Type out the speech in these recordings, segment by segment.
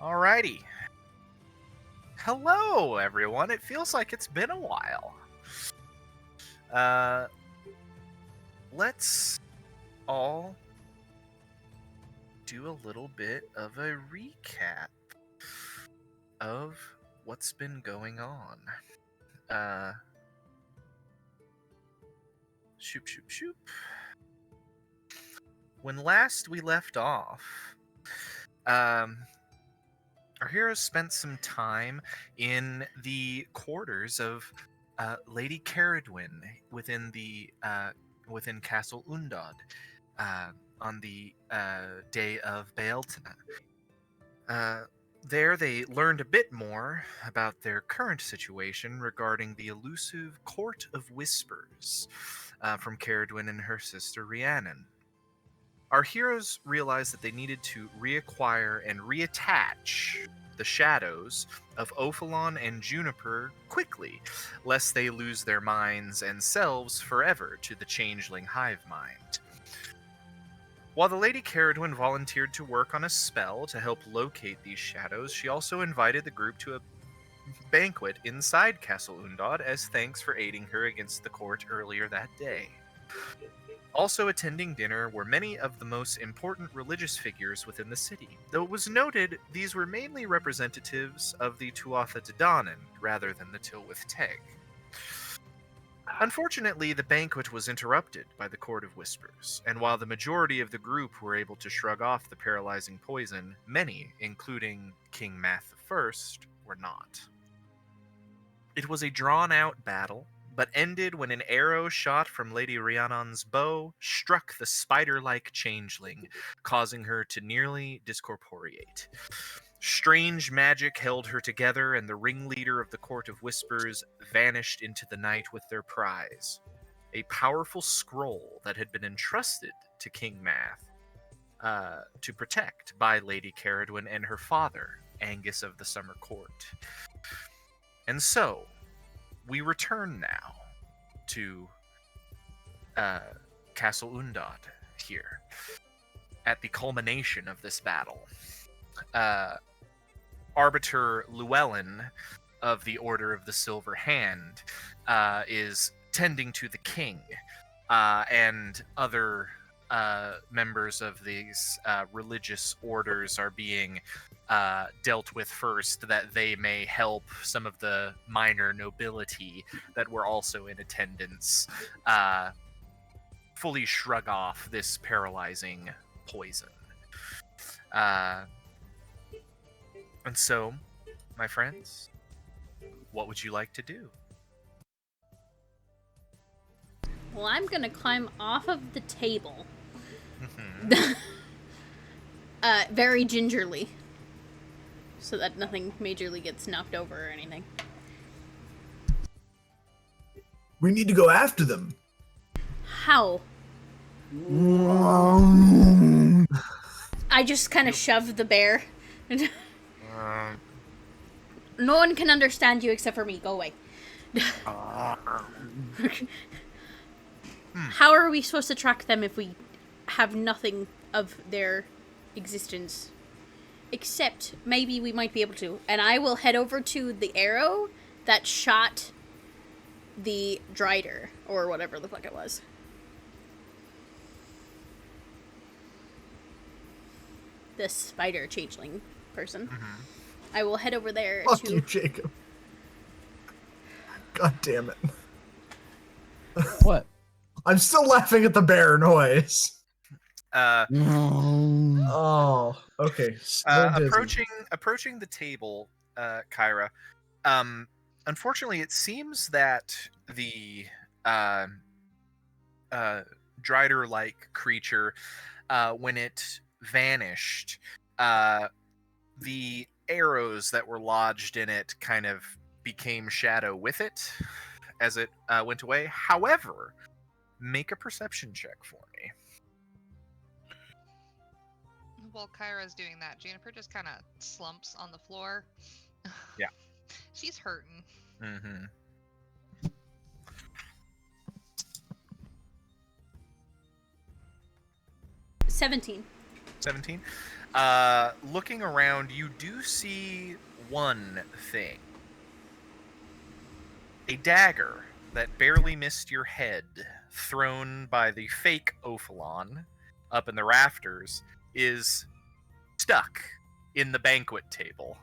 Alrighty. Hello, everyone. It feels like it's been a while. Let's all do a little bit of a recap of what's been going on. Shoop, shoop, shoop. When last we left off, our heroes spent some time in the quarters of Lady Caradwyn within Castle Undod on the day of Beeltena. There they learned a bit more about their current situation regarding the elusive Court of Whispers from Caradwyn and her sister Rhiannon. Our heroes realized that they needed to reacquire and reattach the shadows of Ophalon and Juniper quickly, lest they lose their minds and selves forever to the changeling hive mind. While the Lady Caradwyn volunteered to work on a spell to help locate these shadows, she also invited the group to a banquet inside Castle Undod as thanks for aiding her against the court earlier that day. Also attending dinner were many of the most important religious figures within the city, though it was noted these were mainly representatives of the Tuatha De Danann rather than the Tilwith Teg. Unfortunately, the banquet was interrupted by the Court of Whispers, and while the majority of the group were able to shrug off the paralyzing poison, many, including King Math I, were not. It was a drawn-out battle, but ended when an arrow shot from Lady Rhiannon's bow struck the spider-like changeling, causing her to nearly discorporeate. Strange magic held her together, and the ringleader of the Court of Whispers vanished into the night with their prize, a powerful scroll that had been entrusted to King Math to protect by Lady Caradwyn and her father, Angus of the Summer Court. And so, we return now to Castle Undod here, at the culmination of this battle. Arbiter Llewellyn of the Order of the Silver Hand is tending to the king, and other members of these religious orders are being dealt with first, that they may help some of the minor nobility that were also in attendance fully shrug off this paralyzing poison. And so, my friends, what would you like to do? Well, I'm gonna climb off of the table. Very gingerly. So that nothing majorly gets knocked over or anything. We need to go after them. How? I just kind of shoved the bear. No one can understand you except for me. Go away. How are we supposed to track them if we have nothing of their existence? Except maybe we might be able to. And I will head over to the arrow that shot the Drider, or whatever the fuck it was. The spider changeling person. Mm-hmm. I will head over there Fuck you, Jacob. God damn it. What? I'm still laughing at the bear noise. No. Oh, okay. Approaching the table, Kyra. Unfortunately, it seems that the Drider-like creature, when it vanished, the arrows that were lodged in it kind of became shadow with it as it went away. However, make a perception check for me. While Kyra's doing that, Juniper just kind of slumps on the floor. Yeah. She's hurting. Mm-hmm. 17. 17? Looking around, you do see one thing. A dagger that barely missed your head, thrown by the fake Ophalon up in the rafters, is stuck in the banquet table.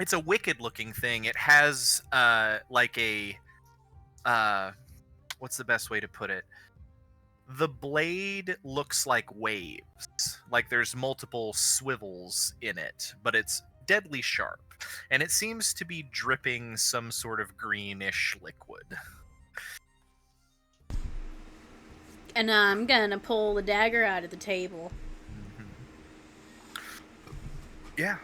It's a wicked-looking thing. It has like a what's the best way to put it? The blade looks like waves, like there's multiple swivels in it, but it's deadly sharp, and it seems to be dripping some sort of greenish liquid. And I'm gonna pull the dagger out of the table. Yeah.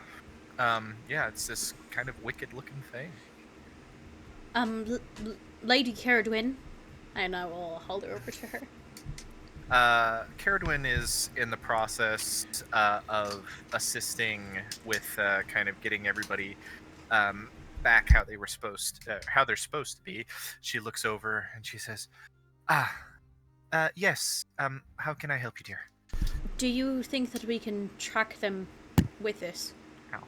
Yeah, it's this kind of wicked-looking thing. Lady Caradwyn, and I will hold her over to her. Caradwyn is in the process of assisting with kind of getting everybody back how they're supposed to be. She looks over and she says, yes. How can I help you, dear? Do you think that we can track them with this? How?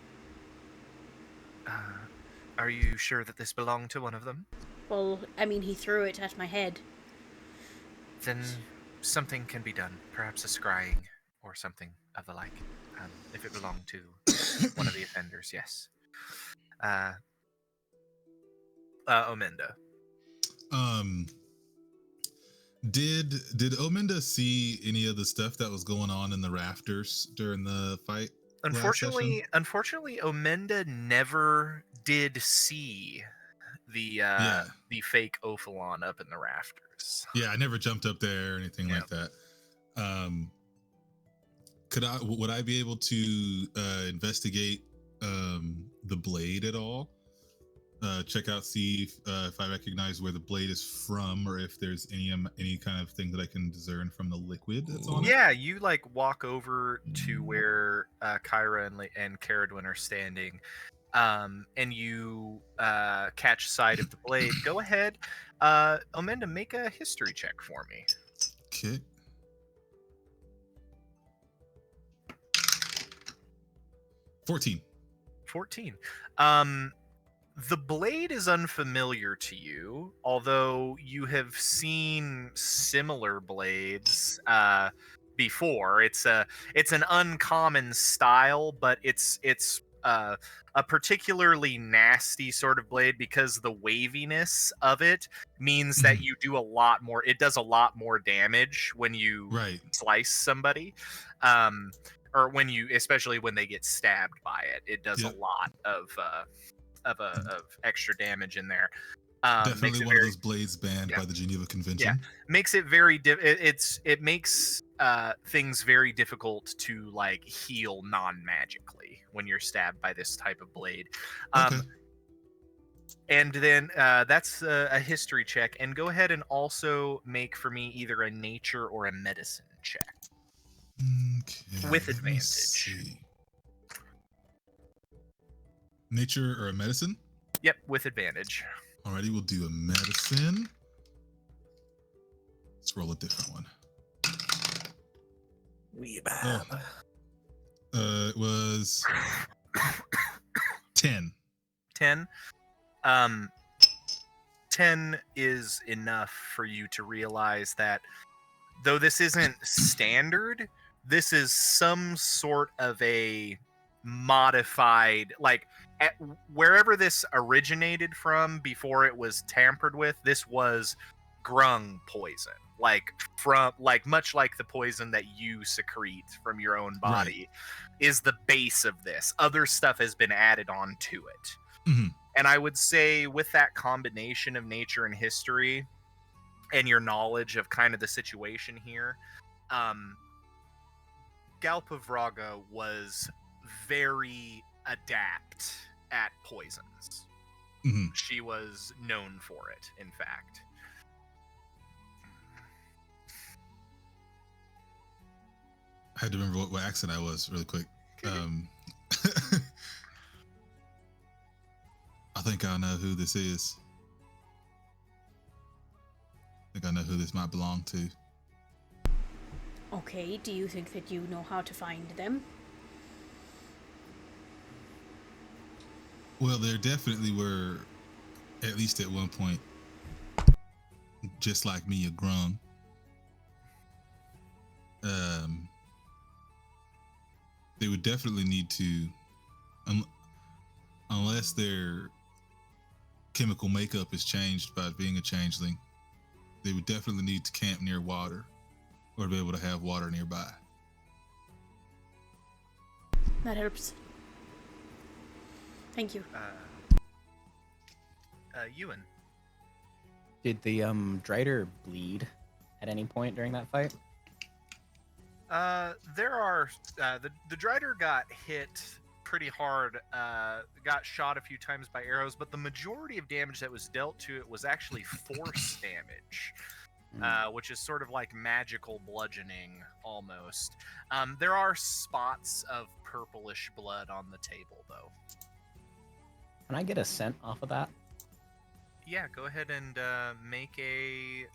Are you sure that this belonged to one of them? Well, I mean, he threw it at my head. Then something can be done. Perhaps a scrying or something of the like. If it belonged to one of the offenders, yes. Omenda. Did Ominda see any of the stuff that was going on in the rafters during the fight? Unfortunately, Omenda never did see the fake Ophalon up in the rafters. Yeah, I never jumped up there or anything like that. Would I be able to investigate the blade at all? Check out, see if I recognize where the blade is from, or if there's any kind of thing that I can discern from the liquid that's on it. Yeah, you like walk over to where Kyra and Caradwyn are standing, and you catch sight of the blade. Go ahead, Omenda, make a history check for me. Okay. 14. The blade is unfamiliar to you, although you have seen similar blades before. It's an uncommon style, but it's a particularly nasty sort of blade because the waviness of it means that you do a lot more. It does a lot more damage when you slice somebody. Or especially when they get stabbed by it, it does a lot of extra damage in there. Definitely one of those blades banned by the Geneva Convention. Yeah, makes it very it makes things very difficult to like heal non-magically when you're stabbed by this type of blade. And then that's a history check, and go ahead and also make for me either a nature or a medicine check. Okay, with advantage. Nature or a medicine? Yep, with advantage. Alrighty, we'll do a medicine. Let's roll a different one. It was 10. 10. 10 is enough for you to realize that though this isn't standard, this is some sort of a modified, like wherever this originated from before it was tampered with, this was grung poison, much like the poison that you secrete from your own body is the base of this. Other stuff has been added on to it. And I would say with that combination of nature and history and your knowledge of kind of the situation here, Galpavraga was very adept at poisons. She was known for it, in fact. I had to remember what accent I was really quick. I think I know who this is. I think I know who this might belong to. Okay, do you think that you know how to find them? Well, there definitely were, at least at one point, just like me, a grung. They would definitely need to, unless their chemical makeup is changed by being a changeling, they would definitely need to camp near water or to be able to have water nearby. That helps. Thank you. Ewan. Did the Drider bleed at any point during that fight? There are the Drider got hit pretty hard, got shot a few times by arrows, but the majority of damage that was dealt to it was actually force damage, which is sort of like magical bludgeoning almost. There are spots of purplish blood on the table, though. Can I get a scent off of that? Yeah, go ahead and make a.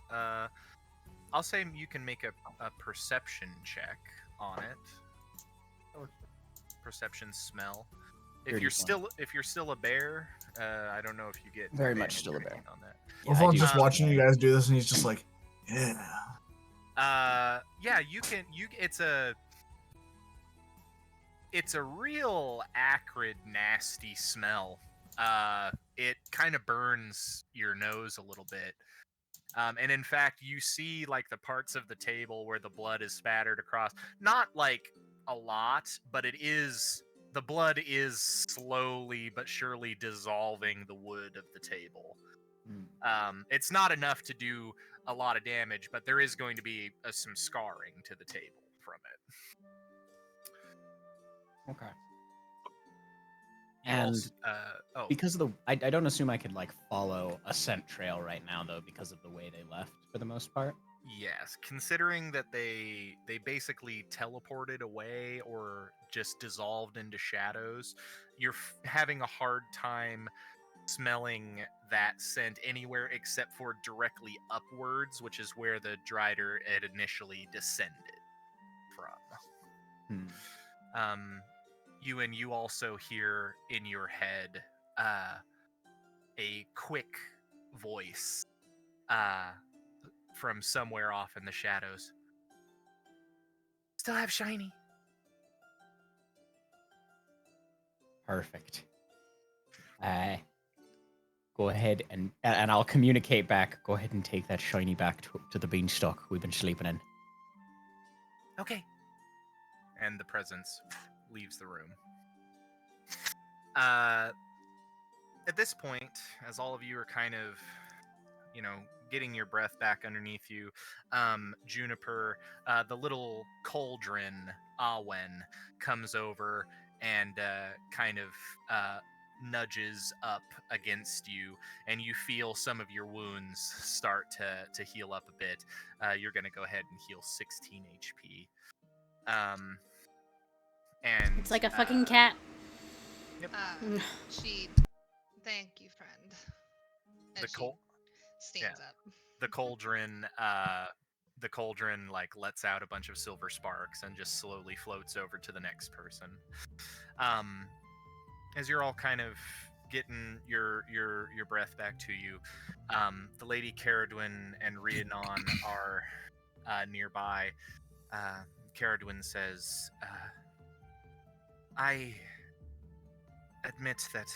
I'll say you can make a perception check on it. Perception smell. If you're 31. still a bear, I don't know if you get Very much advantage still or a bear. anything on that. Well, I I'm do. just watching you guys do this, and he's just like, yeah. Yeah, you can. It's a real acrid, nasty smell. It kind of burns your nose a little bit. And in fact, you see like the parts of the table where the blood is spattered across. Not like a lot, but the blood is slowly but surely dissolving the wood of the table. It's not enough to do a lot of damage, but there is going to be some scarring to the table from it. Okay. You And also, because of the, I don't assume I could like follow a scent trail right now though, because of the way they left for the most part. yes, considering that they basically teleported away or just dissolved into shadows, you're having a hard time smelling that scent anywhere except for directly upwards, which is where the Drider had initially descended from. You also hear in your head a quick voice from somewhere off in the shadows. Still have shiny. Perfect. Go ahead and I'll communicate back. Go ahead and take that shiny back to the beanstalk we've been sleeping in. Okay. And the presence leaves the room. At this point, as all of you are kind of, getting your breath back underneath you, Juniper, the little cauldron, Awen, comes over and kind of nudges up against you, and you feel some of your wounds start to heal up a bit. You're going to go ahead and heal 16 HP. And It's like a fucking cat. She, thank you, friend. And the she stands up. The cauldron like lets out a bunch of silver sparks and just slowly floats over to the next person. As you're all kind of getting your breath back to you, the Lady Caradwyn and Rhiannon are nearby. Caradwyn says, I admit that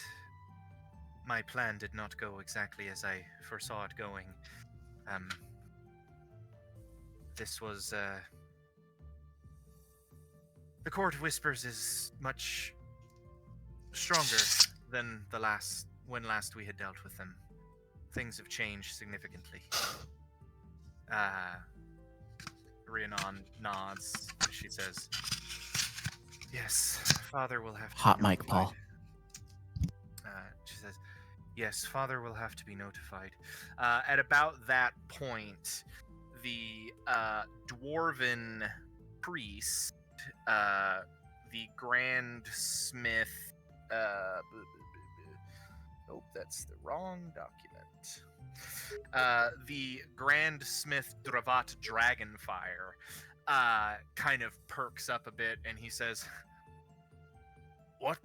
my plan did not go exactly as I foresaw it going. This was, the Court of Whispers is much stronger than when last we had dealt with them. Things have changed significantly. Rhiannon nods. She says, yes, Father will have to Hot be mic, notified. Paul. She says, yes, Father will have to be notified. At about that point, the dwarven priest, the Grand Smith, oh, that's the wrong document. The Grand Smith Dravat Dragonfire kind of perks up a bit, and he says, What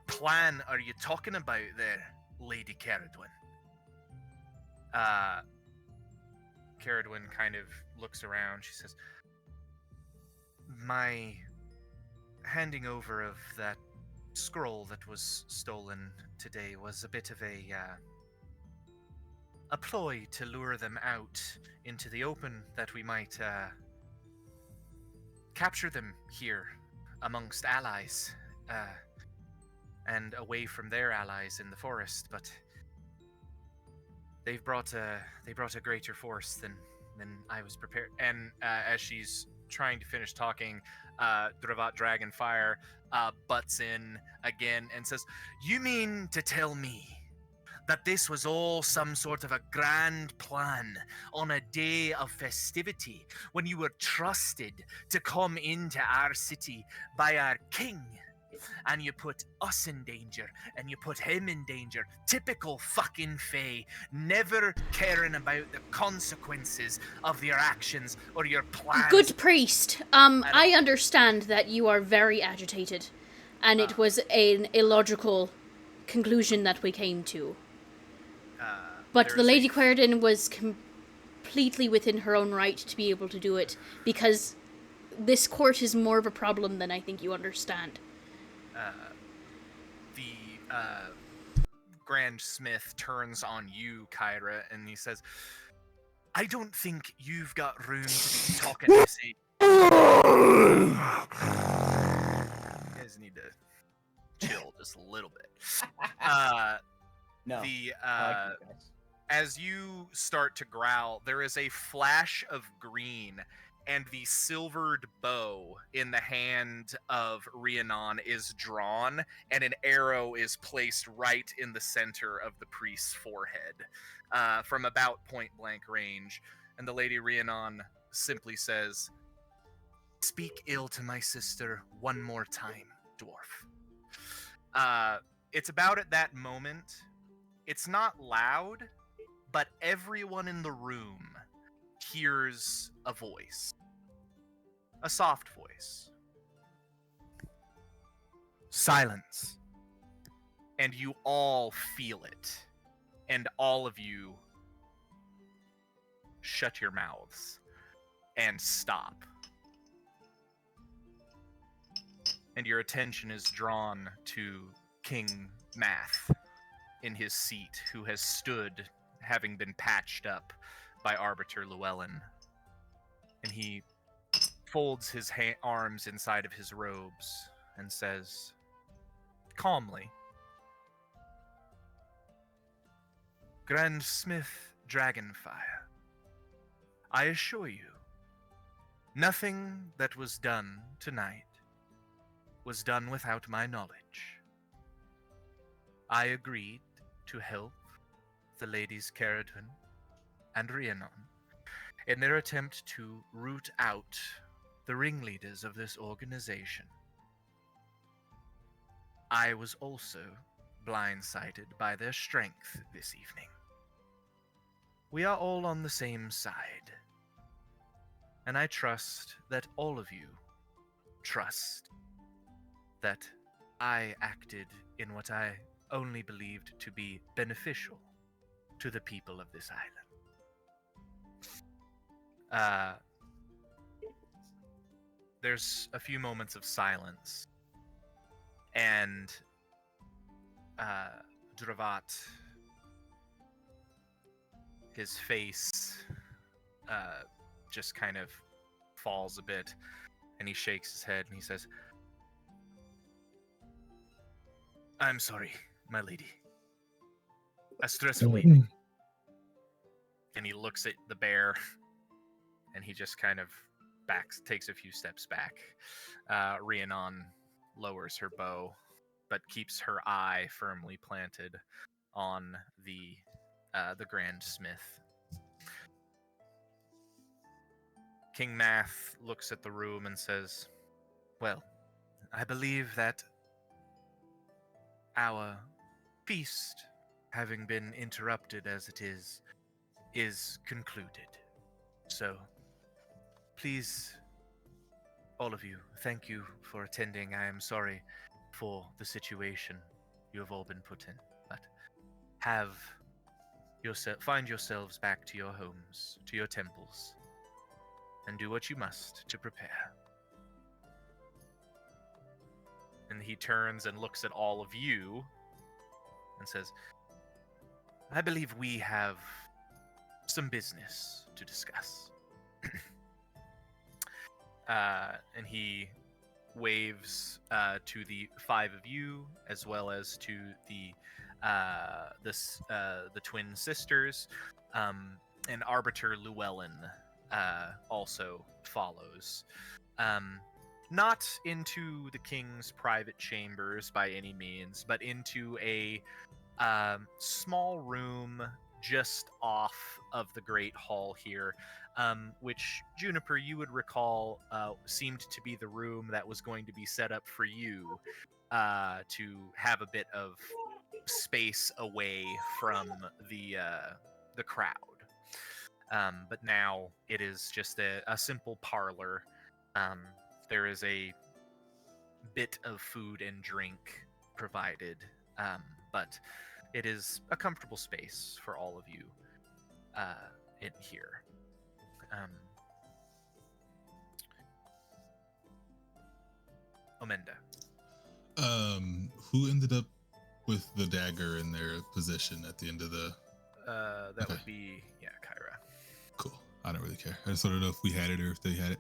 plan are you talking about there, Lady Caradwin? Caradwin kind of looks around. She says, my handing over of that scroll that was stolen today was a bit of a ploy to lure them out into the open, that we might capture them here amongst allies, and away from their allies in the forest. But they brought a greater force than I was prepared. And as she's trying to finish talking, Dravat Dragonfire butts in again and says, "You mean to tell me that this was all some sort of a grand plan on a day of festivity when you were trusted to come into our city by our king, and you put us in danger, and you put him in danger? Typical fucking Fae, never caring about the consequences of your actions or your plans." Good priest, I understand that you are very agitated, and it was an illogical conclusion that we came to. But the Lady Querden was completely within her own right to be able to do it, because this court is more of a problem than I think you understand. The Grand Smith turns on you, Kyra, and he says, "I don't think you've got room to be talking this age. You guys need to chill just a little bit." No. The I like you guys. as you start to growl, there is a flash of green, and the silvered bow in the hand of Rhiannon is drawn, and an arrow is placed right in the center of the priest's forehead, from about point-blank range. And the Lady Rhiannon simply says, "Speak ill to my sister one more time, dwarf." It's about at that moment. It's not loud, but everyone in the room hears a voice. A soft voice. Silence. And you all feel it. And all of you shut your mouths and stop. And your attention is drawn to King Math in his seat, who has stood, having been patched up by Arbiter Llewellyn. And he folds his arms inside of his robes and says, calmly, "Grand Smith Dragonfire, I assure you, nothing that was done tonight was done without my knowledge. I agreed to help the ladies Caradwin and Rhiannon in their attempt to root out the ringleaders of this organization. I was also blindsided by their strength this evening. We are all on the same side, and I trust that all of you trust that I acted in what I only believed to be beneficial to the people of this island." There's a few moments of silence, and Dravat, his face just kind of falls a bit, and he shakes his head and he says, "I'm sorry, my lady. A stressful evening." And he looks at the bear, and he just kind of takes a few steps back. Rhiannon lowers her bow, but keeps her eye firmly planted on the Grand Smith. King Math looks at the room and says, "Well, I believe that our feast, having been interrupted as it is concluded. So, please, all of you, thank you for attending. I am sorry for the situation you have all been put in, but find yourselves back to your homes, to your temples, and do what you must to prepare. And he turns and looks at all of you and says, I believe we have some business to discuss. And he waves to the 5 of you, as well as to the twin sisters, and Arbiter Llewellyn also follows. Not into the king's private chambers by any means, but into a small room just off of the Great Hall here, which, Juniper, you would recall seemed to be the room that was going to be set up for you to have a bit of space away from the crowd. But now it is just a simple parlor. There is a bit of food and drink provided, but it is a comfortable space for all of you in here. Omenda. Who ended up with the dagger in their position at the end of the... That Okay. would be, Kyra. Cool. I don't really care. I just want to know if we had it or if they had it.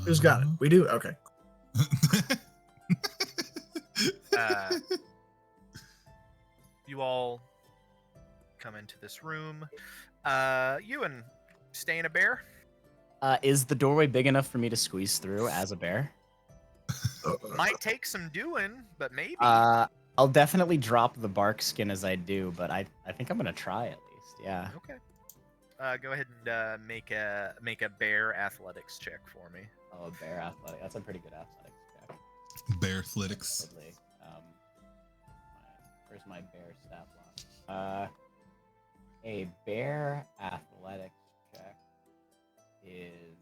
Who's got it? We do? Okay. You all come into this room. Ewan, staying a bear? Is the doorway big enough for me to squeeze through as a bear? Might take some doing, but maybe. I'll definitely drop the bark skin as I do, but I think I'm gonna try at least. Yeah. Okay. Go ahead and make a bear athletics check for me. Oh, a bear athletic. That's a pretty good athletics check. Bear athletics. Probably. Where's my bear stat block? A bear athletics check is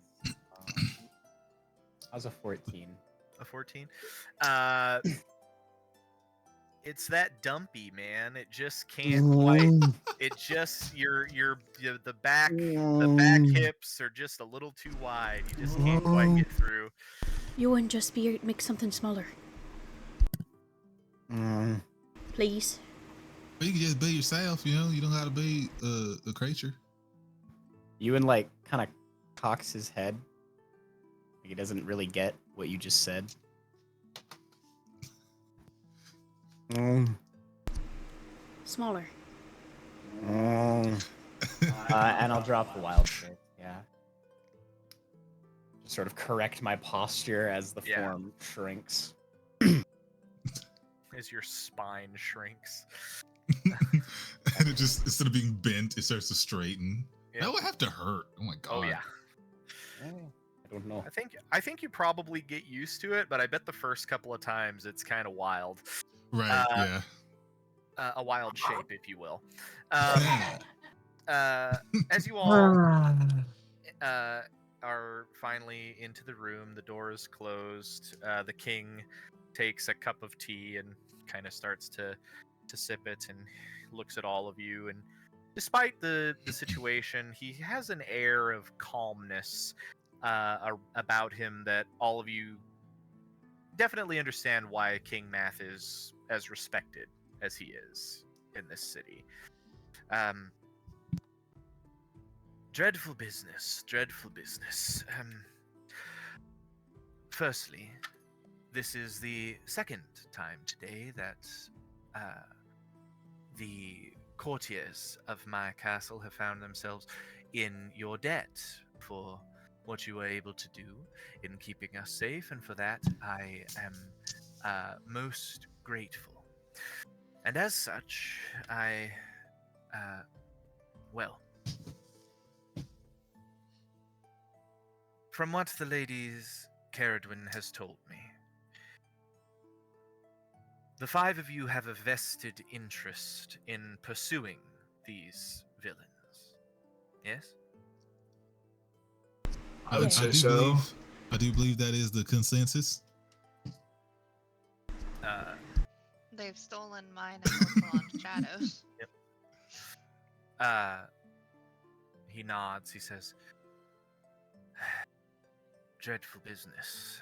how's a 14? A 14. It's that dumpy, man. It just can't quite. It just the back hips are just a little too wide. You just can't quite get through. Ewan, just make something smaller, please. But you can just be yourself, you know. You don't have to be a creature. Ewan like kind of cocks his head. Like he doesn't really get what you just said. Smaller. And I'll drop the wild shape. Yeah. Just sort of correct my posture as the Yeah. form shrinks. As your spine shrinks. And it just, instead of being bent, it starts to straighten. Yeah. That would have to hurt. Oh my god. Oh yeah. I don't know. I think you probably get used to it, but I bet the first couple of times it's kind of wild. Right. Yeah. A wild shape, if you will. Yeah. As you all are finally into the room, the door is closed. The king takes a cup of tea and kind of starts to sip it and looks at all of you. And despite the situation, he has an air of calmness about him that all of you definitely understand why King Math is as respected as he is in this city. Dreadful business, dreadful business. Firstly, this is the second time today that the courtiers of my castle have found themselves in your debt for what you were able to do in keeping us safe, and for that I am most grateful. And as such, well, from what the ladies Caradwin has told me, the 5 of you have a vested interest in pursuing these villains. Yes? I would say do so. I do believe that is the consensus. They've stolen mine and Orphalon's shadows. He nods. He says, "Dreadful business.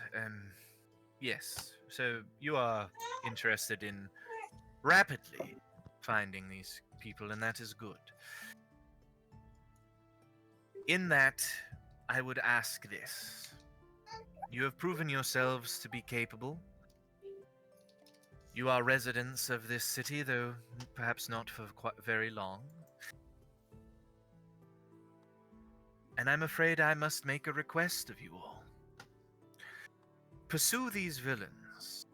Yes. So you are interested in rapidly finding these people, and that is good. In that, I would ask this. You have proven yourselves to be capable. You are residents of this city, though perhaps not for quite very long. And I'm afraid I must make a request of you all. Pursue these villains.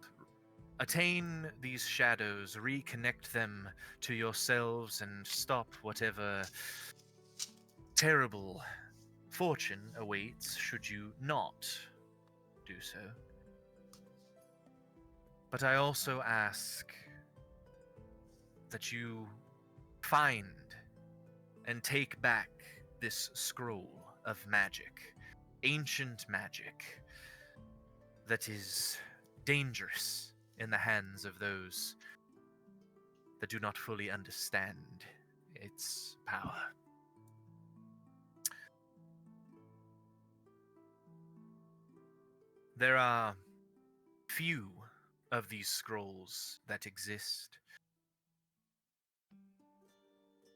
Attain these shadows, reconnect them to yourselves, and stop whatever terrible fortune awaits should you not do so. But I also ask that you find and take back this scroll of magic, ancient magic, that is dangerous in the hands of those that do not fully understand its power. There are few of these scrolls that exist.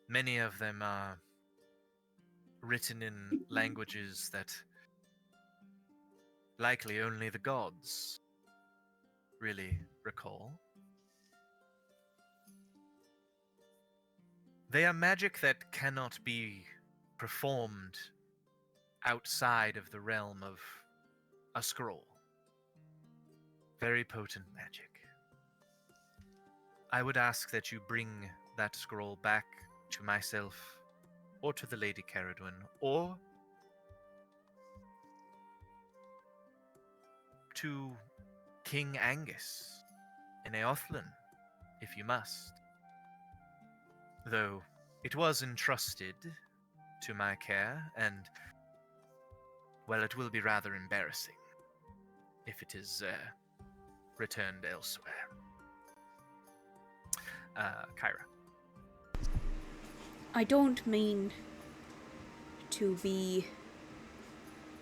Many of them are written in languages that likely only the gods really recall. They are magic that cannot be performed outside of the realm of a scroll. Very potent magic. I would ask that you bring that scroll back to myself, or to the Lady Caradwin, or to King Angus in Eothlin, if you must. Though it was entrusted to my care, and, well, it will be rather embarrassing if it is returned elsewhere. Kyra. I don't mean to be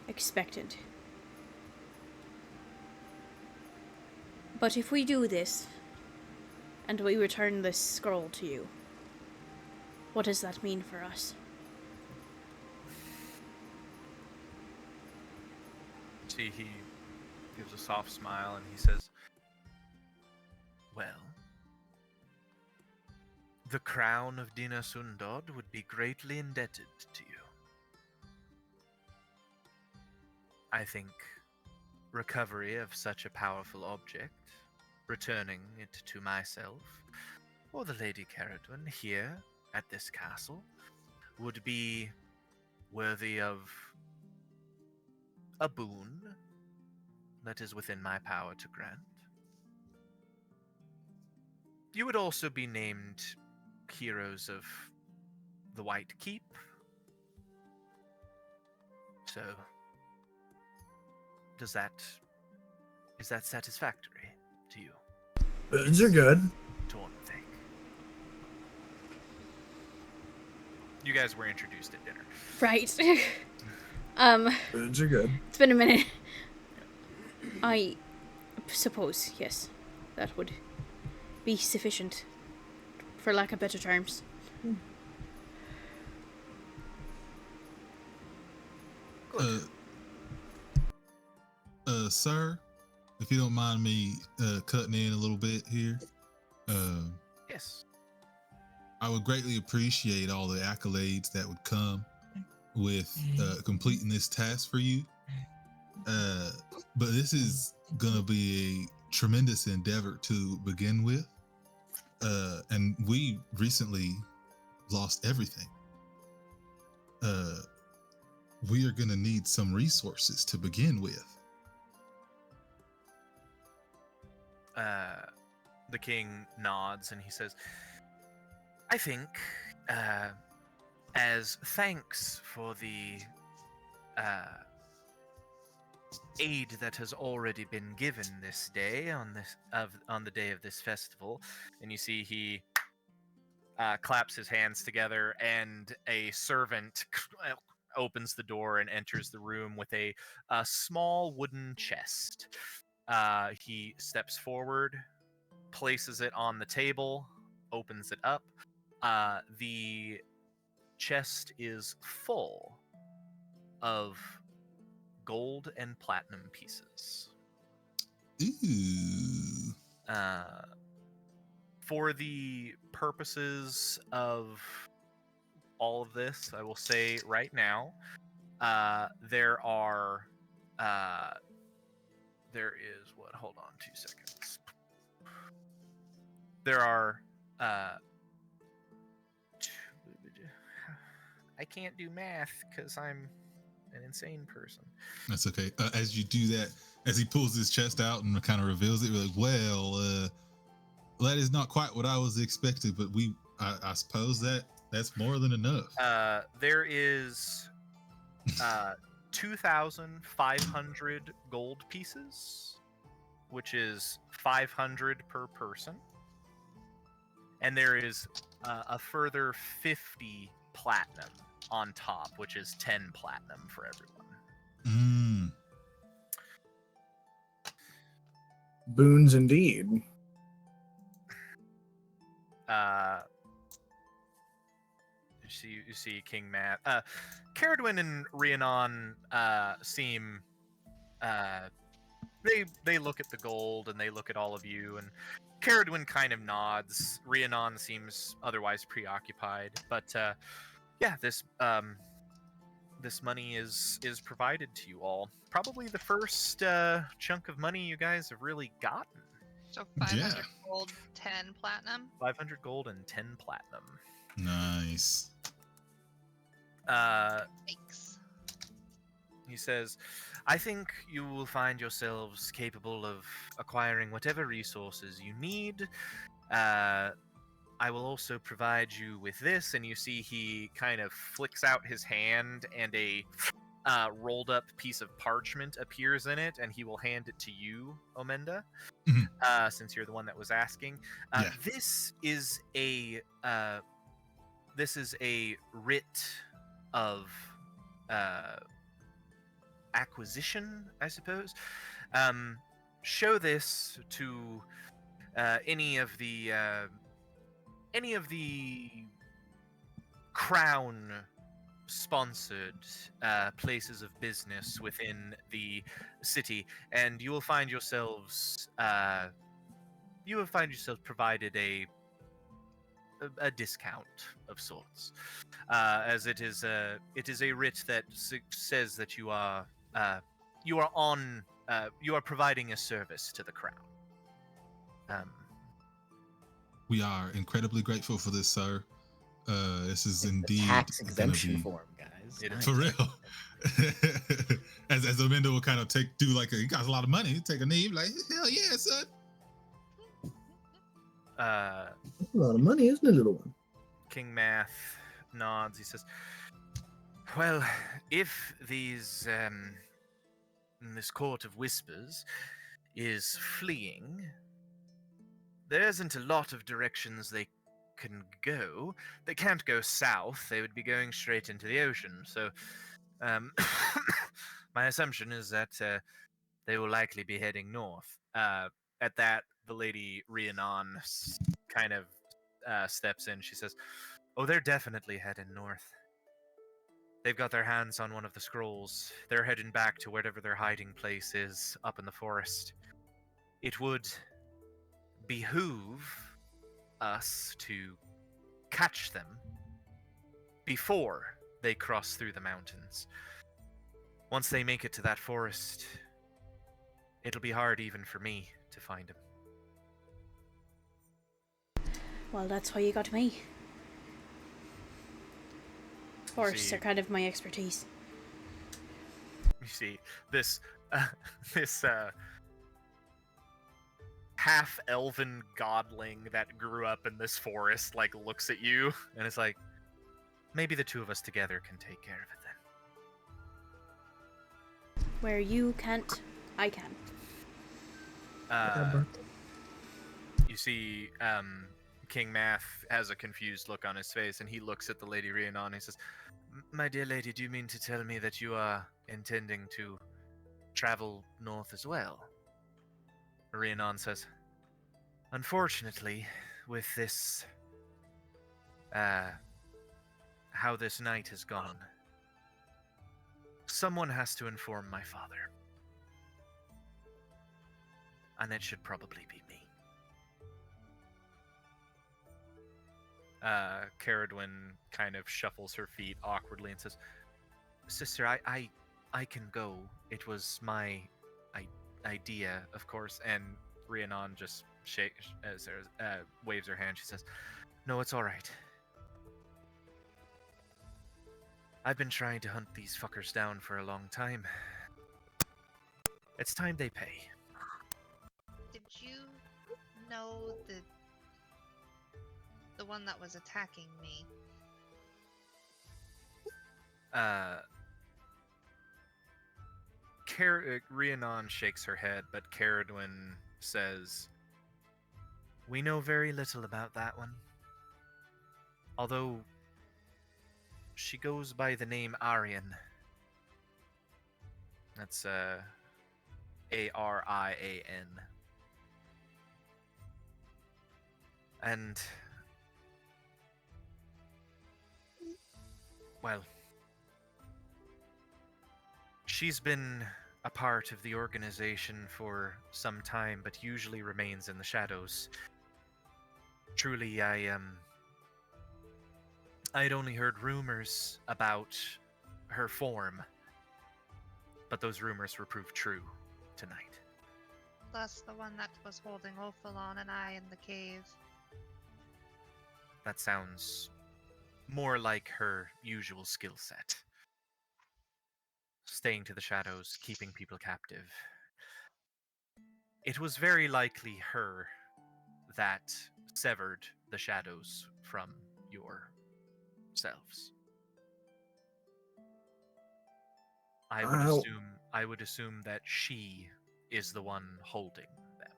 expectant. But if we do this, and we return this scroll to you, what does that mean for us? See, he gives a soft smile and he says, well, the crown of Dina Sundod would be greatly indebted to you. I think recovery of such a powerful object, returning it to myself, or the Lady Caradwin here at this castle, would be worthy of a boon that is within my power to grant. You would also be named heroes of the White Keep. So, is that satisfactory to you? Boons are good. Tornthake. You guys were introduced at dinner. Right. Boons are good. It's been a minute. I suppose, yes, that would be sufficient, for lack of better terms. Sir, if you don't mind me cutting in a little bit here, Yes. I would greatly appreciate all the accolades that would come with completing this task for you. But this is gonna be a tremendous endeavor to begin with, and we recently lost everything. We are gonna need some resources to begin with. The king nods and he says, I think, as thanks for the aid that has already been given this day on the day of this festival. And you see he claps his hands together, and a servant opens the door and enters the room with a small wooden chest. He steps forward, places it on the table, opens it up. The chest is full of gold and platinum pieces. Ooh. For the purposes of all of this, I will say right now, there is what? Hold on 2 seconds. There are I can't do math because I'm an insane person. That's okay. As you do that, as he pulls his chest out and kind of reveals it, you're like, well, that is not quite what I was expecting, but I suppose that's more than enough. There is 2,500 gold pieces, which is 500 per person. And there is a further 50 platinum on top, which is 10 platinum for everyone. Boons indeed. You see King Matt. Caradwin and Rhiannon seem they look at the gold and they look at all of you, and Caradwin kind of nods. Rhiannon seems otherwise preoccupied, but yeah, this money is provided to you all. Probably the first chunk of money you guys have really gotten. So 500 Yeah. gold, 10 platinum. 500 gold and 10 platinum. Nice. Thanks. He says, I think you will find yourselves capable of acquiring whatever resources you need. I will also provide you with this, and you see he kind of flicks out his hand, and a rolled up piece of parchment appears in it, and he will hand it to you, Omenda, since you're the one that was asking. Yeah. This is a writ of acquisition, I suppose. Show this to any of the crown sponsored places of business within the city, and you will find yourselves provided a discount of sorts, as it is a writ that says that you are providing a service to the crown. We are incredibly grateful for this, sir. This is indeed tax gonna exemption be- form, guys. It is. Nice. For real. as Amanda will kind of do like he got a lot of money, take a knee, like hell yeah, son. That's a lot of money, isn't it, little one? King Math nods. He says, well, if this court of whispers is fleeing, there isn't a lot of directions they can go. They can't go south. They would be going straight into the ocean. So my assumption is that they will likely be heading north. At that, the lady Rhiannon kind of steps in. She says, oh, they're definitely heading north. They've got their hands on one of the scrolls. They're heading back to whatever their hiding place is up in the forest. It would behoove us to catch them before they cross through the mountains. Once they make it to that forest, it'll be hard even for me to find them. Well, that's why you got me. Forests See. are kind of my expertise. You see this half elven godling that grew up in this forest like looks at you and it's like, maybe the two of us together can take care of it then. Where you can't I can. You see, King Math has a confused look on his face, and he looks at the Lady Rhiannon and he says, My dear lady, do you mean to tell me that you are intending to travel north as well? Rhiannon says, Unfortunately, with this, how this night has gone, someone has to inform my father. And it should probably be me. Caradwyn kind of shuffles her feet awkwardly and says, Sister, I can go. It was my idea, of course. And Rhiannon just waves her hand. She says, No, it's all right. I've been trying to hunt these fuckers down for a long time. It's time they pay. Did you know the one that was attacking me? Rhiannon shakes her head, but Caradwyn says, We know very little about that one. Although she goes by the name Arian. That's Arian. And well, she's been a part of the organization for some time, but usually remains in the shadows. Truly, I'd only heard rumors about her form, but those rumors were proved true tonight. Plus the one that was holding Ophalon and I in the cave. That sounds more like her usual skill set. Staying to the shadows, keeping people captive. It was very likely her that severed the shadows from yourselves. I would assume that she is the one holding them.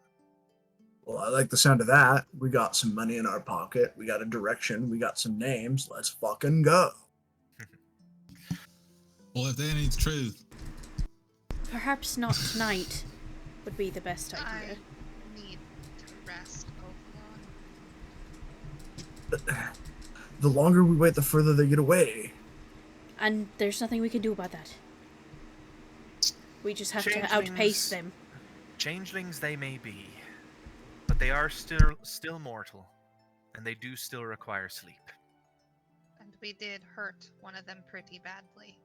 Well, I like the sound of that. We got some money in our pocket. We got a direction. We got some names. Let's fucking go. Well, if that ain't truth. Perhaps not tonight would be the best idea. I need to rest, Ophalon. But the longer we wait, the further they get away. And there's nothing we can do about that. We just have to outpace them. Changelings they may be, but they are still mortal, and they do still require sleep. And we did hurt one of them pretty badly.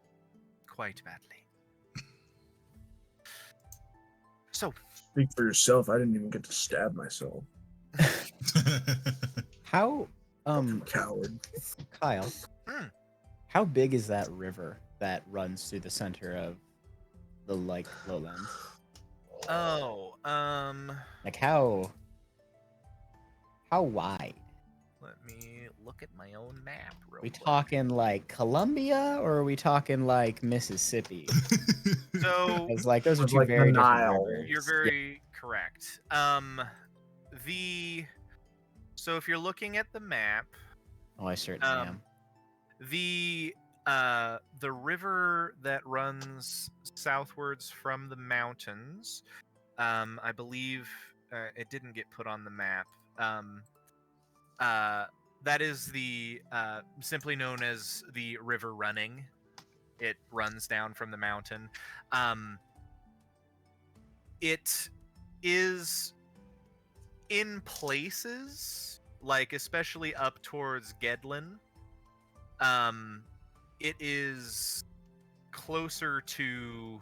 Quite badly. So, Speak for yourself. I didn't even get to stab myself. How, Coward. Kyle, how big is that river that runs through the center of the, like, lowlands? oh, Like, how wide? let me look at my own map real We quick. talking, like, Columbia, or are we talking, like, Mississippi? So, Because, like, those are two Like the very different Nile. rivers. you're very correct. So if you're looking at the map, Oh, I certainly am. the river that runs southwards from the mountains, I believe it didn't get put on the map. That is the simply known as the River Running. It runs down from the mountain. It is in places, like especially up towards Gedlin. It is closer to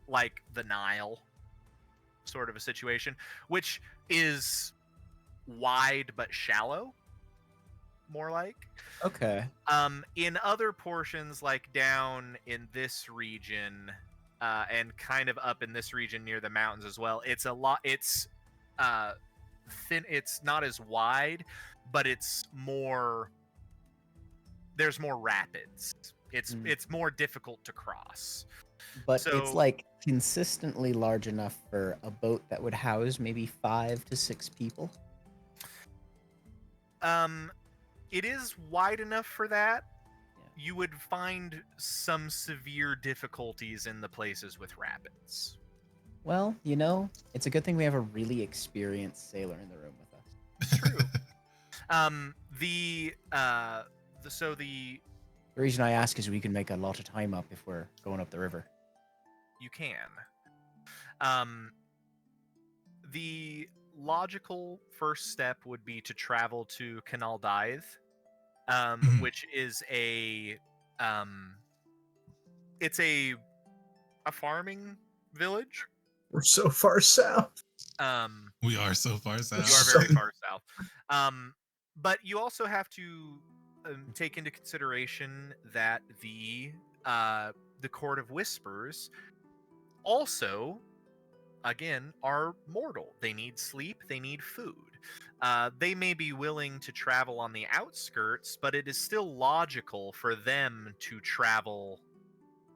like the Nile sort of a situation, which is wide but shallow, more like. Okay. In other portions, like down in this region, and kind of up in this region near the mountains as well, it's a lot. It's thin. It's not as wide, but it's more. There's more rapids It's Mm. it's more difficult to cross. But So- it's like consistently large enough for a boat that would house maybe 5 to 6 people. It is wide enough for that. Yeah. You would find some severe difficulties in the places with rapids. Well, it's a good thing we have a really experienced sailor in the room with us. True. The The reason I ask is we can make a lot of time up if we're going up the river. you can. The logical first step would be to travel to Canal Dythe, Mhm. which is it's a farming village. We're so far south. We are so far You south. are very far south. But you also have to take into consideration that the Court of Whispers also, again, are mortal. They need sleep. They need food. They may be willing to travel on the outskirts, but it is still logical for them to travel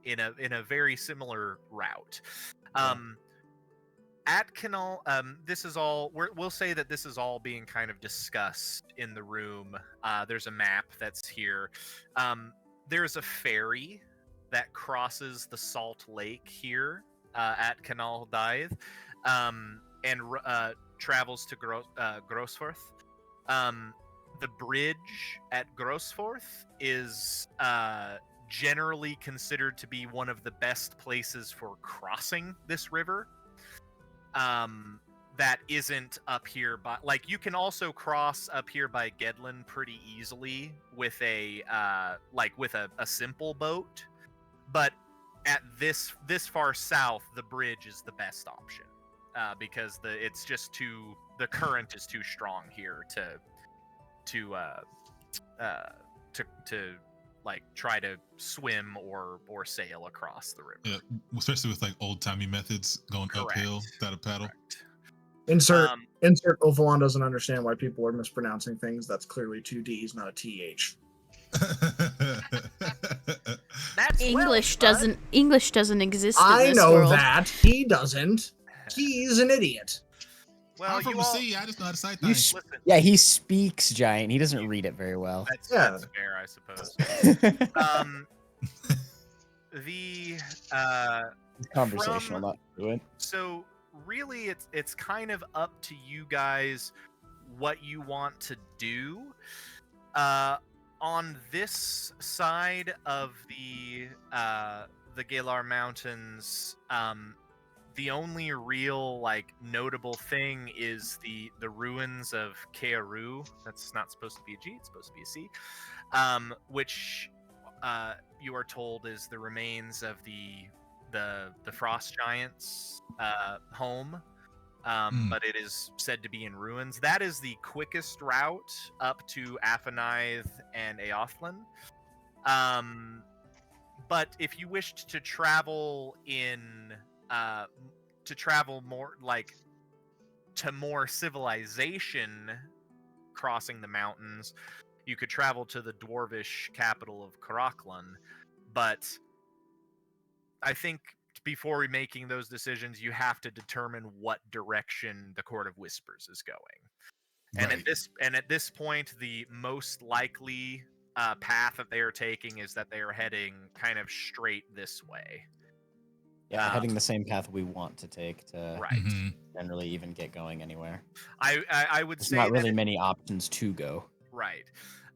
in a very similar route. At Canal, this is all. We'll say that this is all being kind of discussed in the room. There's a map that's here. There's a ferry that crosses the Salt Lake here at Canal Dythe, and travels to Grosforth. The bridge at Grosforth is generally considered to be one of the best places for crossing this river. That isn't up here, but like you can also cross up here by Gedlin pretty easily with a simple boat, but at this far south, the bridge is the best option because the current is too strong here to like try to swim or sail across the river. Yeah, especially with like old timey methods going uphill without a paddle. Correct. Insert Ophalon doesn't understand why people are mispronouncing things. That's clearly 2 D's, not a TH. That's English bud. doesn't exist in I this know world. that. He doesn't. He's an idiot. Well, I'm from you the all, sea. I just know how to sight You things. listen. Yeah, he speaks giant. He doesn't read it very well. That's fair, I suppose. The Conversational, from- not fluent. so really it's kind of up to you guys what you want to do. On this side of the Galar Mountains, the only real like notable thing is the ruins of Kearu. That's not supposed to be a G, it's supposed to be a C. Which you are told is the remains of the Frost Giants' home. But it is said to be in ruins. That is the quickest route up to Aphanaith and Aothlin. But if you wished to travel more like to more civilization crossing the mountains, you could travel to the dwarvish capital of Karaklan. But I think before making those decisions, you have to determine what direction the Court of Whispers is going. And at this point, the most likely path that they are taking is that they are heading kind of straight this way. Yeah, heading the same path we want to take to Right. Mhm. generally even get going anywhere. I would There's say not that really many options to go. right.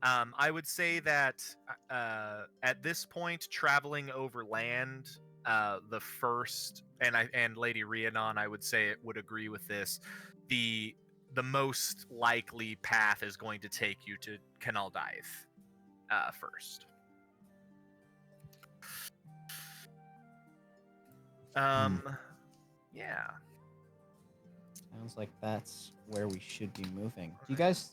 I would say that at this point, traveling over land, the first, and Lady Rhiannon, I would say it would agree with this. The most likely path is going to take you to Canal Dythe first. Yeah. Sounds like that's where we should be moving. Do you guys?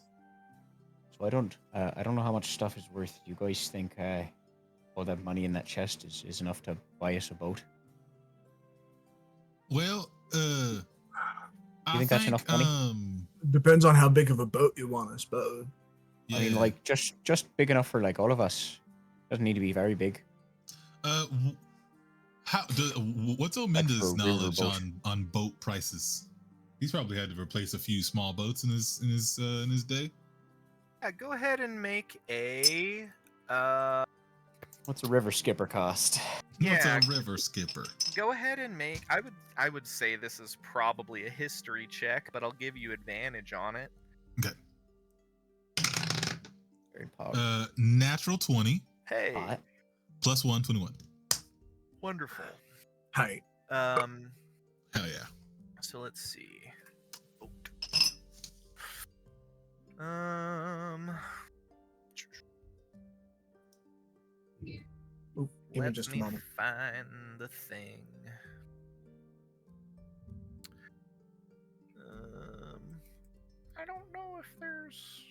So I don't know how much stuff is worth. Do you guys think all that money in that chest is enough to buy us a boat? Well, You think that's enough money? Depends on how big of a boat you want, I suppose. Yeah. I mean, like just big enough for like all of us. Doesn't need to be very big. What's for Omenda's a knowledge riverboat. on boat prices? He's probably had to replace a few small boats in his day. Yeah, go ahead and make a. What's a river skipper cost? What's Yeah. a river skipper? Go ahead and make. I would say this is probably a history check, but I'll give you advantage on it. Okay. Very powerful. Natural 20 Hey, Hot. plus 1, 21. wonderful. Height. Hell yeah. So let's see. Oop, give me Let just a me moment. find the thing. I don't know if there's.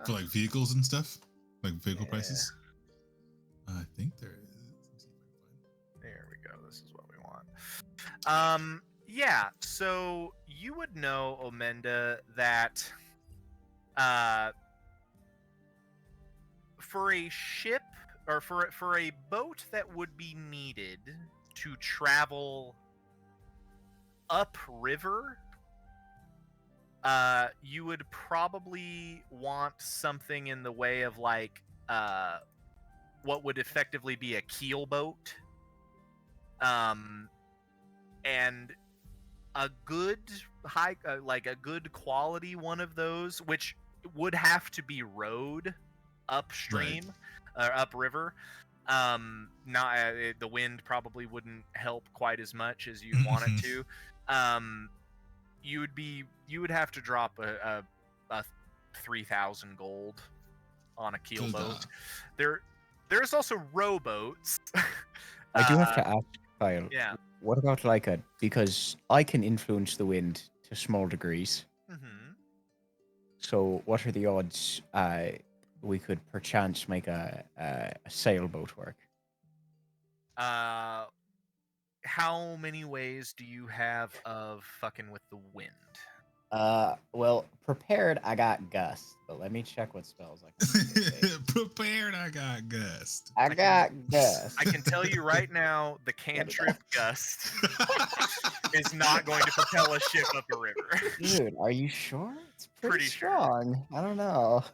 For like vehicles and stuff, like vehicle Yeah. prices. I think there is. Let's see if I can find There we go. This is what we want. Yeah. So you would know, Omenda, that for a ship or for a boat that would be needed to travel upriver, you would probably want something in the way of like what would effectively be a keel boat, and a good like a good quality one of those, which would have to be rowed upstream or upriver. Not the wind probably wouldn't help quite as much as you want it to. You would have to drop a 3,000 gold on a keel Good, boat. There's also rowboats. I do have to ask, Kyle. Yeah. What about like because I can influence the wind to small degrees. Mm-hmm. So what are the odds we could perchance make a sailboat work? How many ways do you have of fucking with the wind? Well, prepared I got gust, but let me check what spells I can use. Prepared, I got gust. I got gust. I can tell you right now, the cantrip gust is not going to propel a ship up a river. Dude, are you sure? It's pretty, Pretty sure. strong. I don't know.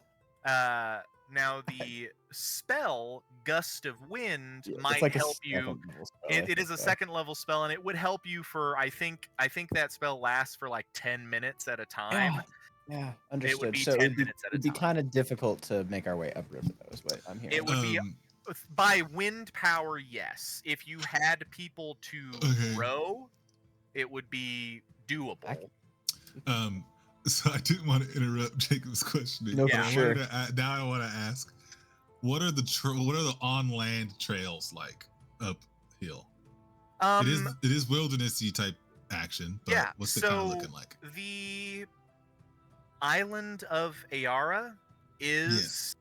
Now the spell Gust of Wind Yeah, might it's like a help you. second level spell, I It is think, a second level spell, and it would help you for I think that spell lasts for like 10 minutes at a time. Yeah, understood. It would be so 10 minutes at a it'd be time. kind of difficult to make our way upriver, though, is what I'm hearing. It would be Um, by wind power, yes. If you had people to Okay. row, it would be doable. So I didn't want to interrupt Jacob's questioning. No, but for I wanted sure. to now I want to ask, what are the on land trails like uphill? It is wildernessy type action, but Yeah, what's it kind of so looking like? the island of Ayara is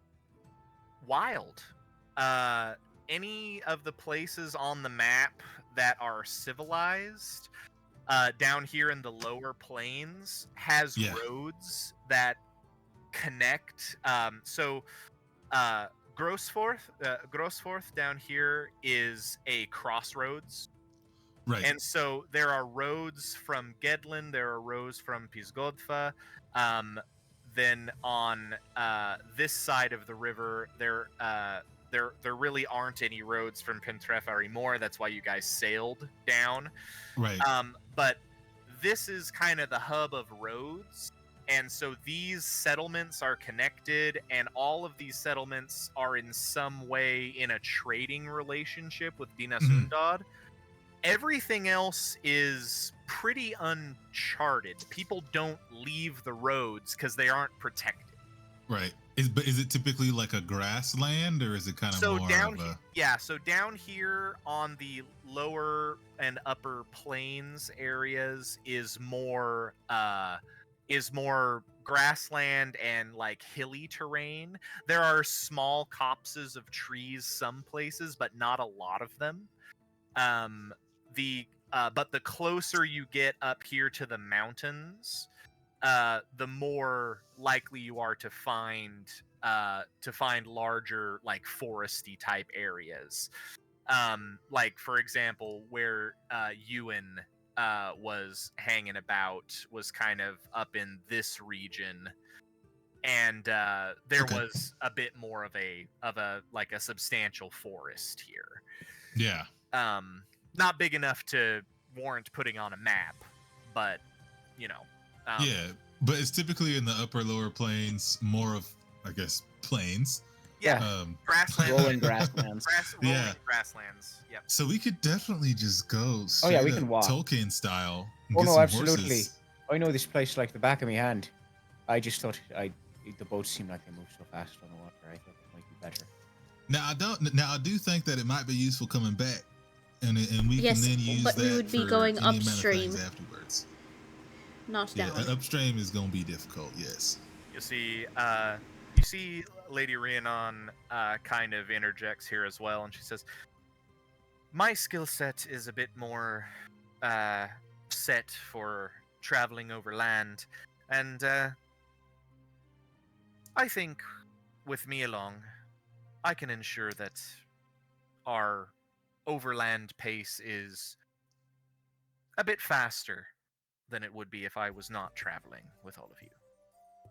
wild. Any of the places on the map that are civilized, down here in the lower plains, has Yeah. roads that connect. Grossforth down here is a crossroads. Right. And so there are roads from Gedlin, there are roads from Pisgodfa. Then on this side of the river, there really aren't any roads from Pentref anymore. That's why you guys sailed down. Right. But this is kind of the hub of roads. And so these settlements are connected, and all of these settlements are in some way in a trading relationship with Dina Mhm. Sundad. Everything else is pretty uncharted. People don't leave the roads because they aren't protected. Right. Is it typically like a grassland, or is it kind of So more down, of a? so down here on the lower and upper plains areas is more grassland and like hilly terrain. There are small copses of trees some places, but not a lot of them. But the closer you get up here to the mountains, the more likely you are to find larger like foresty type areas. Like for example, where Ewan was hanging about was kind of up in this region, and there Okay. was a bit more of a like a substantial forest here. Yeah. Not big enough to warrant putting on a map, but you know. Yeah, but it's typically in the upper lower plains, more of, I guess, plains. Yeah. Grasslands. Rolling grasslands. Rolling Yeah. grasslands. Yep. So we could definitely just go Oh, yeah, straight we up can walk. Tolkien style. And Oh, get no, some absolutely. horses. I know this place like the back of my hand. I just thought the boats seem like they move so fast on the water. I thought it might be better. Now I do think that it might be useful coming back, and we Yes, can then use but we that would be for going any amount of upstream. things afterwards. Not Yeah, down. upstream is going to be difficult. Yes. You see Lady Rhiannon kind of interjects here as well, and she says, "My skill set is a bit more set for traveling over land, and I think with me along, I can ensure that our overland pace is a bit faster than it would be if I was not traveling with all of you.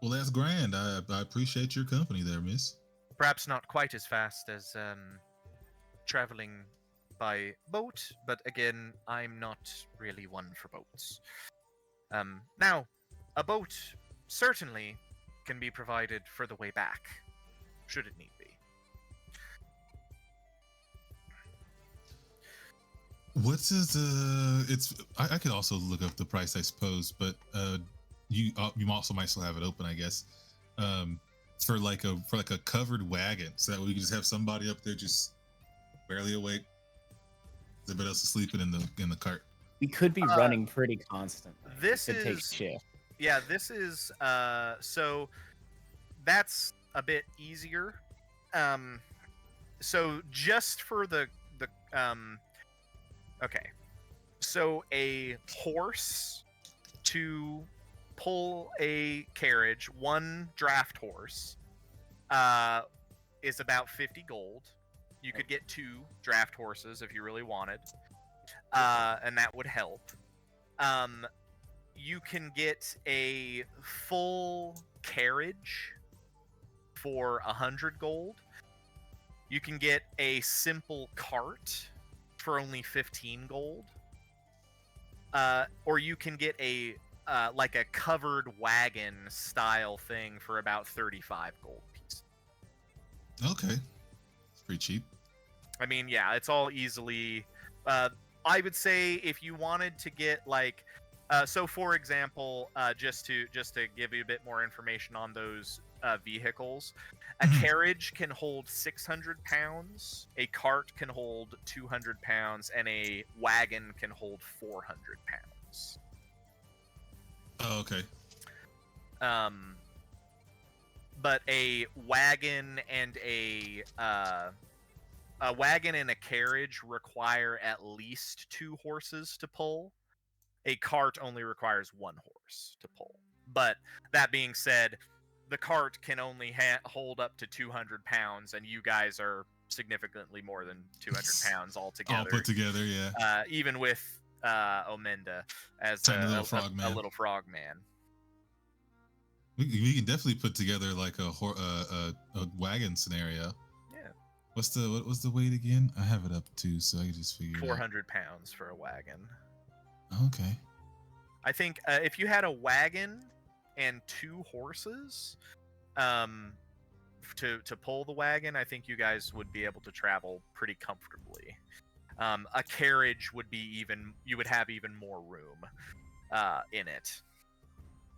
Well, that's grand. I appreciate your company there, miss. Perhaps not quite as fast as traveling by boat, but again, I'm not really one for boats. Now, a boat certainly can be provided for the way back, should it need be. What is it's I could also look up the price, I suppose, but you also might still have it open, I guess. For like a covered wagon, so that we can just have somebody up there just barely awake. Everybody else is sleeping in the cart. We could be running pretty constantly. This It takes is shift. yeah, this is so that's a bit easier. So just for the okay. So a horse to pull a carriage, one draft horse, is about 50 gold. You could get 2 draft horses if you really wanted, and that would help. You can get a full carriage for 100 gold. You can get a simple cart for only 15 gold. Or you can get a like a covered wagon style thing for about 35 gold piece. Okay, it's pretty cheap. I mean, yeah, it's all easily. I would say if you wanted to get like, so for example, just to give you a bit more information on those vehicles, a carriage can hold 600 pounds, a cart can hold 200 pounds, and a wagon can hold 400 pounds. Oh, okay. But a wagon and a carriage require at least 2 horses to pull. A cart only requires 1 horse to pull. But that being said, the cart can only hold up to 200 pounds, and you guys are significantly more than 200 pounds altogether. All put together, yeah. Even with Omenda as Tiny a little frog man. little frog man. We can definitely put together like a wagon scenario. Yeah. What was the weight again? I have it up too, so I can just figure it out. 400 pounds for a wagon. Okay. I think if you had a wagon and 2 horses, to pull the wagon, I think you guys would be able to travel pretty comfortably. A carriage would be you would have even more room in it.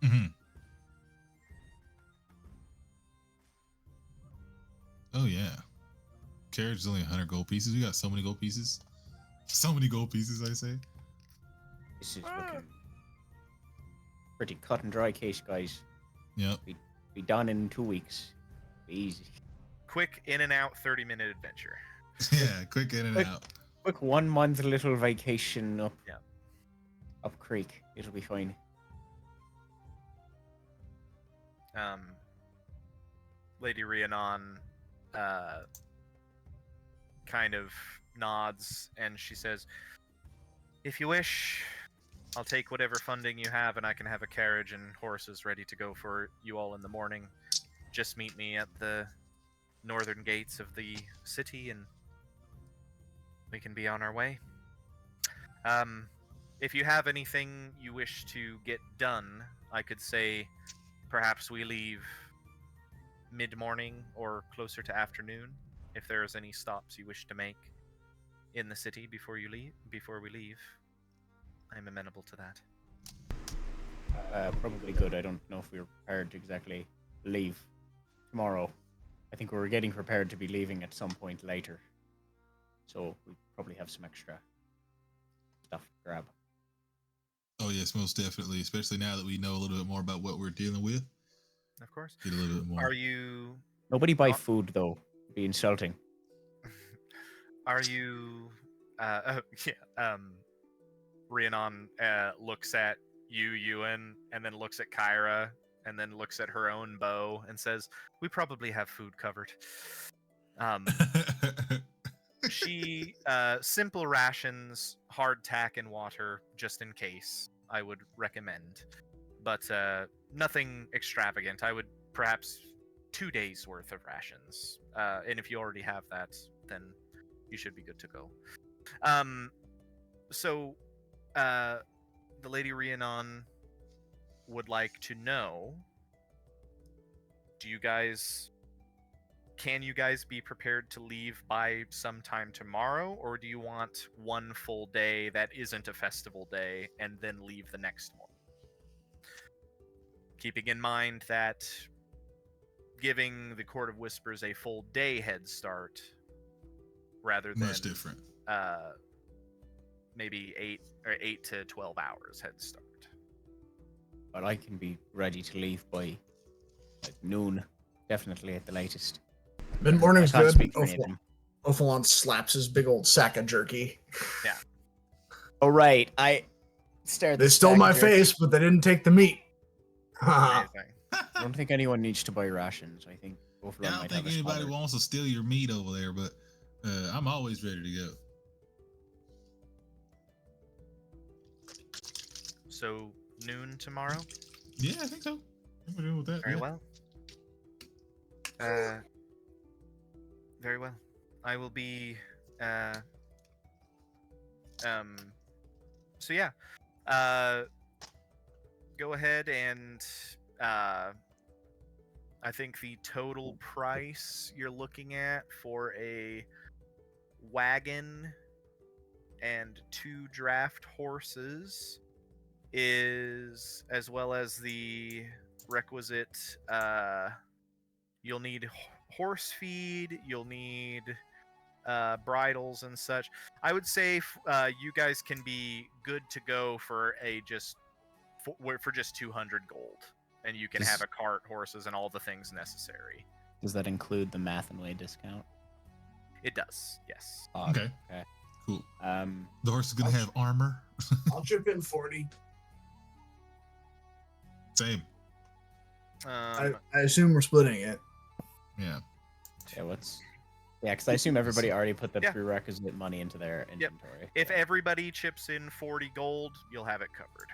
Mm-hmm. Oh yeah. Carriage is only 100 gold pieces. We got so many gold pieces. So many gold pieces, I say. This is looking pretty cut and dry case, guys. Yep. Be done in 2 weeks. Easy. Quick in and out 30-minute adventure. Yeah, quick in and Quick. out. Quick 1 month little vacation up Yeah. up creek. It'll be fine. Lady Rhiannon kind of nods and she says, "If you wish, I'll take whatever funding you have and I can have a carriage and horses ready to go for you all in the morning. Just meet me at the northern gates of the city and we can be on our way. If you have anything you wish to get done, I could say perhaps we leave mid-morning or closer to afternoon if there is any stops you wish to make in the city before we leave. I'm amenable to that." Probably good. I don't know if we're prepared to exactly leave tomorrow. I think we were getting prepared to be leaving at some point later. So we probably have some extra stuff to grab. Oh yes, most definitely. Especially now that we know a little bit more about what we're dealing with. Of course. Get a little bit more. Are you Nobody buy food though. It'd be insulting. Are you? Rhiannon looks at you, Ewan, and then looks at Kyra, and then looks at her own bow, and says, "We probably have food covered." She simple rations, hardtack, and water, just in case. I would recommend, but nothing extravagant. I would perhaps 2 days worth of rations, and if you already have that, then you should be good to go. So the Lady Rhiannon would like to know, can you guys be prepared to leave by sometime tomorrow, or do you want one full day that isn't a festival day and then leave the next one? Keeping in mind that giving the Court of Whispers a full day head start rather than Much different. maybe 8 to 12 hours head start. But I can be ready to leave by noon, definitely at the latest. Mid-morning's I can't good. speak for any of them. Ophalon slaps his big old sack of jerky. Oh right, I stared. They stole my face, but they didn't take the meat. Amazing. I don't think anyone needs to buy rations. I think both of Yeah, them I might don't think have us anybody covered. wants to steal your meat over there, but I'm always ready to go. So noon tomorrow? Yeah, I think so. I'm good with that. Very yeah. well. Very well. I will be so yeah. Go ahead and I think the total price you're looking at for a wagon and 2 draft horses is, as well as the requisite you'll need horse feed, you'll need bridles and such. I would say you guys can be good to go for for just 200 gold, and you can have a cart, horses, and all the things necessary. Does that include the math and way discount? It does, yes. Okay. Okay. Cool. Um, The horse is gonna have armor. I'll chip in 40. Same. I assume we're splitting it. Yeah. yeah, what's? Yeah, because I assume everybody already put the Yeah. prerequisite money into their inventory. If Yeah. everybody chips in 40 gold, you'll have it covered.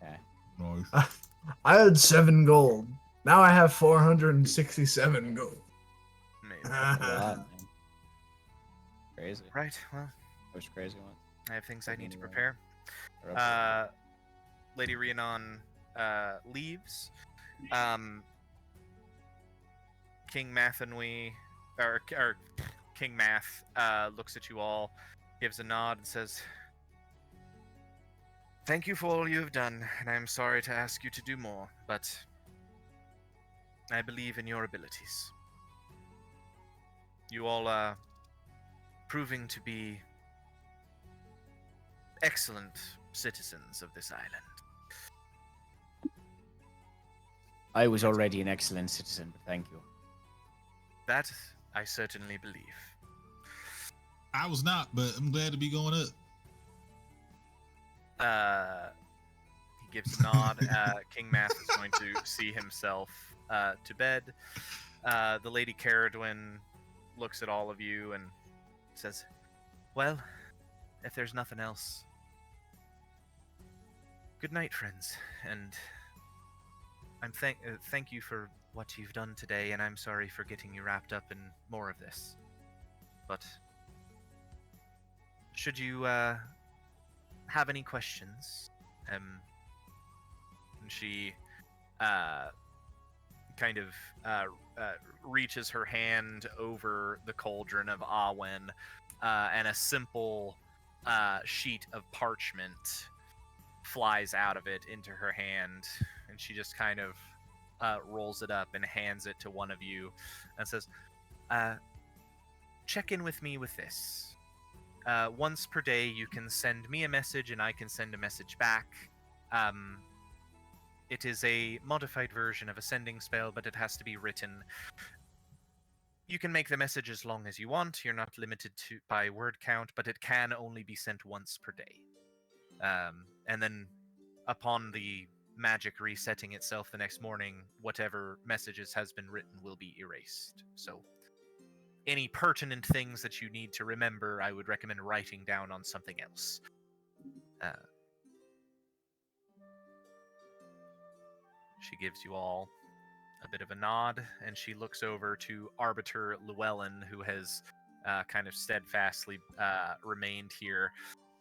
Okay. Nice. I had 7 gold. Now I have 467 gold. Amazing. That's a lot, man. Crazy. Right, well, Those crazy ones. I have things I need to Anyway. prepare. They're up Lady Rhiannon leaves. King Mathanui, or King Math, looks at you all, gives a nod, and says, "Thank you for all you have done, and I am sorry to ask you to do more, but I believe in your abilities. You all are proving to be excellent citizens of this island." I was already an excellent citizen, but thank you. That I certainly believe. I was not, but I'm glad to be going up. gives a nod. King Math is going to see himself to bed. The Lady Caradwin looks at all of you and says, "Well, if there's nothing else, good night, friends, and I'm thank you for what you've done today, and I'm sorry for getting you wrapped up in more of this. But should you have any questions, and she kind of reaches her hand over the cauldron of Awen, and a simple sheet of parchment flies out of it into her hand, and she just kind of rolls it up and hands it to one of you and says, check in with me with this. Once per day you can send me a message and I can send a message back. It is a modified version of a sending spell, but it has to be written. You can make the message as long as you want. You're not limited by word count, but it can only be sent once per day. And then upon the magic resetting itself the next morning, whatever messages has been written will be erased. So any pertinent things that you need to remember, I would recommend writing down on something else. She gives you all a bit of a nod, and she looks over to Arbiter Llewellyn, who has kind of steadfastly remained here.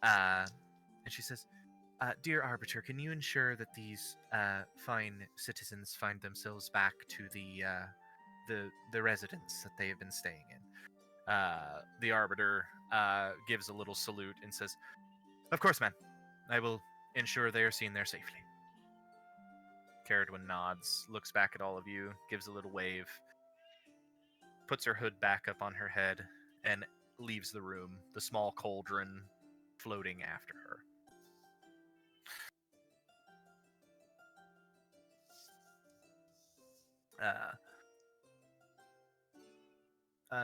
And she says, Dear Arbiter, can you ensure that these fine citizens find themselves back to the residence that they have been staying in? The Arbiter gives a little salute and says, Of course, ma'am. I will ensure they are seen there safely. Caradwin nods, looks back at all of you, gives a little wave, puts her hood back up on her head, and leaves the room, the small cauldron floating after her.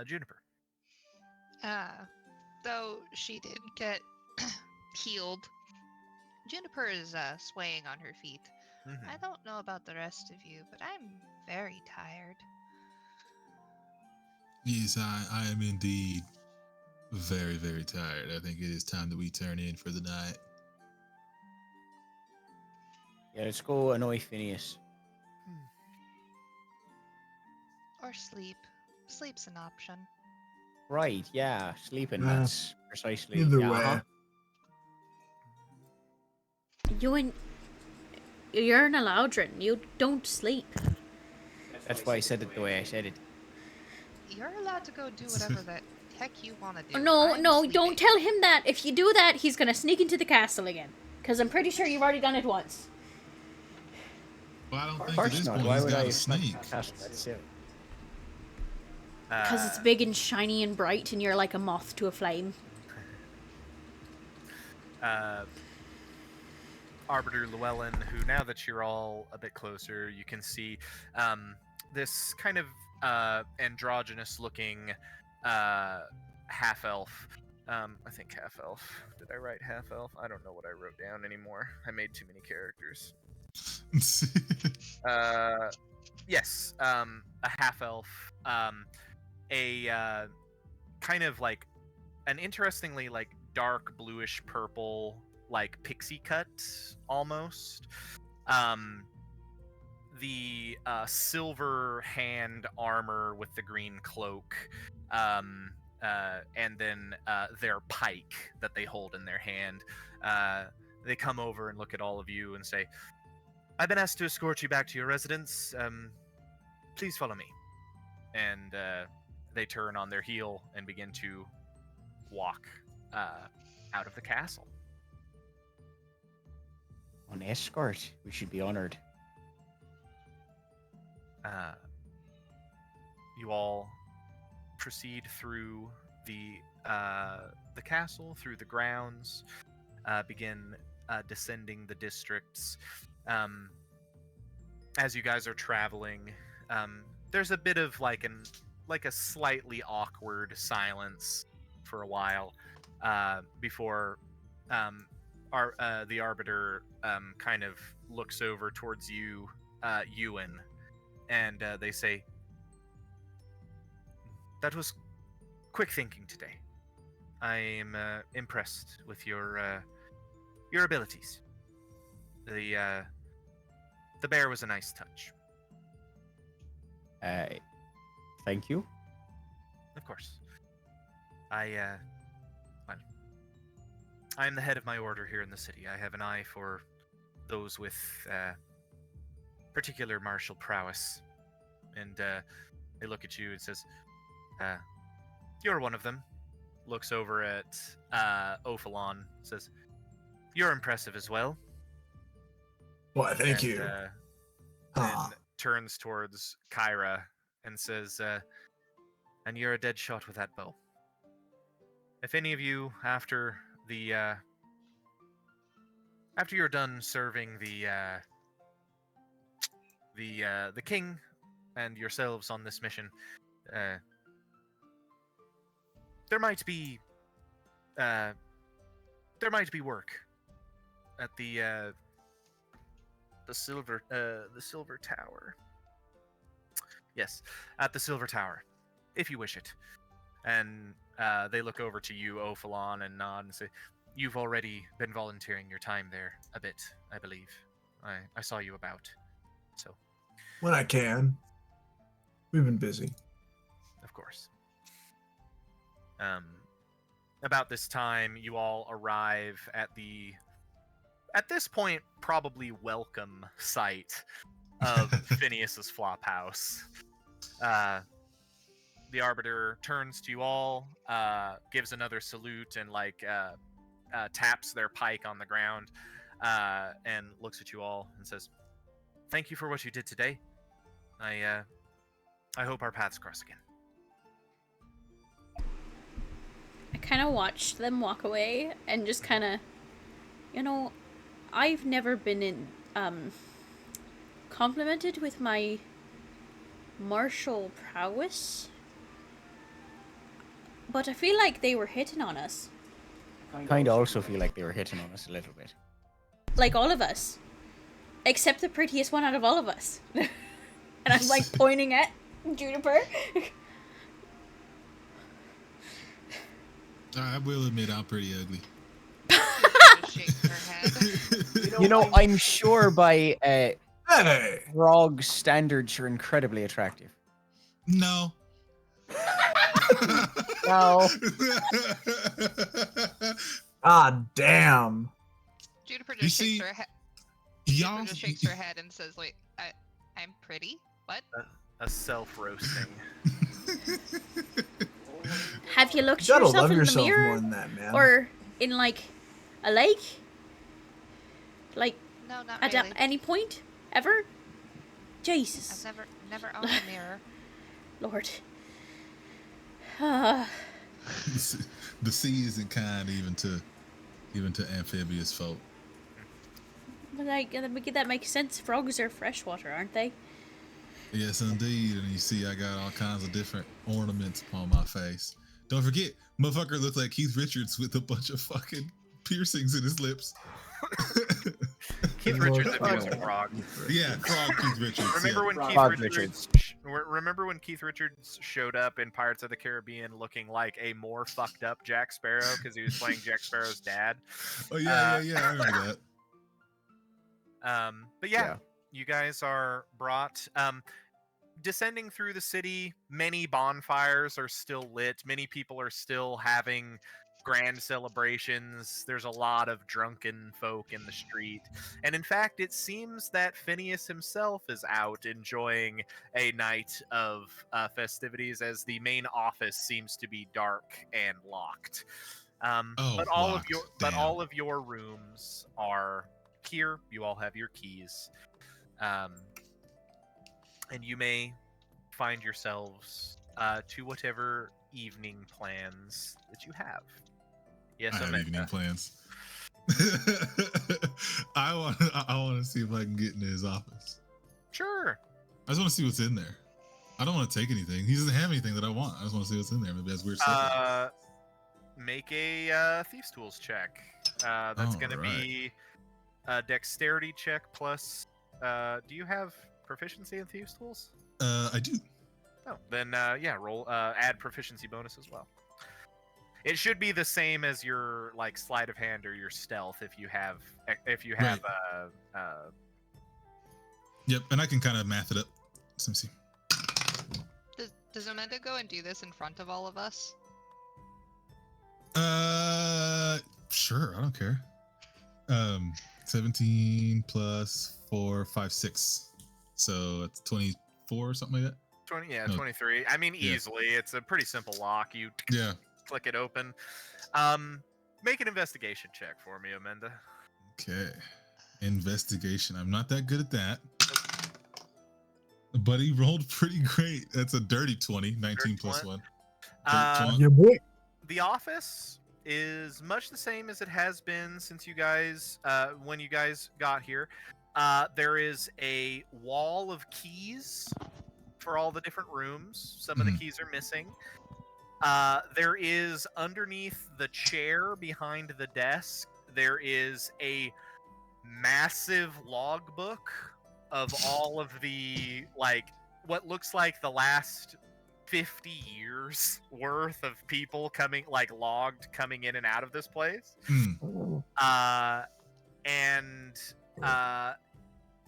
Juniper. Though she did get healed, Juniper is swaying on her feet. Mm-hmm. I don't know about the rest of you, but I'm very tired. Yes, I am indeed very, very tired. I think it is time that we turn in for the night. Yeah, let's go annoy Phineas. Or sleep. Sleep's an option. Right, yeah, sleeping, Yeah. that's precisely. Either yeah, way. uh-huh. You're an Alaudrin. You don't sleep. That's why I said it the way I said it. You're allowed to go do whatever the heck you want to do. No, I'm no, sleeping. don't tell him that. If you do that, he's gonna sneak into the castle again. Because I'm pretty sure you've already done it once. Well, I don't Of think at course this not. point Why he's would got I a smack snake. the castle? That's silly. Because it's big and shiny and bright, and you're like a moth to a flame. Arbiter Llewellyn, who now that you're all a bit closer, you can see this kind of androgynous-looking half-elf. I think half-elf. Did I write half-elf? I don't know what I wrote down anymore. I made too many characters. Yes, a half-elf. A kind of like an interestingly like dark bluish purple, like pixie cut almost. The silver hand armor with the green cloak, and then their pike that they hold in their hand. They come over and look at all of you and say, I've been asked to escort you back to your residence. Please follow me. And they turn on their heel and begin to walk out of the castle. On escort, we should be honored. You all proceed through the castle, through the grounds, begin descending the districts. As you guys are traveling, there's a bit of like a slightly awkward silence for a while before the arbiter kind of looks over towards you, Ewan, and they say, "That was quick thinking today. I am impressed with your abilities. The bear was a nice touch." Thank you. Of course. I am the head of my order here in the city. I have an eye for those with particular martial prowess. And they look at you and says, "You're one of them." Looks over at Ophalon, says, "You're impressive as well." Why, thank And, you. Then turns towards Kyra and says, "And you're a dead shot with that bow. If any of you, after you're done serving the king and yourselves on this mission, there might be work at the silver tower. Yes, at the silver tower, if you wish it." And they look over to you, Ophalon, and nod and say, "You've already been volunteering your time there a bit, I believe. I saw you about. So, When I can. We've been busy. of course." About this time, you all arrive at this point, probably welcome site of Phineas's flop house. The arbiter turns to you all, gives another salute, and taps their pike on the ground, and looks at you all and says, "Thank you for what you did today. I hope our paths cross again." I kind of watched them walk away and just kind of, I've never been complimented with my martial prowess, but I feel like they were hitting on us. Kind of also feel like they were hitting on us a little bit. Like all of us. Except the prettiest one out of all of us. And I'm like pointing at Juniper. I will admit I'm pretty ugly. Just shakes her head. You know, I'm sure by Hey! Frog standards, you're incredibly attractive. No. No. Ah, damn. Juniper You just see, shakes her head. y'all, Juniper just shakes her head and says, "Wait, I'm pretty? What?" A self-roasting. Have you looked You at gotta yourself love in the yourself mirror? more than that, man. Or in like a lake? Like No, not at really. any point? Ever? Jesus. I've never owned a mirror. Lord. the sea isn't kind even to amphibious folk. But that makes sense. Frogs are freshwater, aren't they? Yes, indeed. And you see, I got all kinds of different ornaments upon my face. Don't forget, motherfucker looks like Keith Richards with a bunch of fucking piercings in his lips. Keith Richards if he was a frog. Yeah, frog Keith Richards. Remember yeah. when Frog Keith Richards? Remember when Keith Richards showed up in Pirates of the Caribbean looking like a more fucked up Jack Sparrow because he was playing Jack Sparrow's dad? Oh yeah, I remember that. But yeah, you guys are brought. Descending through the city, many bonfires are still lit. Many people are still having grand celebrations. There's a lot of drunken folk in the street. And in fact, it seems that Phineas himself is out enjoying a night of festivities as the main office seems to be dark and locked. But all of your rooms are here. You all have your keys. And you may find yourselves to whatever evening plans that you have. Yes, I have Amanda. evening plans. I want to see if I can get into his office. Sure. I just want to see what's in there. I don't want to take anything. He doesn't have anything that I want. I just want to see what's in there. Maybe that's weird stuff. Make a thieves' tools check. That's going to Alright. be a dexterity check plus. Do you have proficiency in thieves' tools? I do. Oh, then yeah, roll. Add proficiency bonus as well. It should be the same as your like sleight of hand or your stealth if you have Right. uh, Yep, and I can kind of math it up. So let me see. Does Amanda go and do this in front of all of us? Sure, I don't care. 17 plus 4, 5, 6. So it's 24 or something like that. 20, yeah, No. 23. I mean, Yeah. easily. It's a pretty simple lock. You Yeah. click it open. Make an investigation check for me, Amanda. Okay. Investigation. I'm not that good at that. But he rolled pretty great. That's a dirty 20. 19 Dirty plus 20. 1. Yeah, boy. The office is much the same as it has been since you guys, when you guys got here. There is a wall of keys for all the different rooms. Some of the Mhm. keys are missing. There is underneath the chair behind the desk, there is a massive logbook of all of the, like, what looks like the last 50 years worth of people coming, like, logged coming in and out of this place. Hmm. And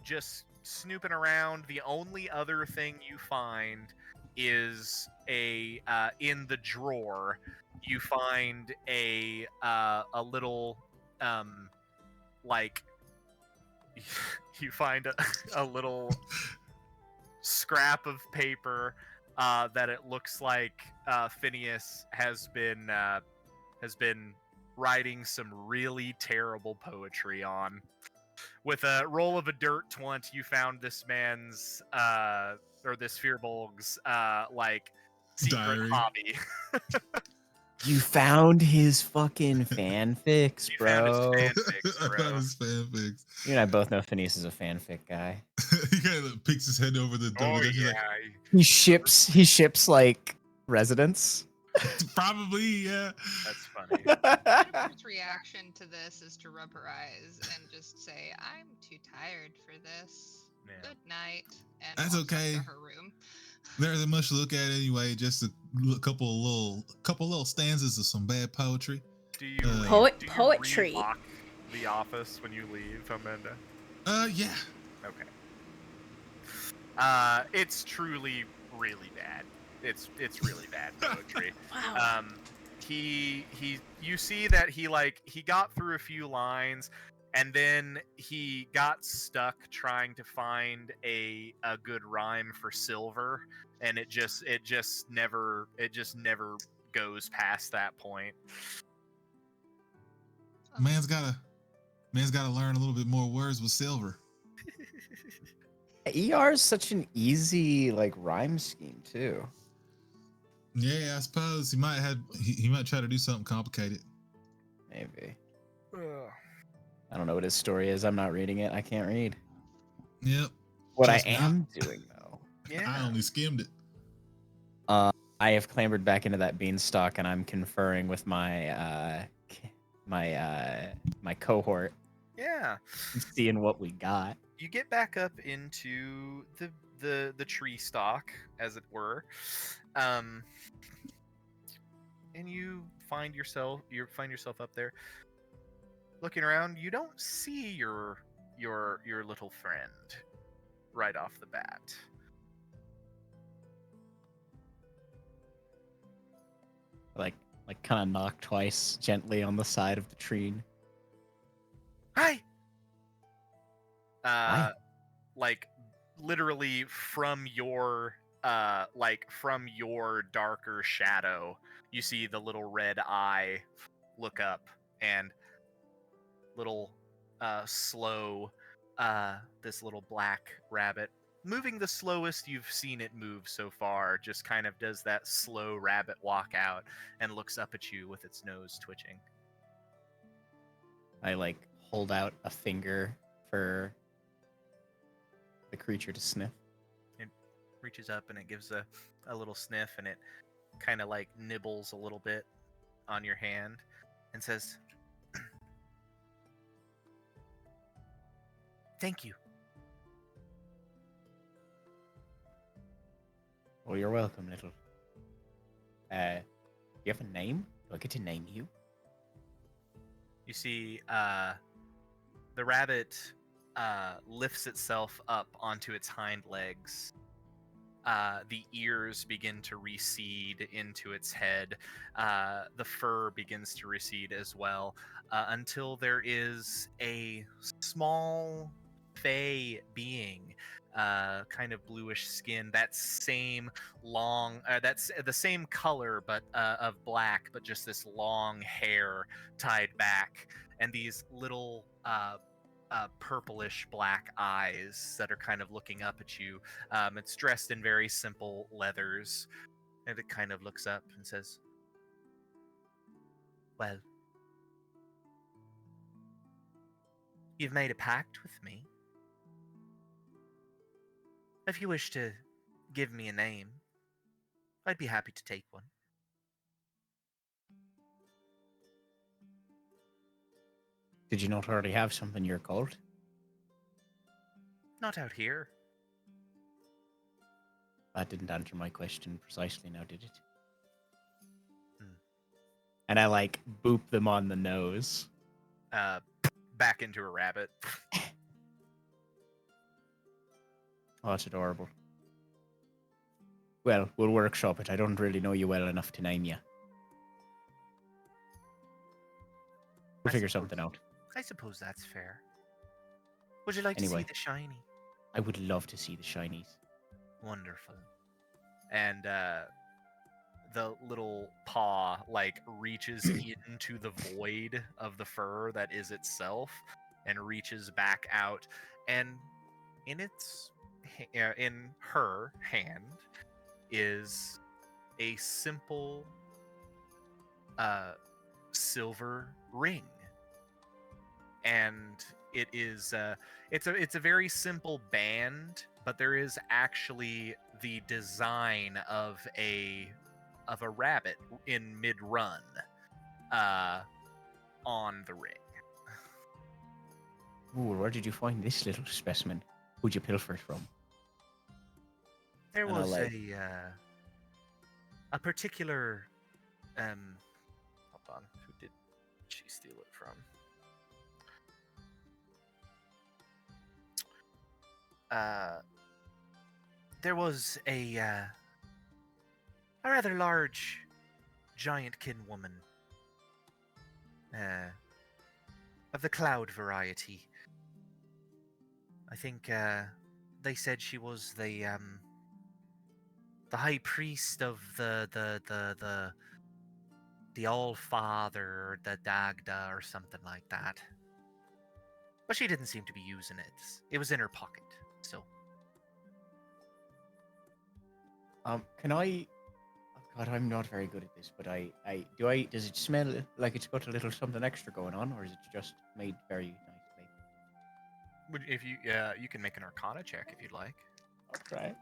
just snooping around, the only other thing you find is a in the drawer you find a little like you find a little scrap of paper that it looks like Phineas has been writing some really terrible poetry on. With a roll of a dirt 20, you found this man's or this Fearbolg's like secret Diary. hobby. You found his fucking fanfics, You found his bro. fanfics, I bro. found his fanfics. You and I both know Phineas is a fanfic guy. He kind of peeks his head over the Oh double deck. He's yeah, He ships like residents. like, probably, yeah. that's funny. Jennifer's reaction to this is to rub her eyes and just say, "I'm too tired for this. Yeah. Good night." And That's walks up okay. to her room. There isn't much to look at anyway. Just a couple little stanzas of some bad poetry. Do you Poetry. relock the office when you leave, Amanda? Yeah. Okay. It's truly really bad. It's really bad poetry. Wow. You see that he got through a few lines and then he got stuck trying to find a good rhyme for silver, and it just never goes past that point. Man's gotta learn a little bit more words with silver. ER is such an easy like rhyme scheme too. Yeah, I suppose he might try to do something complicated. Maybe. Ugh. I don't know what his story is. I'm not reading it. I can't read. Yep. What Trust I me, am doing though, I only skimmed it. I have clambered back into that beanstalk and I'm conferring with my my cohort, Yeah. and seeing what we got. You get back up into the tree stalk, as it were, and you find yourself up there, looking around. You don't see your little friend right off the bat. Like kind of knock twice gently on the side of the tree. Hi. Hi. Like literally from your darker shadow, you see the little red eye look up, and little slow this little black rabbit, moving the slowest you've seen it move so far, just kind of does that slow rabbit walk out and looks up at you with its nose twitching. I like hold out a finger for the creature to sniff. Reaches up and it gives a little sniff, and it kind of like nibbles a little bit on your hand and says, Thank you. Oh, you're welcome, little. Do you have a name? Do I get to name you? You see, the rabbit lifts itself up onto its hind legs. The ears begin to recede into its head. The fur begins to recede as well, until there is a small fey being, kind of bluish skin, that same long, that's the same color, but of black, but just this long hair tied back, and these little purplish black eyes that are kind of looking up at you. It's dressed in very simple leathers, and it kind of looks up and says, "Well, you've made a pact with me. If you wish to give me a name, I'd be happy to take one." Did you not already have something you're called? Not out here. That didn't answer my question precisely now, did it? Hmm. And I, like, boop them on the nose. Back into a rabbit. Oh, that's adorable. Well, we'll workshop it. I don't really know you well enough to name you. We'll I figure suppose- something out. I suppose that's fair. Would you like to Anyway. see the shiny? I would love to see the shinies. Wonderful. And the little paw like reaches into the void of the fur that is itself, and reaches back out, and in in her hand is a simple silver ring, and it is it's a very simple band, but there is actually the design of a rabbit in mid run on the ring. Ooh, where did you find this little specimen? Who'd you pilfer it from? There And I was like- a particular hold on, who did she steal it from? There was a rather large giant kin woman of the cloud variety. I think they said she was the high priest of the All Father, or the Dagda, or something like that. But she didn't seem to be using it. It was in her pocket. So Can I? Oh God, I'm not very good at this, but does it smell like it's got a little something extra going on, or is it just made very nicely? if you you can make an Arcana check if you'd like. Okay.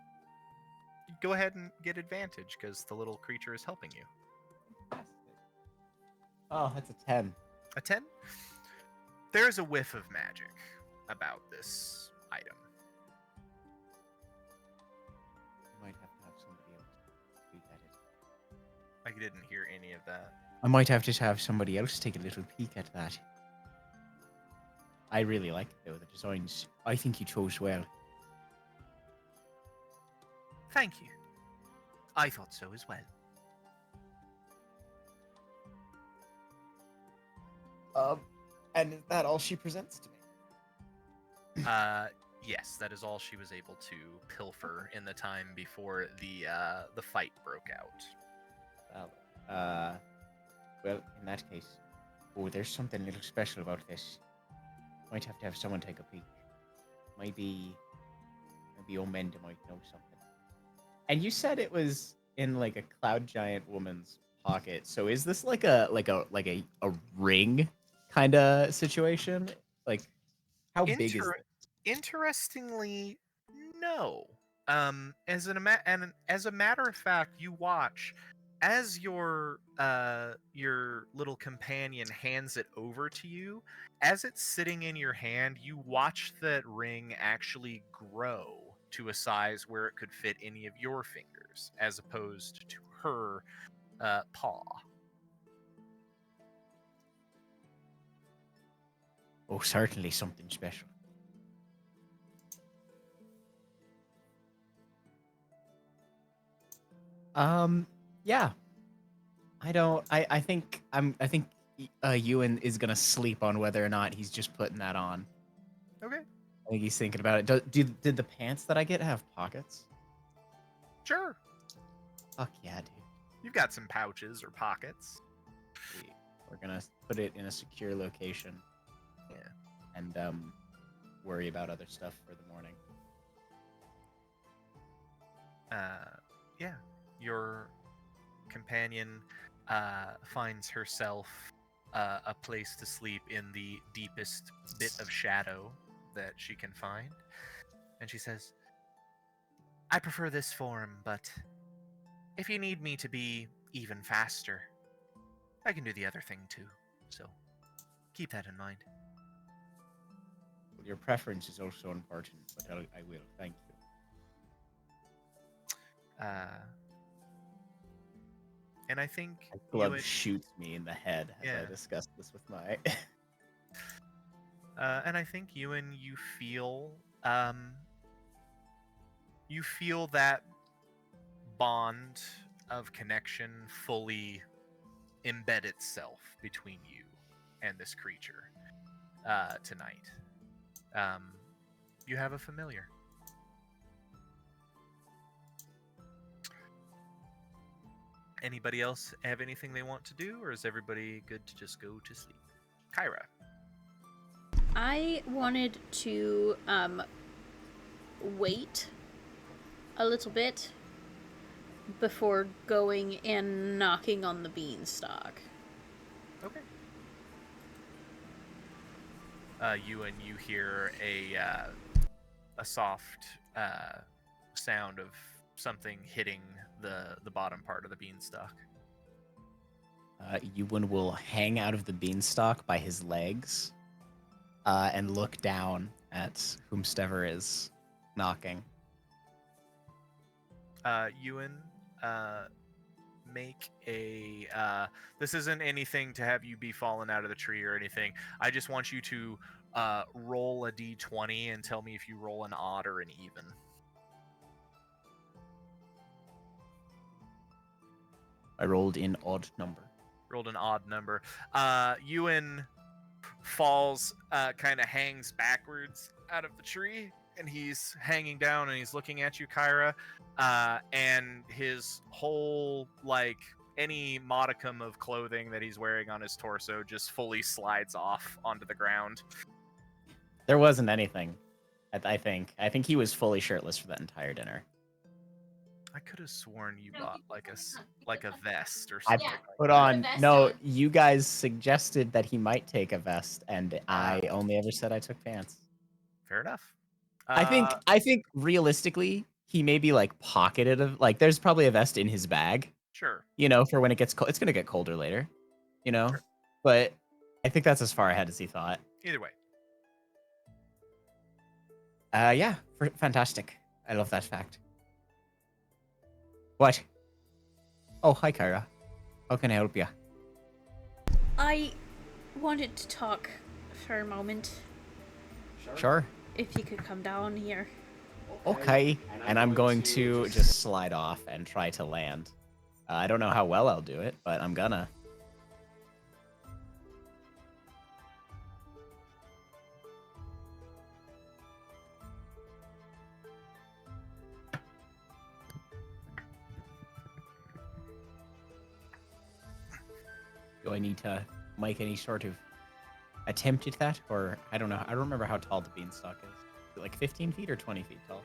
Go ahead and get advantage because the little creature is helping you. Oh, that's a 10. A 10? There's a whiff of magic about this item. I might have to have somebody else peek at it. I didn't hear any of that. I might have to have somebody else take a little peek at that. I really like it, though. The designs, I think you chose well. Thank you. I thought so as well. And is that all she presents to me? Yes, that is all she was able to pilfer in the time before the fight broke out. Well, in that case, oh, there's something a little special about this. Might have to have someone take a peek. Maybe Omenda might know something. And you said it was in like a cloud giant woman's pocket. So is this like a ring kind of situation? Like, how big is it? Interestingly, no. As a matter of fact, you watch as your little companion hands it over to you, as it's sitting in your hand, you watch that ring actually grow to a size where it could fit any of your fingers, as opposed to her paw. Oh, certainly something special. Yeah. I think Ewan is gonna sleep on whether or not he's just putting that on. Okay, I think he's thinking about it. Did the pants that I get have pockets? sure. Fuck yeah, dude. You've got some pouches or pockets. Sweet. We're gonna put it in a secure location. Yeah. And worry about other stuff for the morning. Yeah. Your companion finds herself a place to sleep in the deepest bit of shadow that she can find. And she says, I prefer this form, but if you need me to be even faster, I can do the other thing too. So keep that in mind. Well, your preference is also important, but I will. Thank you. And I think Glove Ewan- shoots me in the head as Yeah. I discuss this with my. and I think Ewan, you feel that bond of connection fully embed itself between you and this creature tonight. You have a familiar. Anybody else have anything they want to do, or is everybody good to just go to sleep? Kyra. I wanted to wait a little bit before going and knocking on the beanstalk. Okay. You hear a soft sound of something hitting the bottom part of the beanstalk. Ewan will hang out of the beanstalk by his legs and look down at whomstever is knocking. Ewan, make a. This isn't anything to have you be fallen out of the tree or anything. I just want you to roll a d20 and tell me if you roll an odd or an even. I rolled in odd number. Rolled an odd number. Ewan falls, kind of hangs backwards out of the tree, and he's hanging down and he's looking at you, Kyra. And his whole, like, any modicum of clothing that he's wearing on his torso just fully slides off onto the ground. There wasn't anything. I think he was fully shirtless for that entire dinner. I could have sworn you bought like a vest or I something. put on. No, you guys suggested that he might take a vest, and I only ever said I took pants. Fair enough. I think realistically, he maybe like pocketed of like. There's probably a vest in his bag, Sure. you know, for when it gets cold. It's gonna get colder later, you know. Sure. But I think that's as far ahead as he thought. Either way. Yeah, fantastic. I love that fact. What? Oh, hi, Kyra. How can I help you? I wanted to talk for a moment. Sure. If you could come down here. Okay. And I'm going to just slide off and try to land. I don't know how well I'll do it, but I'm gonna. Do I need to make any sort of attempt at that? Or, I don't know. I don't remember how tall the beanstalk is. Is it like 15 feet or 20 feet tall?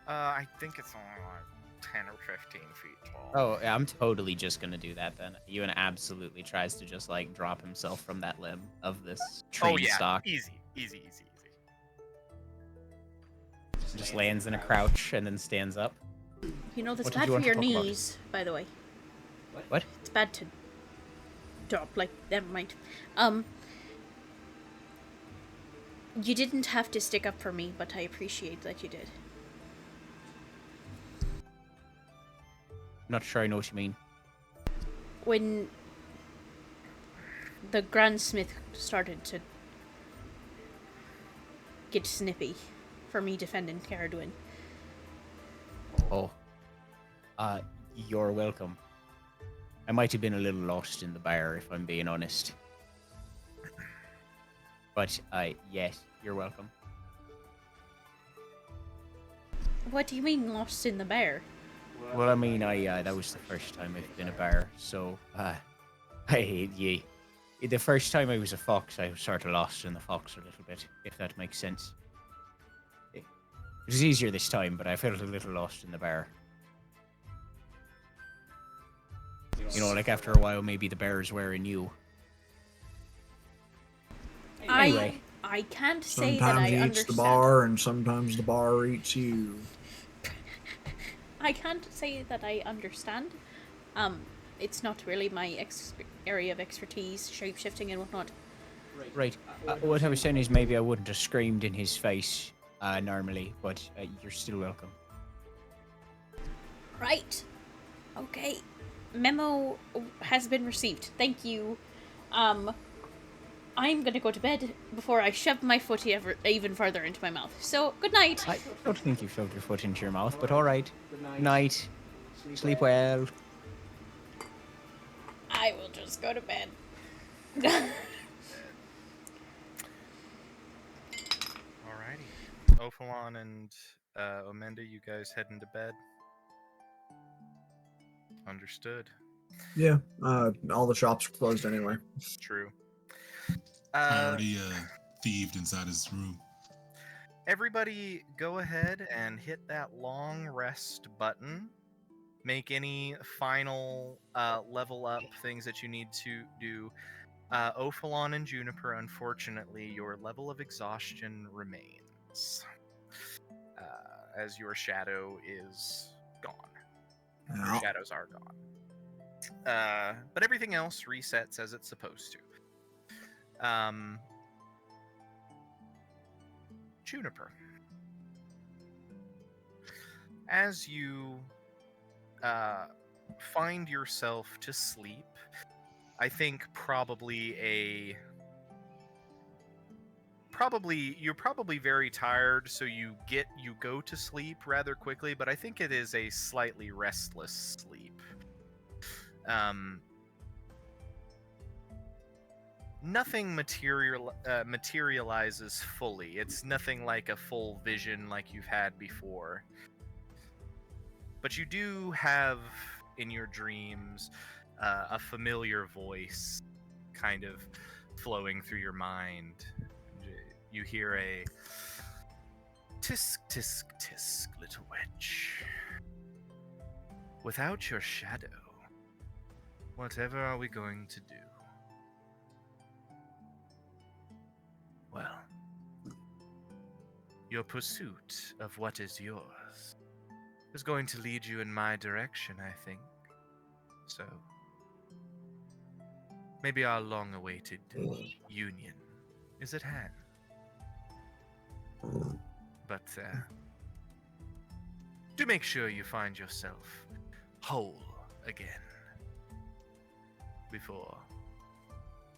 I think it's only like 10 or 15 feet tall. Oh, yeah, I'm totally just gonna do that then. Ewan absolutely tries to just like drop himself from that limb of this tree stalk. Easy. Just lands in a crouch and then stands up. You know, that's What did bad you for want to your talk about? knees, by the way. What? It's bad to drop, like, never mind. You didn't have to stick up for me, but I appreciate that you did. Not sure I know what you mean. When the Grandsmith started to get snippy for me defending Caradwin. Oh. You're welcome. I might have been a little lost in the bar, if I'm being honest. But, yes, you're welcome. What do you mean lost in the bear? Well, I mean, that was the first time I've been a bar, so, the first time I was a fox, I was sort of lost in the fox a little bit, if that makes sense. It was easier this time, but I felt a little lost in the bar. You know, like after a while, maybe the bear is wearing you. Anyway. I can't say that I Sometimes he eats understand. the bar, and sometimes the bar eats you. I can't say that I understand. It's not really my area of expertise, shapeshifting and whatnot. Right. What I was saying is maybe I wouldn't have screamed in his face normally, but you're still welcome. Right. Okay. Memo has been received. Thank you. I'm gonna go to bed before I shove my foot even further into my mouth. So, good night. I don't think you shoved your foot into your mouth, but alright. Good night. Sleep well. I will just go to bed. Alrighty. Ophalon and Omenda, you guys heading to bed? Understood. Yeah, all the shops are closed anyway. True. I already thieved inside his room. Everybody go ahead and hit that long rest button. Make any final level up things that you need to do. Ophalon and Juniper, unfortunately, your level of exhaustion remains. As your shadow is gone. Your Yeah. shadows are gone. But everything else resets as it's supposed to. Juniper. As you find yourself to sleep, I think you're probably very tired, so you go to sleep rather quickly, but I think it is a slightly restless sleep. Nothing materializes fully. It's nothing like a full vision like you've had before. But you do have in your dreams a familiar voice kind of flowing through your mind. You hear a tisk, tisk, tisk, little wench. Without your shadow, whatever are we going to do? Well, your pursuit of what is yours is going to lead you in my direction, I think. So, maybe our long-awaited union is at hand. But, do make sure you find yourself whole again before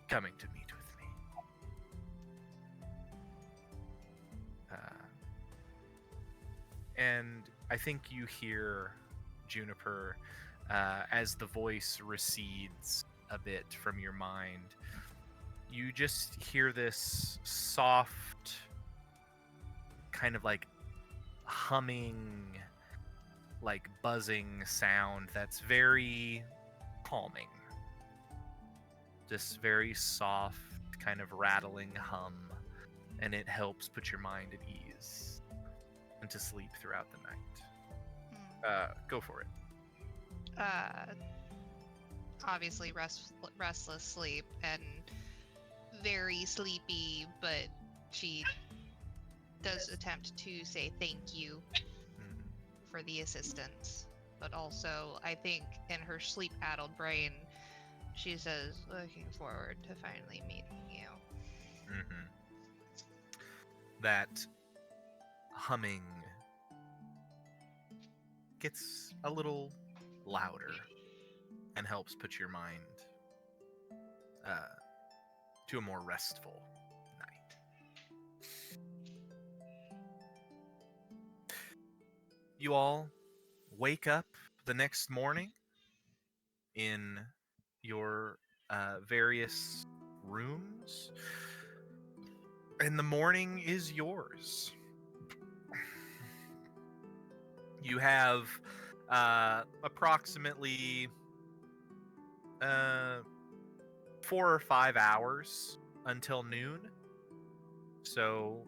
coming to meet with me. And I think you hear, Juniper, as the voice recedes a bit from your mind, you just hear this soft, kind of like humming, like buzzing sound that's very calming. This very soft, kind of rattling hum, and it helps put your mind at ease and to sleep throughout the night. Go for it. Obviously restless sleep and very sleepy, but she does attempt to say thank you for the assistance. but also I think in her sleep-addled brain, she says, "Looking forward to finally meeting you." Mm-hmm. That humming gets a little louder and helps put your mind to a more restful night. You all wake up the next morning in your various rooms, and the morning is yours. You have approximately 4 or 5 hours until noon. So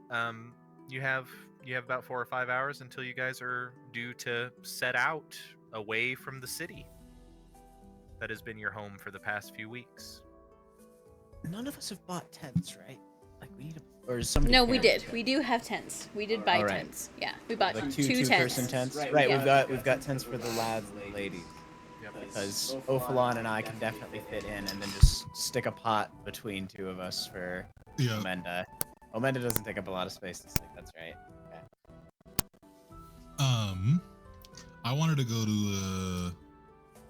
you have about 4 or 5 hours until you guys are due to set out away from the city that has been your home for the past few weeks. None of us have bought tents, right? Like we need or is somebody? No, we carrying did. a We tent? do have tents. We did buy Alright. tents. Yeah, we bought Like two tents. two-person tents. Right. We've got tents for the lads and the ladies. Yep. Because Ophalon and I can definitely fit in, and then just stick a pot between two of us for Yeah. Omenda. Omenda doesn't take up a lot of space to sleep. That's right. Okay. I wanted to go to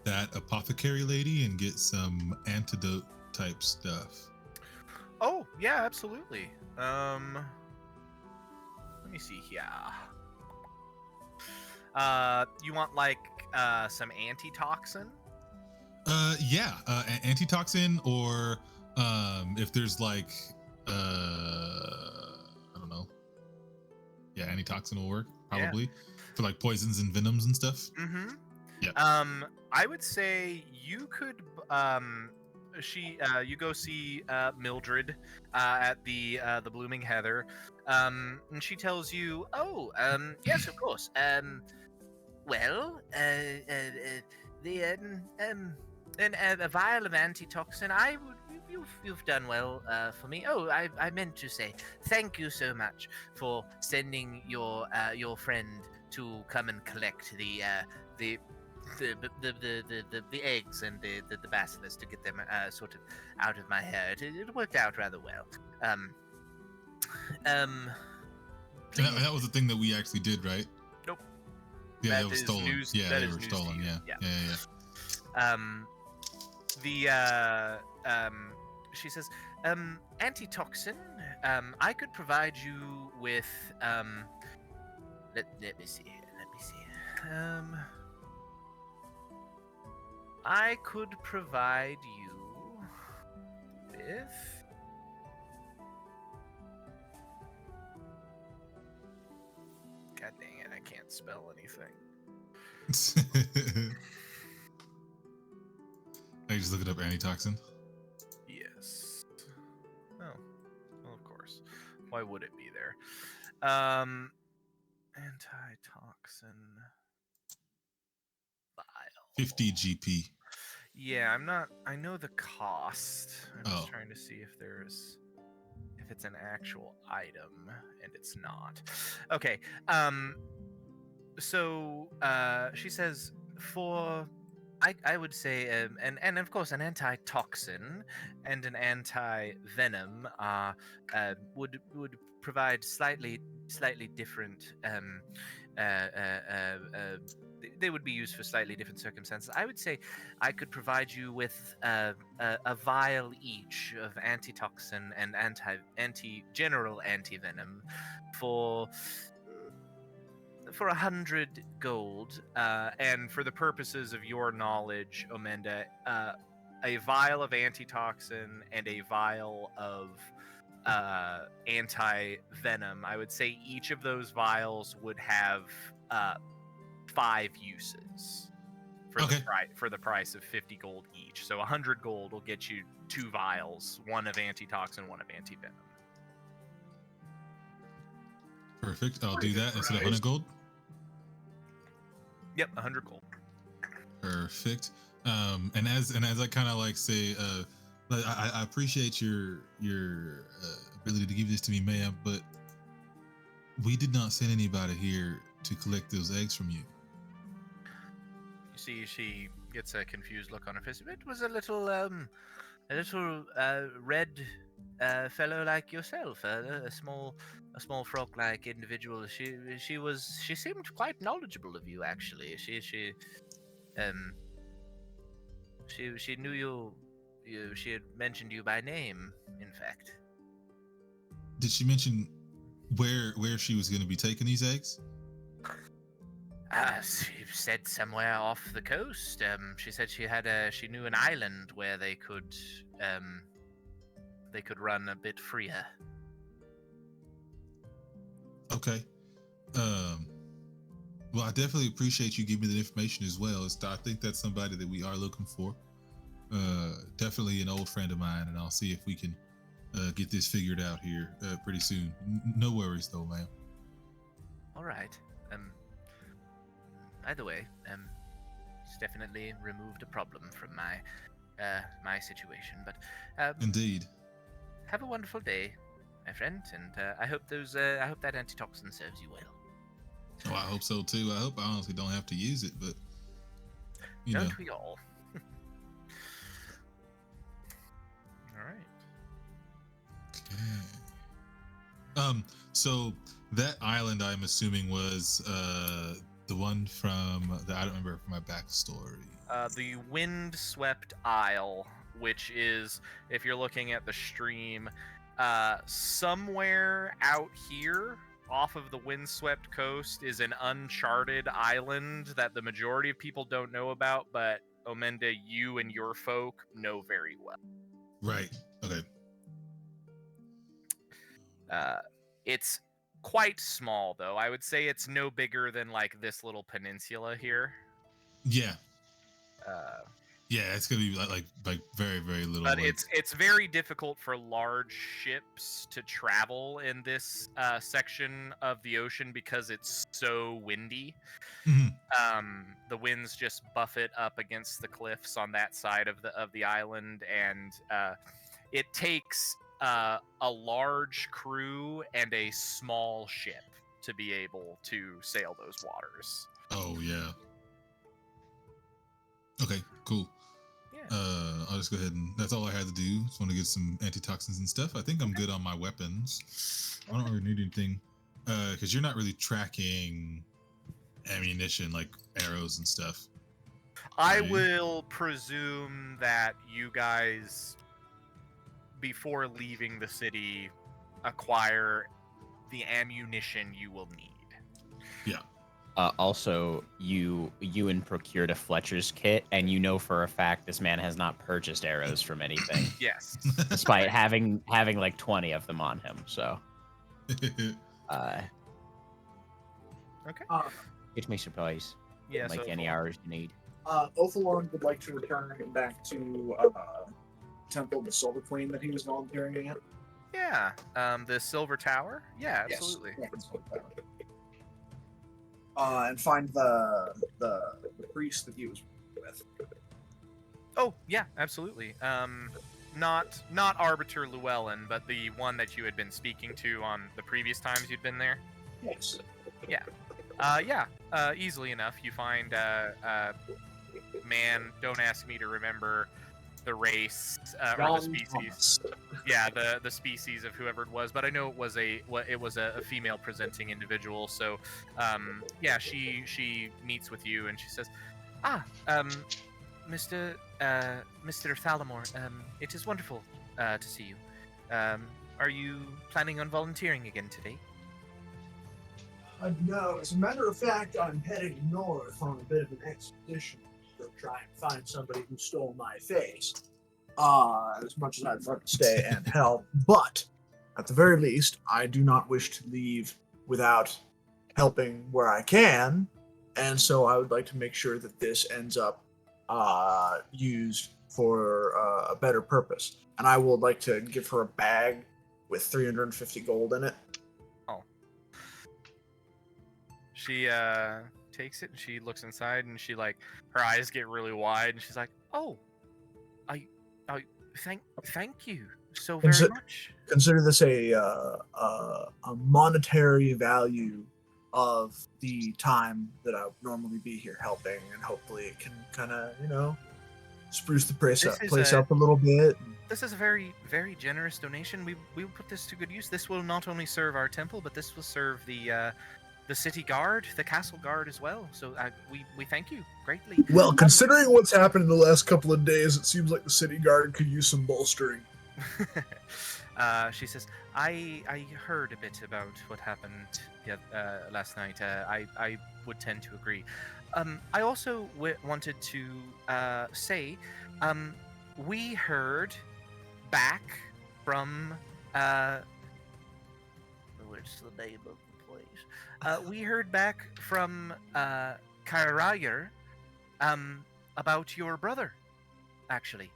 that apothecary lady and get some antidote type stuff. Oh, yeah, absolutely. Let me see here. You want like some antitoxin? Yeah, antitoxin, or if there's like I don't know. Yeah, antitoxin will work probably for like poisons and venoms and stuff. Mm-hmm. Yeah. I would say you could you go see Mildred at the Blooming Heather, and she tells you, "Oh, yes, of course. Well, a vial of antitoxin. You've done well for me. Oh, I meant to say thank you so much for sending your friend to come and collect the eggs and the basilisk to get them sort of out of my hair. It worked out rather well. Please. That was the thing that we actually did, right? Nope. Yeah, That it was is stolen. news- Yeah, that they is were news to stolen. you. Yeah. She says, antitoxin. I could provide you with let me see. I could provide you with God dang it, I can't spell anything. I just look it up, antitoxin. Yes. Oh, well, of course. Why would it be there? Antitoxin vial. 50 GP. Yeah, I know the cost. I'm just Oh. trying to see if it's an actual item, and it's not. Okay. So she says I would say and of course an antitoxin and an anti-venom would provide slightly different they would be used for slightly different circumstances. I would say I could provide you with a vial each of antitoxin and general anti-venom for 100 gold, and for the purposes of your knowledge, Omenda, a vial of antitoxin and a vial of anti-venom. I would say each of those vials would have 5 uses for Okay. the price of 50 gold each. So 100 gold will get you 2 vials, one of antitoxin, one of anti-venom. Perfect. I'll do that instead of 100 gold. Yep, 100 gold. Perfect. And as I kind of like say, I appreciate your ability to give this to me, ma'am, but we did not send anybody here to collect those eggs from you. She gets a confused look on her face. It was a little red fellow like yourself, a small frog-like individual. She seemed quite knowledgeable of you, actually. She knew you. She had mentioned you by name, in fact. Did she mention where she was going to be taking these eggs? She said somewhere off the coast. She said she knew an island where they could run a bit freer. Okay. Well, I definitely appreciate you giving me the information as well. I think that's somebody that we are looking for. Definitely an old friend of mine, and I'll see if we can get this figured out here pretty soon. No worries, though, ma'am. All right. By the way, it's definitely removed a problem from my situation. But Indeed. have a wonderful day, my friend, and I hope that antitoxin serves you well. Oh, I hope so too. I hope I honestly don't have to use it, but you know. Don't we all? All right. Okay. So that island, I'm assuming, was the one from I don't remember from my backstory. The Windswept Isle, which is, if you're looking at the stream, somewhere out here off of the windswept coast is an uncharted island that the majority of people don't know about, but Omenda, you and your folk know very well. Right. Okay. It's quite small, though. I would say it's no bigger than like this little peninsula here. Yeah. Yeah, it's gonna be like very very little. But like... it's very difficult for large ships to travel in this section of the ocean because it's so windy. Mhm. The winds just buffet up against the cliffs on that side of the island, and it takes a large crew and a small ship to be able to sail those waters. Oh yeah. Okay, cool. Yeah. I'll just go ahead and that's all I had to do. Just want to get some antitoxins and stuff. I think I'm good on my weapons. I don't really need anything because you're not really tracking ammunition like arrows and stuff. I Right. will presume that you guys, before leaving the city, acquire the ammunition you will need. Yeah. Also, Ewan procured a Fletcher's kit, and you know for a fact this man has not purchased arrows from anything, Yes. despite having like 20 of them on him. So, Okay. it may surprise. Yeah. Like so any hours you need. Othelon would like to return back to Temple of the Silver Queen that he was volunteering at. Yeah. The Silver Tower. Yeah, Yes. absolutely. Yeah, that's what that would be. And find the priest that he was with. Oh, yeah, absolutely. Not Arbiter Llewellyn, but the one that you had been speaking to on the previous times you'd been there. Yes. Easily enough. You find man, don't ask me to remember the race or the species. Yeah, the species of whoever it was, but I know it was a female presenting individual. So, yeah, she meets with you and she says, Mr. Thalamore, it is wonderful to see you. Are you planning on volunteering again today? No, as a matter of fact, I'm heading north on a bit of an expedition to try and find somebody who stole my face. As much as I'd love to stay and help, but at the very least, I do not wish to leave without helping where I can, and so I would like to make sure that this ends up used for a better purpose. And I would like to give her a bag with 350 gold in it. She takes it and she looks inside and she her eyes get really wide and she's like, "Oh, I thank you so very much." Consider this a monetary value of the time that I would normally be here helping, and hopefully it can kind of, spruce the place This up, is place a- up a little bit. This is a very, very generous donation. We will put this to good use. This will not only serve our temple, but this will serve the city guard, the castle guard as well. So we thank you greatly. Well, considering what's happened in the last couple of days, it seems like the city guard could use some bolstering. She says, I heard a bit about what happened last night. I would tend to agree. I also wanted to say, we heard back from what's the name of the place? We heard back from Kairayer about your brother, actually.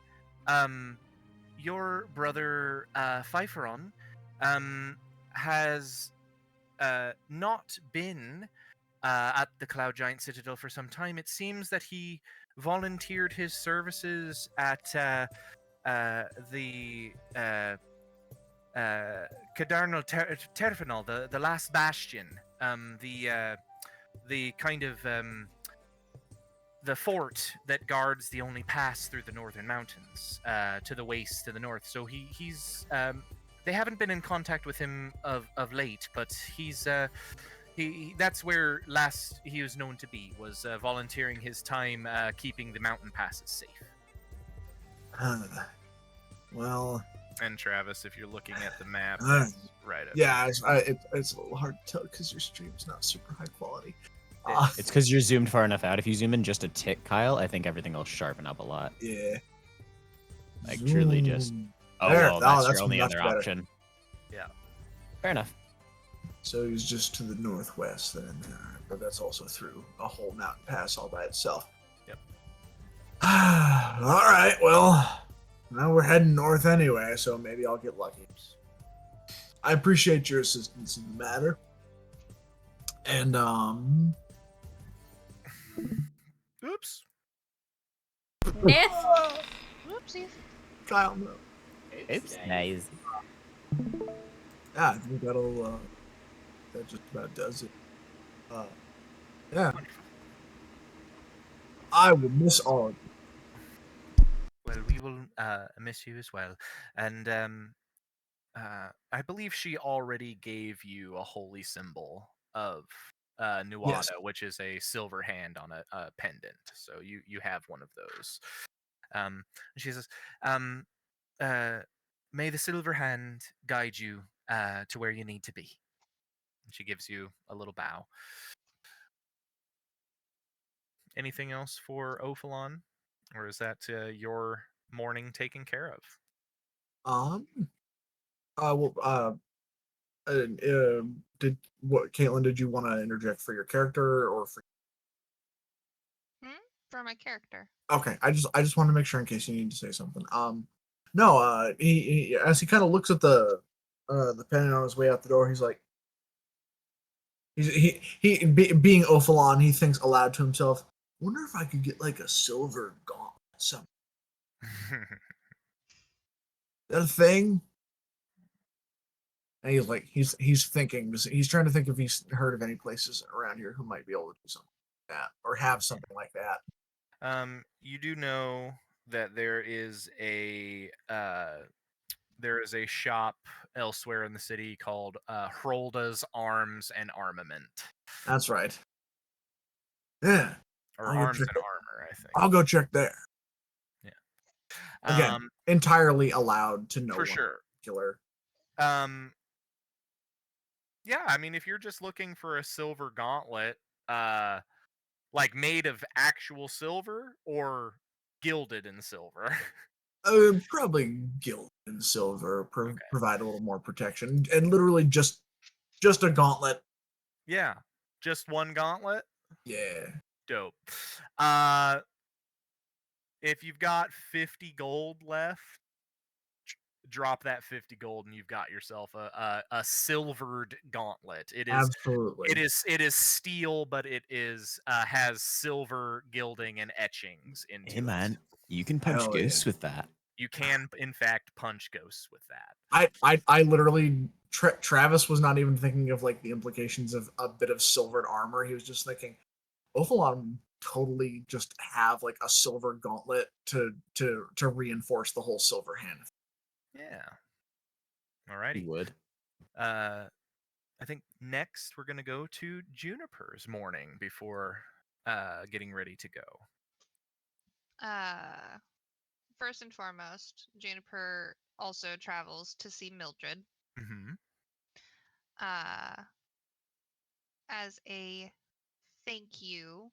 Your brother Pfeifferon has not been at the Cloud Giant Citadel for some time. It seems that he volunteered his services at the Cadarno Terfinal, the last bastion, the kind of the fort that guards the only pass through the northern mountains to the waste to the north. So he's they haven't been in contact with him of late, but he's that's where last he was known to be, was volunteering his time keeping the mountain passes safe. Well, And Travis, if you're looking at the map, Uh, it's right up. yeah, it's a little hard to tell because your stream's not super high quality. It's because you're zoomed far enough out. If you zoom in just a tick, Kyle, I think everything will sharpen up a lot. Yeah. Like, truly just- Zoom. Oh, There. well, Oh, that's that's your only much other better. option. Yeah. Fair enough. So he's just to the northwest then, but that's also through a whole mountain pass all by itself. Yep. All right, well, now we're heading north anyway, so maybe I'll get lucky. I appreciate your assistance in the matter. And Oops. Death. Whoopsies. Kyle, no. Oops. Nice. Yeah, I think that just about does it. Yeah. I will miss all of you. Well, we will miss you as well. And I believe she already gave you a holy symbol of Nuada, Yes. which is a silver hand on a pendant. So you have one of those. She says, may the silver hand guide you to where you need to be. And she gives you a little bow. Anything else for Ophalon? Or is that your morning taken care of? Caitlin, did you want to interject for your character or for? For my character. Okay, I just want to make sure in case you need to say something. No, he as he kind of looks at the pen on his way out the door, he's like, being Ophalon, he thinks aloud to himself, wonder if I could get like a silver gauntlet, something. That a thing? And he's like, he's thinking, he's trying to think if he's heard of any places around here who might be able to do something like that or have something like that. You do know that there is a shop elsewhere in the city called Hrolda's Arms and Armament, That's right. Yeah, or I'll go Arms check and it. Armor, I think. I'll go check there. Again, Um, entirely allowed to no for one sure. particular. Yeah, I mean, if you're just looking for a silver gauntlet, like made of actual silver or gilded in silver. Probably gilt and silver Okay. provide a little more protection, and literally just a gauntlet. Yeah, just one gauntlet. Yeah. Dope. If you've got 50 gold left, drop that 50 gold and you've got yourself a silvered gauntlet. It is Absolutely. it is steel, but it is has silver gilding and etchings into Hey, man, you can punch Hell ghosts yeah. with that. You can, in fact, punch ghosts with that. I literally Travis was not even thinking of like the implications of a bit of silvered armor. He was just thinking, Ophalon totally just have like a silver gauntlet to reinforce the whole silver hand. Yeah. He Alrighty. would. I think next we're gonna go to Juniper's morning before getting ready to go. First and foremost, Juniper also travels to see Mildred. Mm-hmm. As a thank you,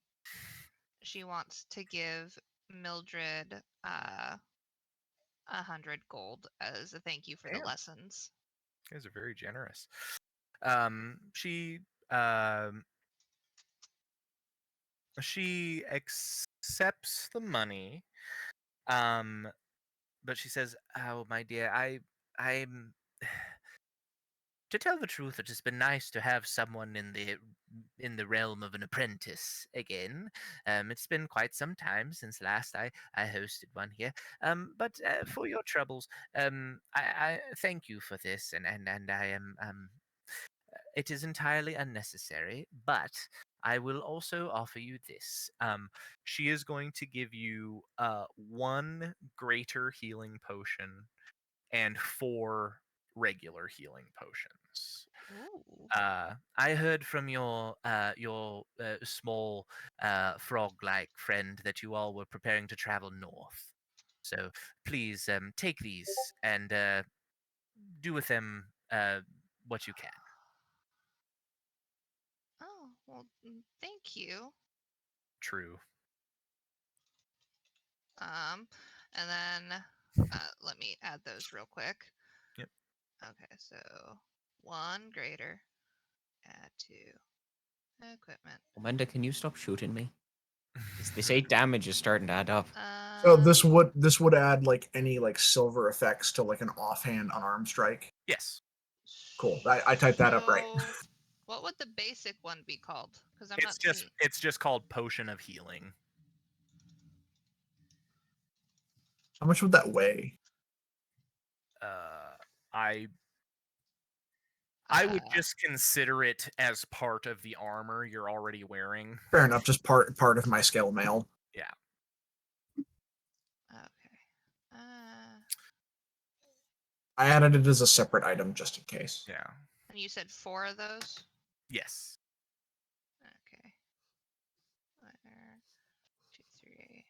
she wants to give Mildred 100 gold as a thank you for the Damn. lessons. You guys are very generous. She accepts the money, but she says, "Oh, my dear, I'm." To tell the truth, it has been nice to have someone in the realm of an apprentice again. It's been quite some time since last I hosted one here. But for your troubles, I thank you for this, and I am it is entirely unnecessary, but I will also offer you this. She is going to give you one greater healing potion and 4 regular healing potions. Ooh. I heard from your small frog-like friend that you all were preparing to travel north. So please take these and do with them what you can. Oh, well, thank you. True. And then let me add those real quick. Yep. Okay, so 1 greater, add 2 equipment. Amanda, can you stop shooting me? This 8 damage is starting to add up. So this would add like any like silver effects to like an offhand unarmed strike. Yes. Cool. I typed that up right. So, what would the basic one be called? Because I'm It's not just seeing. it's just called Potion of Healing. How much would that weigh? I would just consider it as part of the armor you're already wearing. Fair enough. Just part of my scale mail. Yeah. Okay. I added it as a separate item just in case. Yeah. And you said 4 of those? Yes. Okay. 1, 2, 3.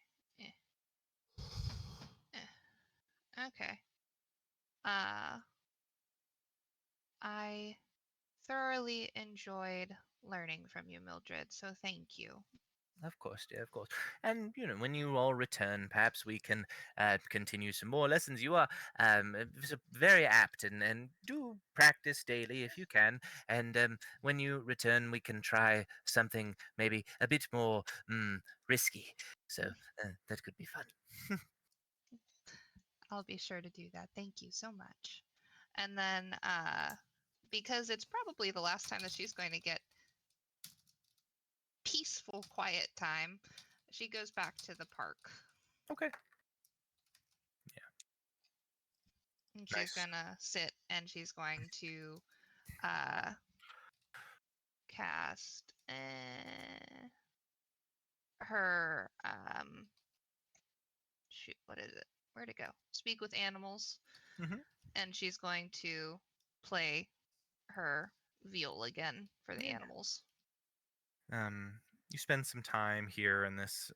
Okay. I thoroughly enjoyed learning from you, Mildred, so thank you. Of course, dear, of course. And, when you all return, perhaps we can continue some more lessons. You are very apt and do practice daily if you can. And when you return, we can try something maybe a bit more risky. So that could be fun. I'll be sure to do that. Thank you so much. And then, because it's probably the last time that she's going to get peaceful, quiet time, she goes back to the park. Okay. And she's Nice. gonna sit and she's going to cast her shoot, what is it? Where'd it go? Speak with animals. Mhm. And she's going to play her viol again for the Yeah. animals. You spend some time here in this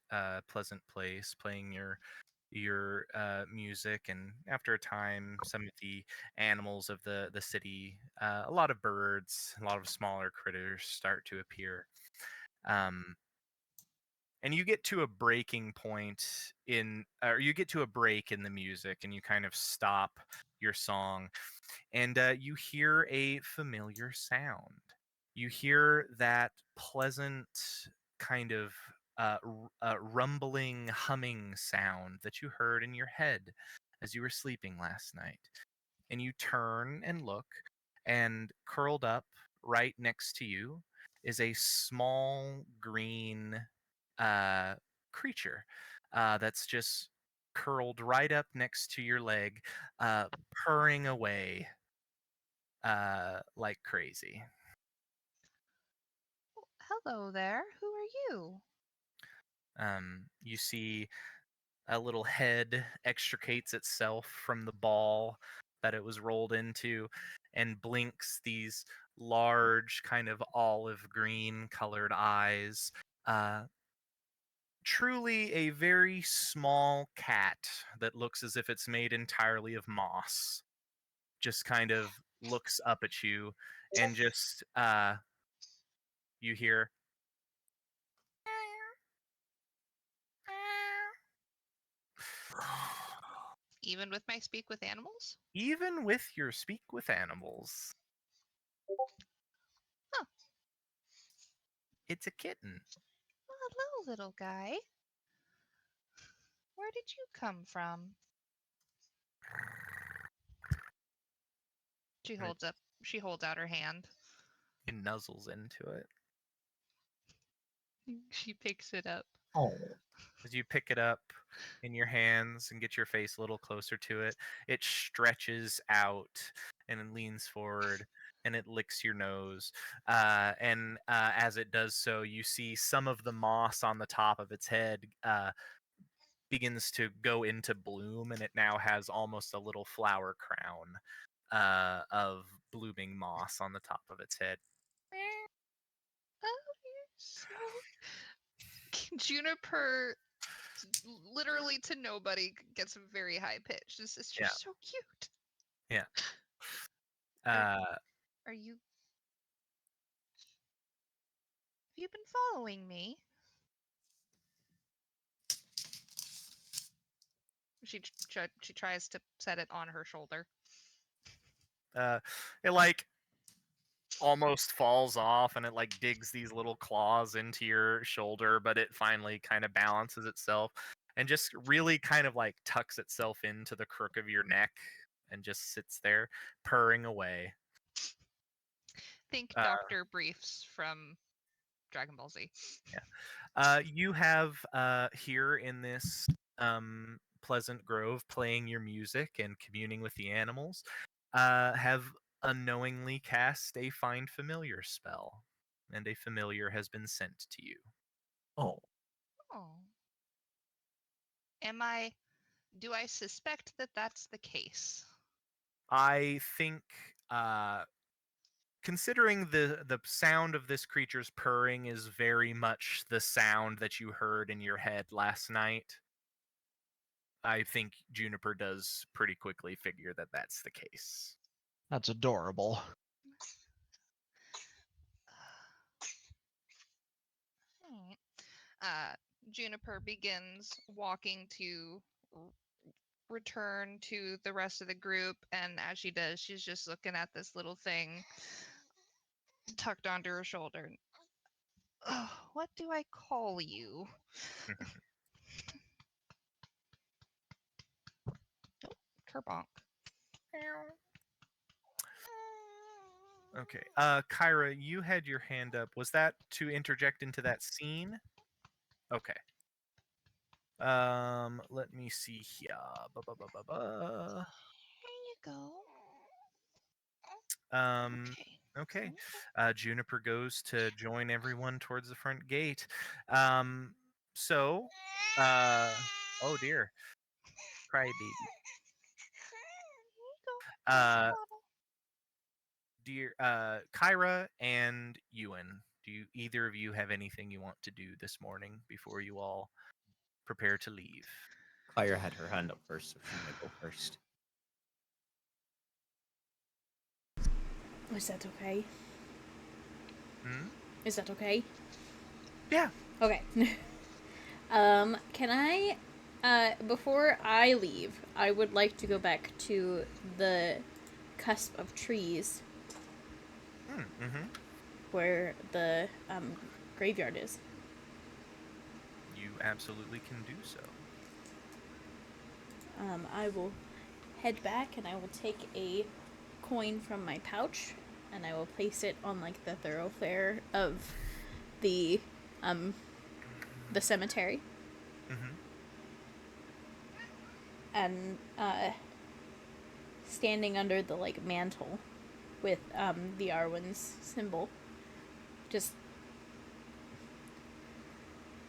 pleasant place playing your music, and after a time, some of the animals of the city, a lot of birds, a lot of smaller critters start to appear. And you get to a breaking point or you get to a break in the music, and you kind of stop your song, and you hear a familiar sound. You hear that pleasant kind of rumbling, humming sound that you heard in your head as you were sleeping last night. And you turn and look, and curled up right next to you is a small green creature that's just curled right up next to your leg, purring away like crazy. Hello there. Who are you? You see a little head extricates itself from the ball that it was rolled into and blinks these large, kind of olive green colored eyes. Truly a very small cat that looks as if it's made entirely of moss. Just kind of looks up at you and just you hear Even with my speak with animals? even with your speak with animals. Huh. It's a kitten. Well, hello, little guy. Where did you come from? She Right. holds out her hand. It nuzzles into it. She picks it up. Oh. As you pick it up in your hands and get your face a little closer to it, it stretches out and it leans forward and it licks your nose. And as it does so, you see some of the moss on the top of its head begins to go into bloom, and it now has almost a little flower crown of blooming moss on the top of its head. Oh, you're so... Juniper, literally to nobody, gets very high pitched. This is just Yeah. so cute. Yeah. Are you... Have you been following me? She tries to set it on her shoulder. It like almost falls off and it like digs these little claws into your shoulder, but it finally kind of balances itself and just really kind of like tucks itself into the crook of your neck and just sits there purring away. Think Uh, Dr. Briefs from Dragon Ball Z. You have here in this pleasant grove playing your music and communing with the animals, have unknowingly cast a find familiar spell, and a familiar has been sent to you. Oh. Oh. Do I suspect that that's the case? I think, considering the sound of this creature's purring is very much the sound that you heard in your head last night, I think Juniper does pretty quickly figure that that's the case. That's adorable. Alright. Juniper begins walking to return to the rest of the group, and as she does, she's just looking at this little thing tucked onto her shoulder. What do I call you? Kerbonk. Okay. Kyra, you had your hand up. Was that to interject into that scene? Okay. Let me see here. There you go. Okay. Okay. Juniper goes to join everyone towards the front gate. So, oh dear. Crybaby. Uh, dear, Kyra and Ewan, do either of you have anything you want to do this morning before you all prepare to leave? Kyra had her hand up first, so she might go first. Is that okay? Hmm? Is that okay? Yeah. Okay. Can I, before I leave, I would like to go back to the cusp of trees Mm-hmm. where the, graveyard is. You absolutely can do so. I will head back and I will take a coin from my pouch and I will place it on, like, the thoroughfare of the cemetery. Mm-hmm. and standing under the like mantle with the Arwen's symbol. Just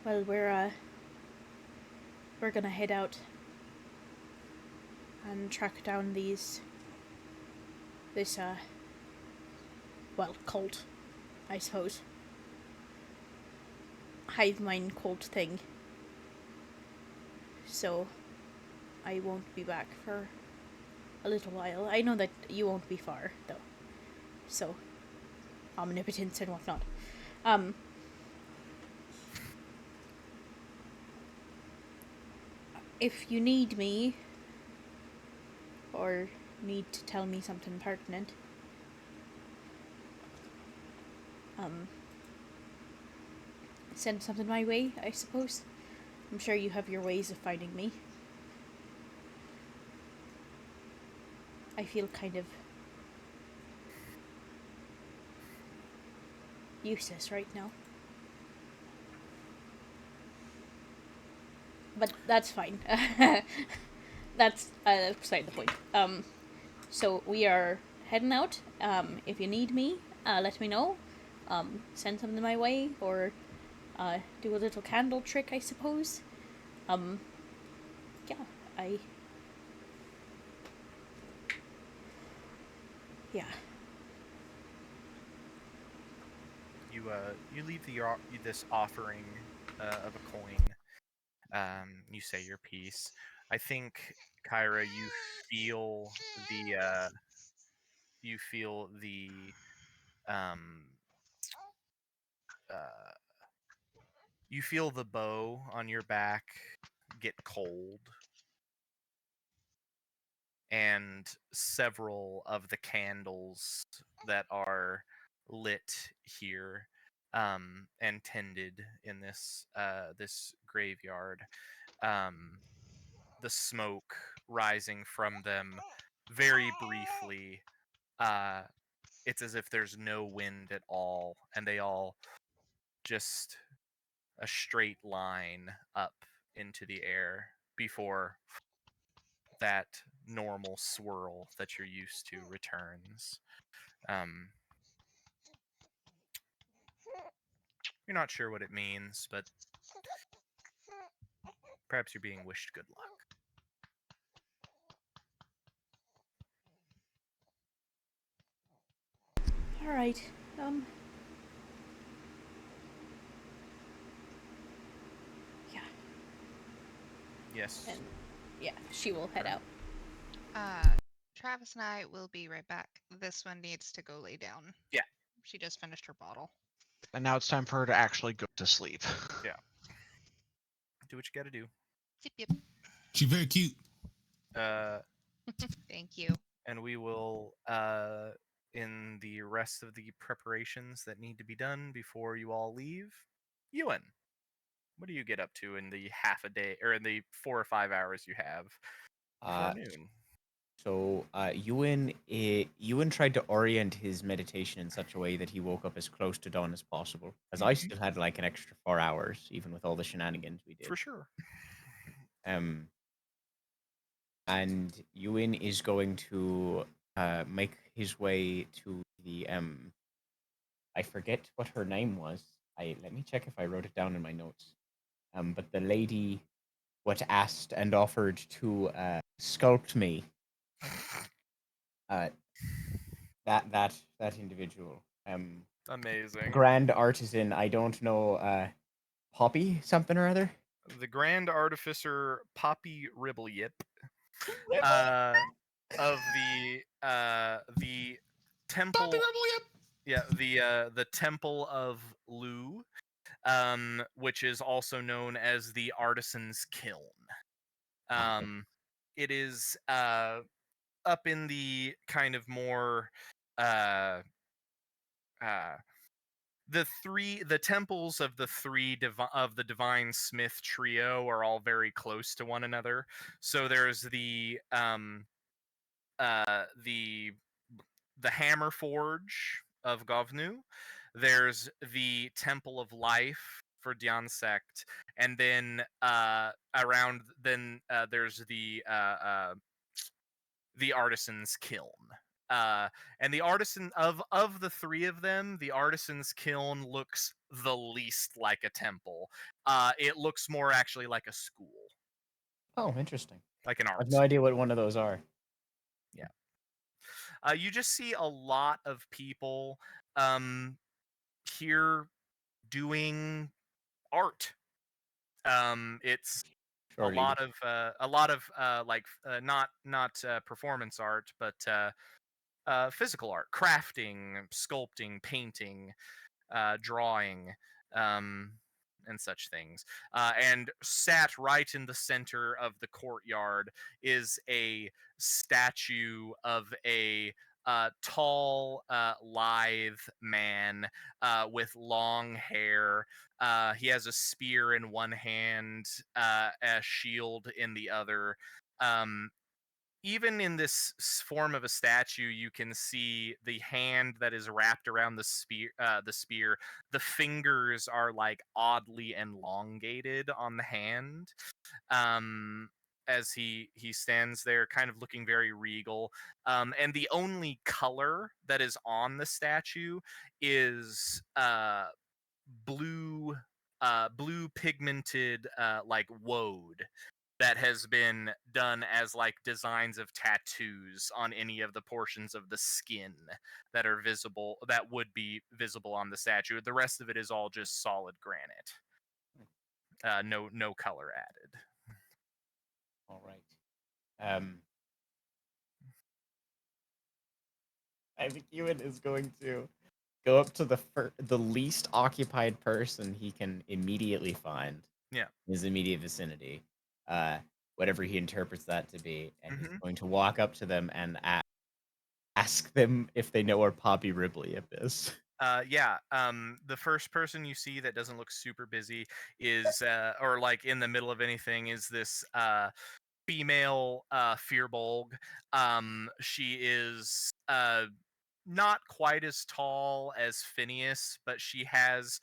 well, we're gonna head out and track down this cult, I suppose. Hive mind cult thing. So I won't be back for a little while. I know that you won't be far though. So omnipotence and whatnot. If you need me or need to tell me something pertinent, send something my way, I suppose. I'm sure you have your ways of finding me. I feel kind of useless right now. But that's fine. That's beside the point. So we are heading out. If you need me, let me know. Send something my way, or do a little candle trick, I suppose. Yeah, yeah. You leave this offering of a coin. You say your piece. I think, Kyra, you feel the um you feel the bow on your back get cold, and several of the candles that are lit here and tended in this graveyard, the smoke rising from them very briefly, it's as if there's no wind at all, and they all just a straight line up into the air before that normal swirl that you're used to returns. You're not sure what it means, but perhaps you're being wished good luck. All right. Yeah. Yes. And yeah, she will head out. Travis and I will be right back. This one needs to go lay down. Yeah. She just finished her bottle. And now it's time for her to actually go to sleep. Yeah. Do what you gotta do. Yep, yep. She's very cute. Thank you. And we will, in the rest of the preparations that need to be done before you all leave, Ewan, what do you get up to in the half a day, or in the 4 or 5 hours you have before noon? So Ewan tried to orient his meditation in such a way that he woke up as close to dawn as possible. As I still had like an extra 4 hours, even with all the shenanigans we did. For sure. And Ewan is going to make his way to the I forget what her name was. Let me check if I wrote it down in my notes. But the lady what asked and offered to sculpt me. That individual. Amazing. Grand artisan. I don't know. Poppy something or other. The Grand Artificer Poppy Ribbleyip of the temple. Poppy Ribbleyip. Yeah, the Temple of Lu, which is also known as the Artisan's Kiln. It is up in the kind of more the temples of the Divine Smith trio are all very close to one another. So there's the Hammer Forge of Govnu. There's the Temple of Life for Dian Sect, and then there's the artisan's kiln. And the artisan of the three of them, the artisan's kiln looks the least like a temple. It looks more actually like a school, Oh, interesting. like an I art have no school. idea what one of those are. Yeah. You just see a lot of people here doing art. It's Surely. a lot of not performance art, but physical art, crafting, sculpting, painting, drawing, um, and such things. And sat right in the center of the courtyard is a statue of a tall, lithe man with long hair. He has a spear in one hand, a shield in the other. Um, Even in this form of a statue, you can see the hand that is wrapped around the spear. The fingers are like oddly elongated on the hand, as he stands there, kind of looking very regal. And the only color that is on the statue is blue, blue pigmented, like woad that has been done as like designs of tattoos on any of the portions of the skin that are visible, that would be visible on the statue. The rest of it is all just solid granite. No color added. All right. I think Ewan is going to go up to the least occupied person he can immediately find. Yeah. In his immediate vicinity, whatever he interprets that to be, and he's Mhm. going to walk up to them and ask them if they know where Poppy Ripley is. Yeah. The first person you see that doesn't look super busy is, or like in the middle of anything, is this female Firbolg. She is not quite as tall as Phineas, but she has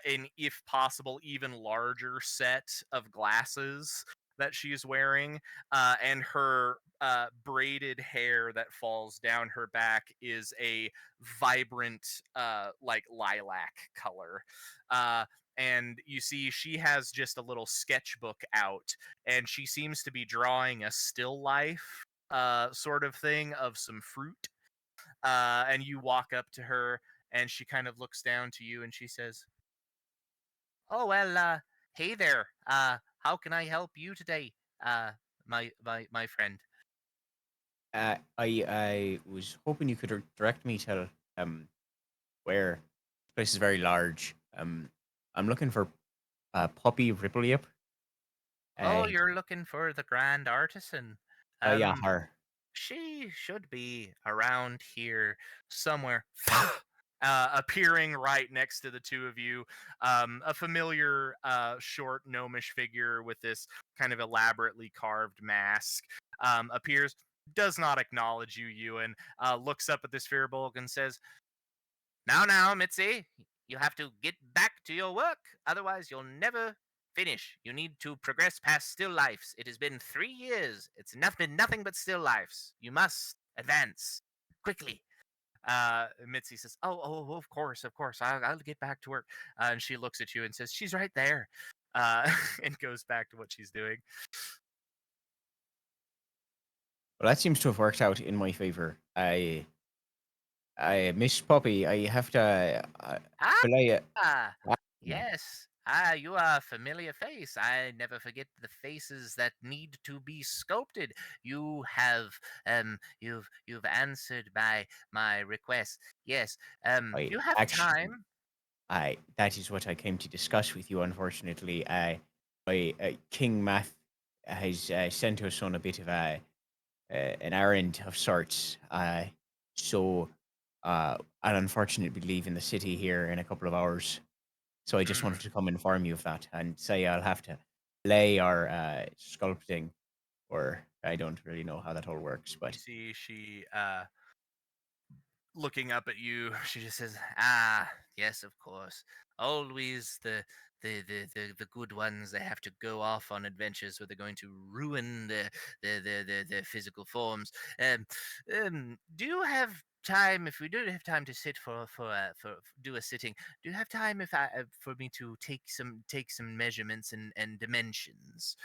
an, if possible, even larger set of glasses that she's wearing, and her braided hair that falls down her back is a vibrant, like lilac color. And you see she has just a little sketchbook out, and she seems to be drawing a still life sort of thing of some fruit. And you walk up to her, and she kind of looks down to you, and she says, "Oh well, hey there. How can I help you today, my friend?" I was hoping you could direct me to where this place is very large. I'm looking for Poppy Ripley. Oh, you're looking for the Grand Artisan. Yeah, her. She should be around here somewhere. Appearing right next to the two of you, a familiar, short gnomish figure with this kind of elaborately carved mask appears, does not acknowledge you, Ewan, looks up at this Firbolg and says, Now, Mitzi, you have to get back to your work, otherwise you'll never finish. You need to progress past still lifes. It has been 3 years. It's been nothing but still lifes. You must advance quickly." Mitzi says, of course. I'll get back to work." And she looks at you and says, "She's right there," and goes back to what she's doing. Well, that seems to have worked out in my favor. I Miss Poppy. I have to. Belay. Ah, yes. You are a familiar face. I never forget the faces that need to be sculpted. You've answered my request. Yes. I Do you have actually. time? That is what I came to discuss with you. Unfortunately, King Math has sent us on a bit of an errand of sorts. So I'll unfortunately be leaving the city here in a couple of hours. So I just Mm. wanted to come inform you of that and say I'll have to lay our sculpting, or I don't really know how that all works, You but see, she looking up at you, she just says, "Ah, Yes, of course. Always the good ones. They have to go off on adventures where they're going to ruin their physical forms. Do you have time? If we do have time to sit for do a sitting, do you have time if I for me to take some measurements and dimensions?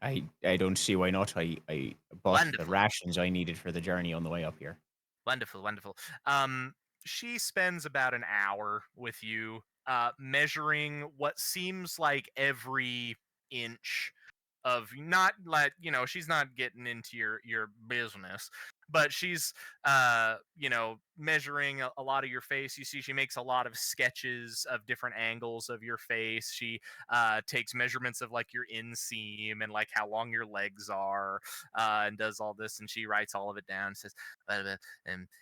I don't see why not. I bought the Wonderful. rations I needed for the journey on the way up here. Wonderful, wonderful. She spends about an hour with you, measuring what seems like every inch of, not like, she's not getting into your business, but she's measuring a lot of your face. You see she makes a lot of sketches of different angles of your face. She takes measurements of like your inseam and like how long your legs are, and does all this, and she writes all of it down, says,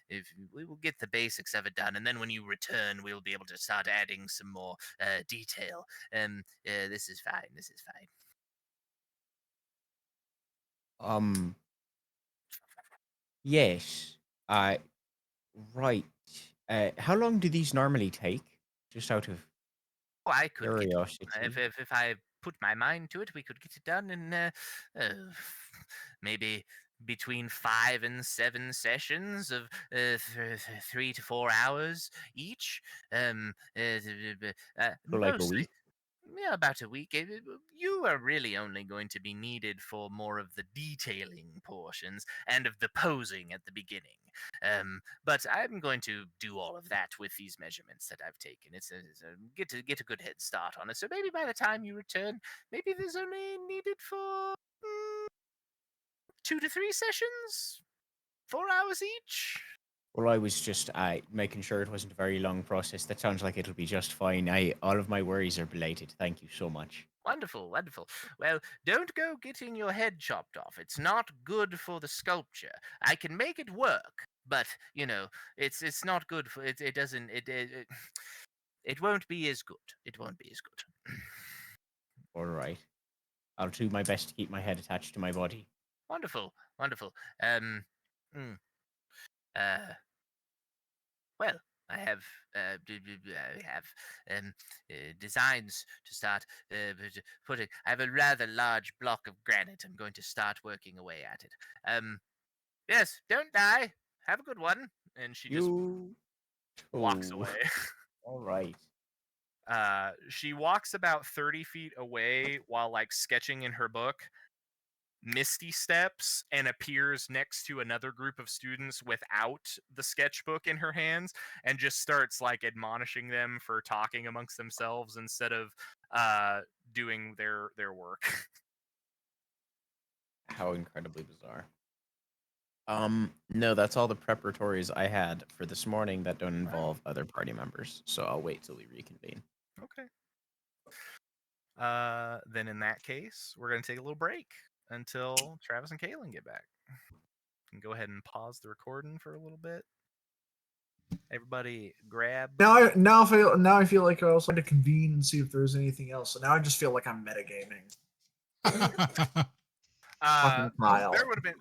if we will get the basics of it done, and then when you return we'll be able to start adding some more detail. This is fine. Yes. Right. How long do these normally take? Just out of Oh, I could get curiosity. if I put my mind to it, we could get it done in maybe between 5 and 7 sessions of 3 to 4 hours each. For like a Mostly, week? yeah, about a week. You are really only going to be needed for more of the detailing portions and of the posing at the beginning. But I'm going to do all of that with these measurements that I've taken. Get a good head start on it. So maybe by the time you return, maybe there's only needed for 2 to 3 sessions, 4 hours each. Well, I was just making sure it wasn't a very long process. That sounds like it'll be just fine. All of my worries are belated. Thank you so much. Wonderful, wonderful. Well, don't go getting your head chopped off. It's not good for the sculpture. I can make it work, but it's not good for it. It doesn't. It won't be as good. It won't be as good. All right. I'll do my best to keep my head attached to my body. Wonderful, wonderful. Mm, uh, well, I have designs to start putting. I have a rather large block of granite. I'm going to start working away at it. Yes, don't die. Have a good one. And she just You walks too. away. All right. She walks about 30 feet away while like sketching in her book. Misty steps and appears next to another group of students without the sketchbook in her hands, and just starts like admonishing them for talking amongst themselves instead of doing their work. How incredibly bizarre. No, that's all the preparatories I had for this morning that don't involve other party members. So I'll wait till we reconvene. Okay. Then in that case, we're gonna take a little break until Travis and Kaylin get back. You can go ahead and pause the recording for a little bit. Everybody grab. Now I feel like I also had to convene and see if there's anything else. So now I just feel like I'm metagaming. Fucking Kyle.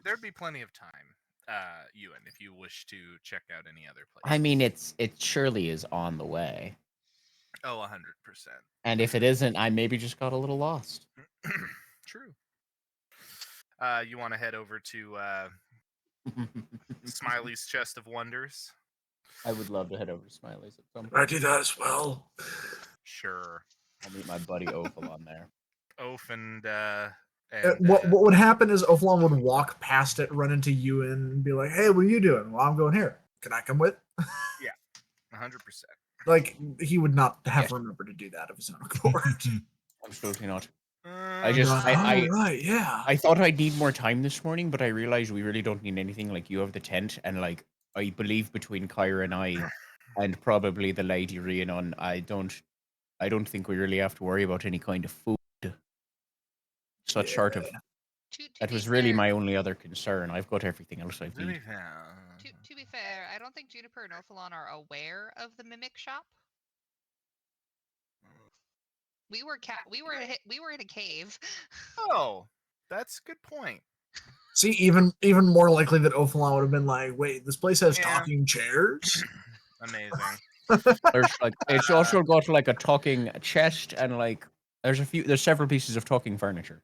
There'd be plenty of time, Ewan, if you wish to check out any other place. I mean, it surely is on the way. Oh, 100%. And if it isn't, I maybe just got a little lost. True. You want to head over to Smiley's Chest of Wonders? I would love to head over to Smiley's at some I point. do that as well. Sure. I'll meet my buddy Ophel on there. Oaf and what would happen is Ophalon would walk past it, run into you, and be like, "Hey, what are you doing?" "Well, I'm going here. Can I come with?" 100%. Like he would not have remembered to do that of his own accord. Absolutely not. I Right, yeah. I thought I'd need more time this morning, but I realized we really don't need anything. Like, you have the tent, and like I believe between Kyra and I, and probably the Lady Rhiannon, I don't think we really have to worry about any kind of food. Such short of that was really my only other concern. I've got everything else I need. To be fair, I don't think Juniper and Ophalon are aware of the mimic shop. We were in a cave. Oh, that's a good point. See, even more likely that Ophalon would have been like, "Wait, this place has Yeah. talking chairs." Amazing. There's like it's also got like a talking chest and like there's several pieces of talking furniture.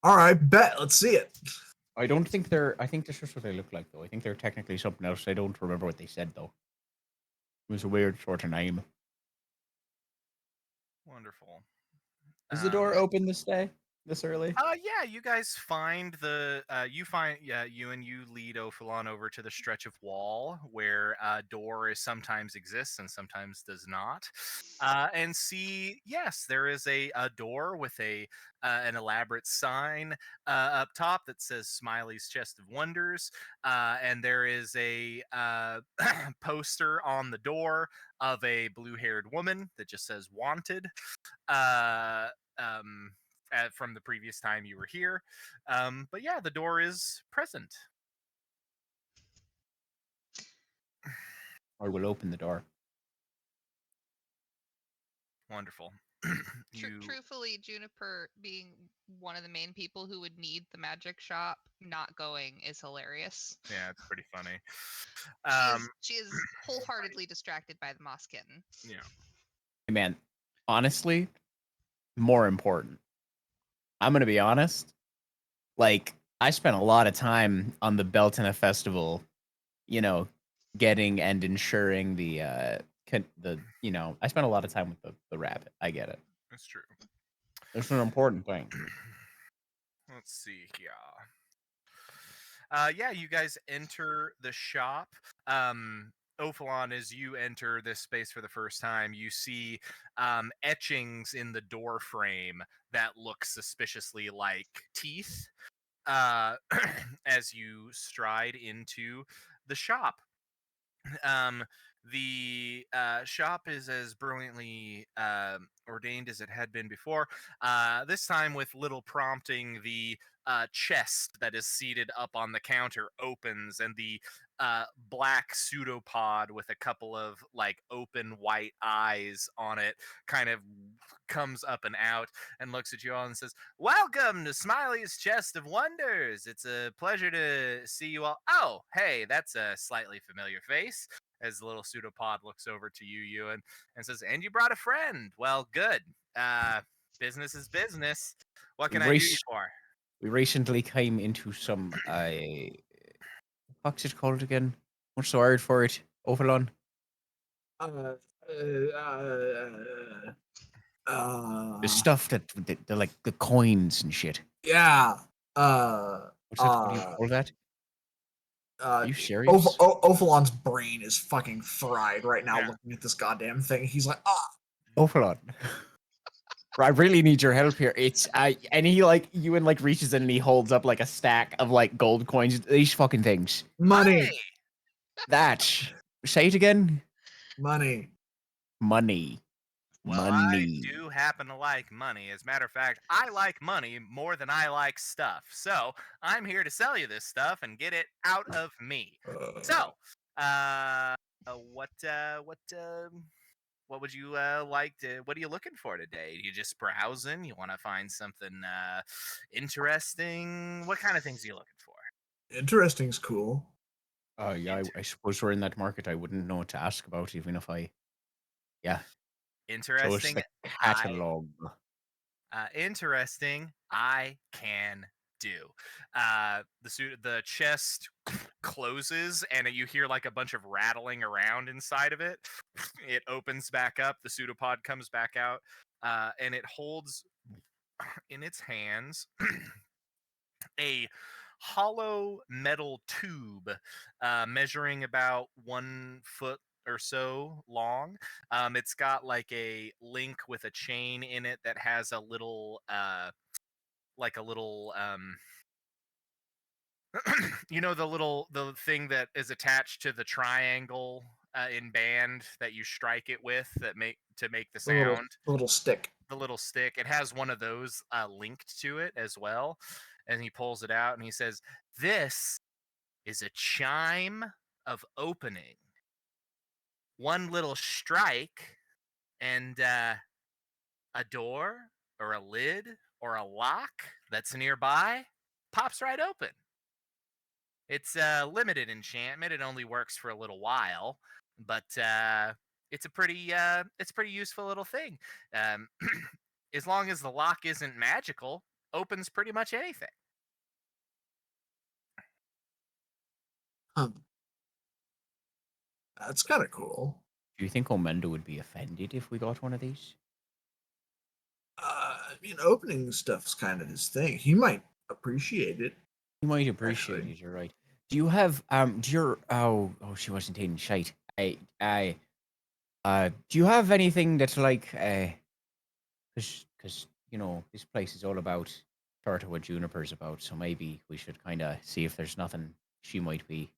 All right, bet. Let's see it. I don't think they're. I think this is what they look like though. I think they're technically something else. I don't remember what they said though. It was a weird sort of name. Wonderful. Is the door open this day? This early? Yeah, you guys find you lead Ophalon over to the stretch of wall where a door is sometimes exists and sometimes does not. And see, yes, there is a door with an elaborate sign up top that says Smiley's Chest of Wonders. And there is a poster on the door of a blue-haired woman that just says wanted. Uh, um, from the previous time you were here. But yeah, the door is present. I will open the door. Wonderful. Truthfully, Juniper being one of the main people who would need the magic shop not going is hilarious. Yeah, it's pretty funny. She is wholeheartedly distracted by the moss kitten. Yeah. Hey man, honestly, more important. I'm gonna be honest. Like, I spent a lot of time on the Beltana Festival, getting and ensuring I spent a lot of time with the rabbit. I get it. That's true. It's an important thing. Let's see here. Yeah, you guys enter the shop. Ophalon, as you enter this space for the first time, you see etchings in the door frame that look suspiciously like teeth as you stride into the shop. The shop is as brilliantly ordained as it had been before. This time, with little prompting, the chest that is seated up on the counter opens, and the black pseudopod with a couple of like open white eyes on it kind of comes up and out and looks at you all and says, "Welcome to Smiley's Chest of Wonders. It's a pleasure to see you all." Oh, hey, that's a slightly familiar face. As the little pseudopod looks over to you, Ewan, and says, "And you brought a friend. Well, good. Business is business. What can I do you for?" We recently came into some what's it called again? What's the word for it? Ophalon? The stuff that the like the coins and shit. Yeah. What do you call that? Are you serious? Ophalon's brain is fucking fried right now looking at this goddamn thing. He's like, Ophalon. I really need your help here. And he Ewan reaches in and he holds up like a stack of like gold coins. These fucking things. Money. That. Say it again. Money. Well, I do happen to like money. As a matter of fact, I like money more than I like stuff. So I'm here to sell you this stuff and get it out of me. So, what would you like to? What are you looking for today? You just browsing? You want to find something interesting? What kind of things are you looking for? Interesting's cool. Yeah, I suppose we're in that market. I wouldn't know what to ask about, even if Interesting. So the catalog. Interesting. I can do. The chest closes, and you hear like a bunch of rattling around inside of it. It opens back up. The pseudopod comes back out, and it holds in its hands a hollow metal tube measuring about 1 foot or so long. It's got like a link with a chain in it that has a little the thing that is attached to the triangle in band that you strike it with that make the sound. The little stick. The little stick. It has one of those linked to it as well. And he pulls it out and he says, "This is a chime of opening. One little strike and a door or a lid or a lock that's nearby pops right open. It's a limited enchantment. It only works for a little while, but it's a pretty useful little thing. Um, as long as the lock isn't magical, opens pretty much anything. Um, that's kind of cool. Do you think Omendo would be offended if we got one of these? I mean, opening stuff's kind of his thing. He might appreciate it. You might appreciate Actually. it. You're right. Do you have Do your she wasn't taking shite. Do you have anything that's like because you know this place is all about sort of what Juniper's about. So maybe we should kind of see if there's nothing she might be.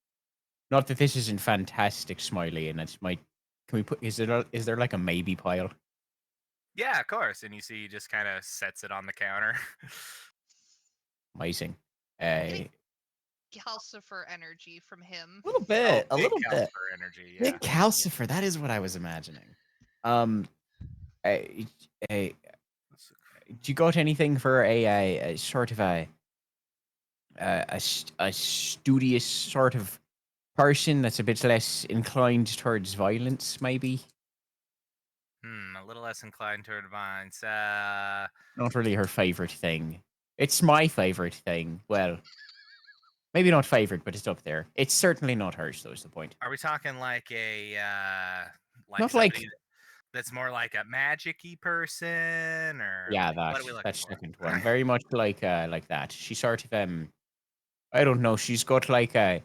Not that this isn't fantastic, Smiley, and it's might. Can we put? Is there like a maybe pile? Yeah, of course. And you see, he just kind of sets it on the counter. Amazing. Getting Calcifer energy from him. A little bit. Oh, A big little bit. Calcifer energy. Yeah. Big Calcifer. That is what I was imagining. Um, a, do you got anything for a sort of a studious sort of person that's a bit less inclined towards violence, maybe? A little less inclined toward vines. Not really her favorite thing. It's my favorite thing. Well, maybe not favorite, but it's up there. It's certainly not hers, though, is the point. Are we talking like Not somebody like that's more like a magic-y person, or yeah, like, what are we looking that for? second one. Very much like that. She sort of I don't know, she's got like a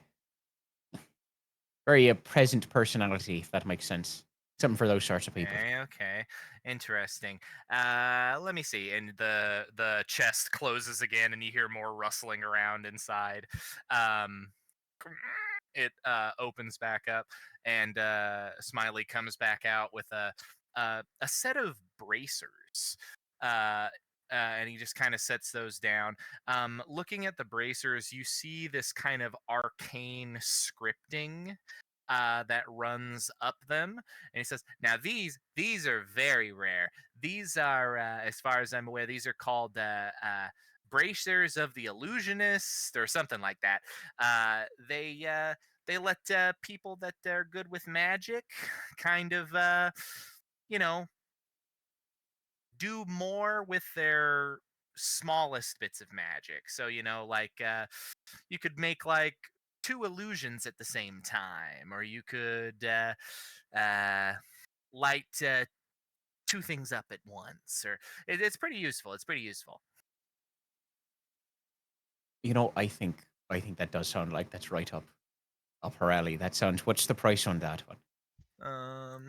very present personality, if that makes sense. Something for those sorts of people. Okay, interesting. Let me see. And the chest closes again, and you hear more rustling around inside. Um, it opens back up, and Smiley comes back out with a set of bracers. And he just kind of sets those down. Looking at the bracers, you see this kind of arcane scripting that runs up them, and he says, "Now these are very rare. These are, as far as I'm aware, these are called bracers of the illusionist, or something like that. They let people that are good with magic kind of, you know, do more with their smallest bits of magic. So, like you could make like two illusions at the same time, or you could light two things up at once, or it's pretty useful. It's pretty useful. You know, I think that does sound like that's right up her alley. That sounds. What's the price on that one? Price.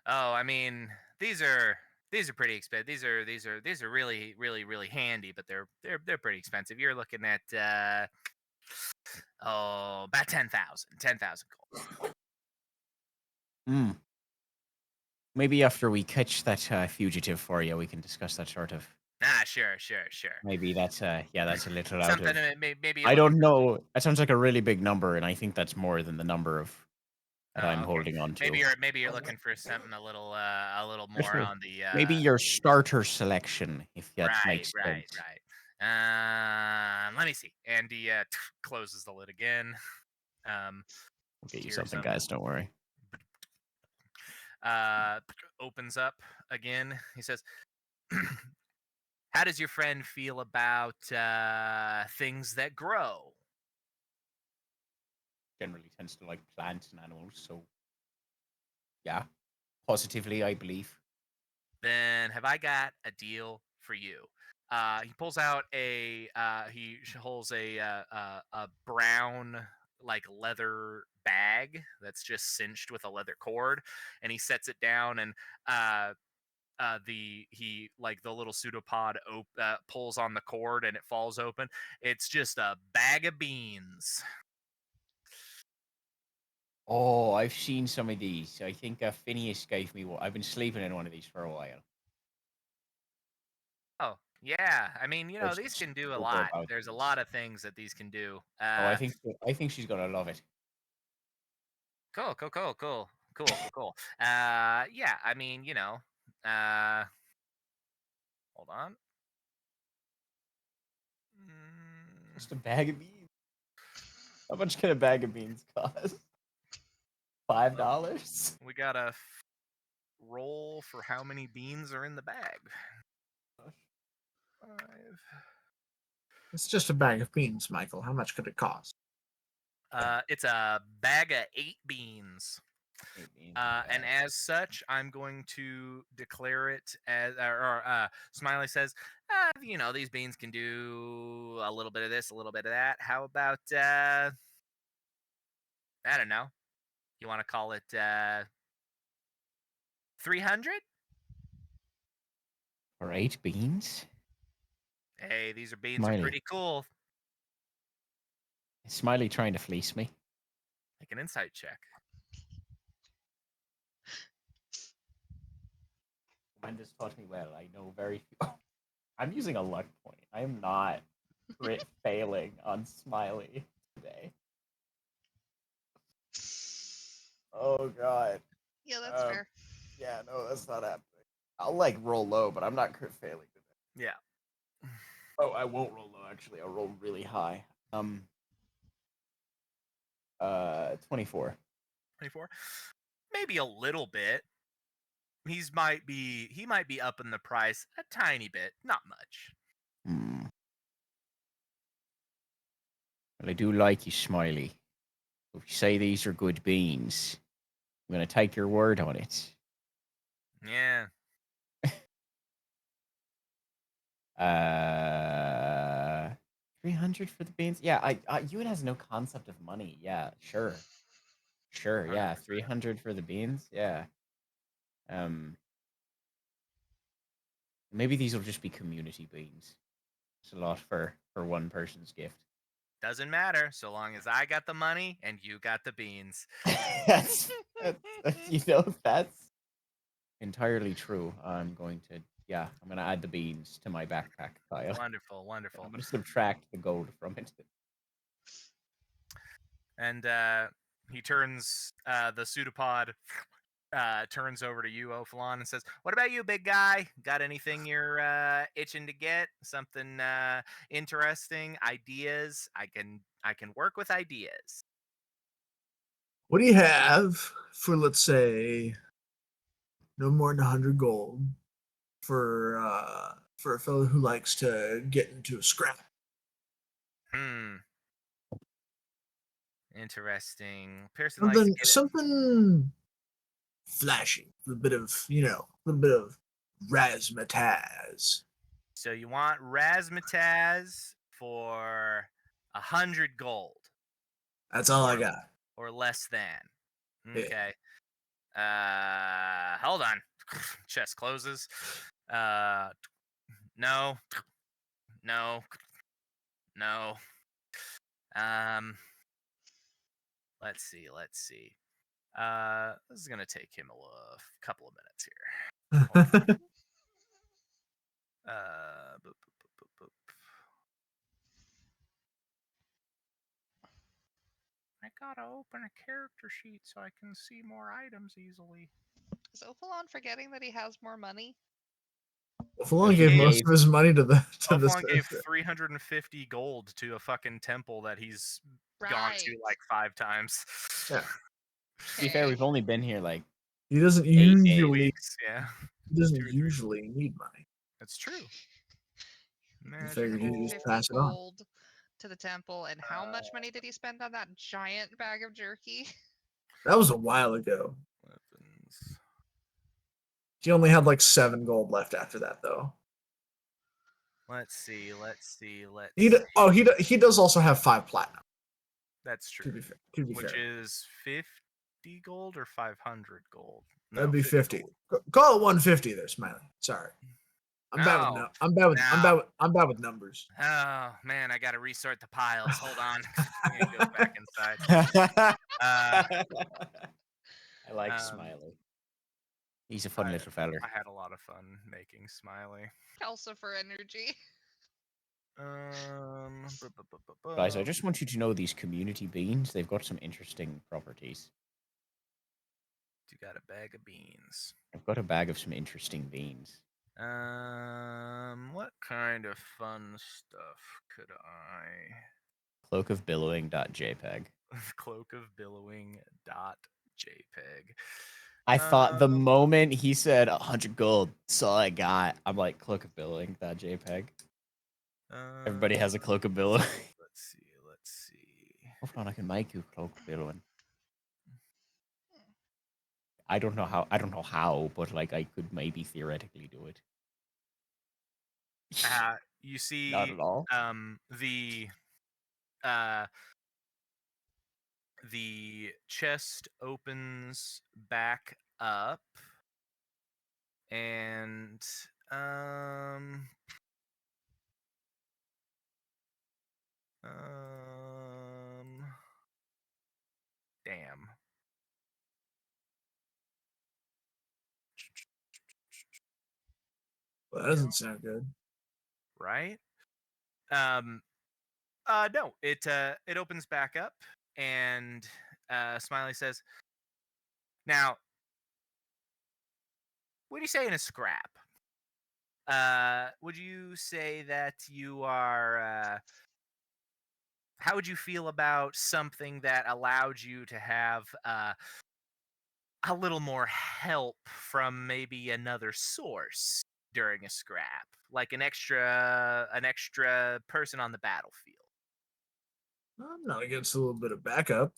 Oh, I mean, these are pretty expensive. These are really really handy, but they're pretty expensive. You're looking at about 10,000 gold. Hmm. Maybe after we catch that fugitive for you, we can discuss that sort of. Ah, sure. Maybe that's that's a little out Something of. maybe I you're looking. don't know. That sounds like a really big number, and I think that's more than the number of that I'm Oh, okay. holding on to. Maybe you're looking for something a little more on the Maybe your starter selection, if that right, makes right, sense. right. Let me see. And he closes the lid again. We'll get you Here's something, some. guys. Don't worry. Opens up again. He says, "How does your friend feel about things that grow?" Generally tends to like plants and animals, so yeah, positively, I believe. Then have I got a deal for you? He pulls out he holds a brown like leather bag that's just cinched with a leather cord, and he sets it down, and the little pseudopod pulls on the cord, and it falls open. It's just a bag of beans. Oh, I've seen some of these. I think Phineas gave me one. I've been sleeping in one of these for a while. Oh, yeah. I mean, There's these can do a super lot. about There's a these. lot of things that these can do. Oh, I think she's gonna love it. Cool. Yeah, I mean, uh Hold on. Just a bag of beans. How much can a bag of beans cost? $5? We gotta roll for how many beans are in the bag. 5. It's just a bag of beans, Michael. How much could it cost? It's a bag of 8 beans. 8 beans. And as such, I'm going to declare it as, Smiley says, these beans can do a little bit of this, a little bit of that. How about, I don't know. You want to call it 300? For 8 beans? Hey, these are beans Smiley. are pretty cool. Is Smiley trying to fleece me? Make an insight check. Amanda's taught me well. I know very few. I'm using a luck point. I am not failing on Smiley today. Oh god. Yeah, that's fair. Yeah, no, that's not happening. I'll roll low, but I'm not crit failing today. Yeah. Oh, I won't roll low actually. I'll roll really high. 24. 24. Maybe a little bit. He might be up in the price a tiny bit, not much. Well, I do like you, Smiley. If you say these are good beans, I'm gonna take your word on it. Yeah. 300 for the beans. Yeah, Ewan has no concept of money. Yeah, sure, yeah, 100%. 300 for the beans. Yeah. Maybe these will just be community beans. It's a lot for one person's gift. Doesn't matter so long as I got the money and you got the beans. that's entirely true. I'm going to add the beans to my backpack pile. Wonderful, wonderful. I'm going to subtract the gold from it. And he turns the pseudopod turns over to you, Ophalon, and says, "What about you, big guy? Got anything you're itching to get? Something interesting? Ideas? I can work with ideas." What do you have for, let's say, no more than 100 gold for a fellow who likes to get into a scrap? Interesting. Pearson likes to get Something flashy, a little bit of razzmatazz. So you want razzmatazz for 100 gold. That's all I got. Or less than. Yeah. Okay. Hold on. Chest closes. No. No. No. Let's see. This is gonna take him a couple of minutes here. Boop. I gotta open a character sheet so I can see more items easily. Is Ophalon forgetting that he has more money? Ophalon gave most of his money to the. Ophalon gave 350 gold to a fucking temple that he's gone to like 5 times. Yeah. To be fair, we've only been here he doesn't 8 usually. weeks, yeah. He doesn't usually need money. That's true. I figured he'd just pass it on. Gold to the temple, and how much money did he spend on that giant bag of jerky? That was a while ago. Weapons. He only had 7 gold left after that, though. Let's see. He does also have 5 platinum. That's true. To be Which fair. is 50 gold or 500 gold? No, That'd be 50. Call it 150 there, Smiley. Sorry. I'm bad with numbers. Oh man, I gotta resort the piles. Hold on. I'm gonna go back inside. I like Smiley. He's a fun little feller. I had a lot of fun making Smiley. Also for energy. Guys, I just want you to know these community beans, they've got some interesting properties. You got a bag of beans. I've got a bag of some interesting beans. kind of fun stuff could I? Cloakofbillowing.jpg. Cloakofbillowing.jpg. I thought the Um, moment he said 100 gold, that's all I got. I'm like, cloakofbillowing.jpg. Everybody has a cloak of billowing. Let's see. Let's see. Hold on, I can make you cloak of billowing. I don't know how, but like I could maybe theoretically do it. You Not see, at all. uh, the chest opens back up, and damn. Well, that doesn't sound good. Right? No, it opens back up, and Smiley says, "Now, what do you say in a scrap? Would you say that you are? How would you feel about something that allowed you to have a little more help from maybe another source during a scrap, like an extra person on the battlefield?" I'm not against a little bit of backup.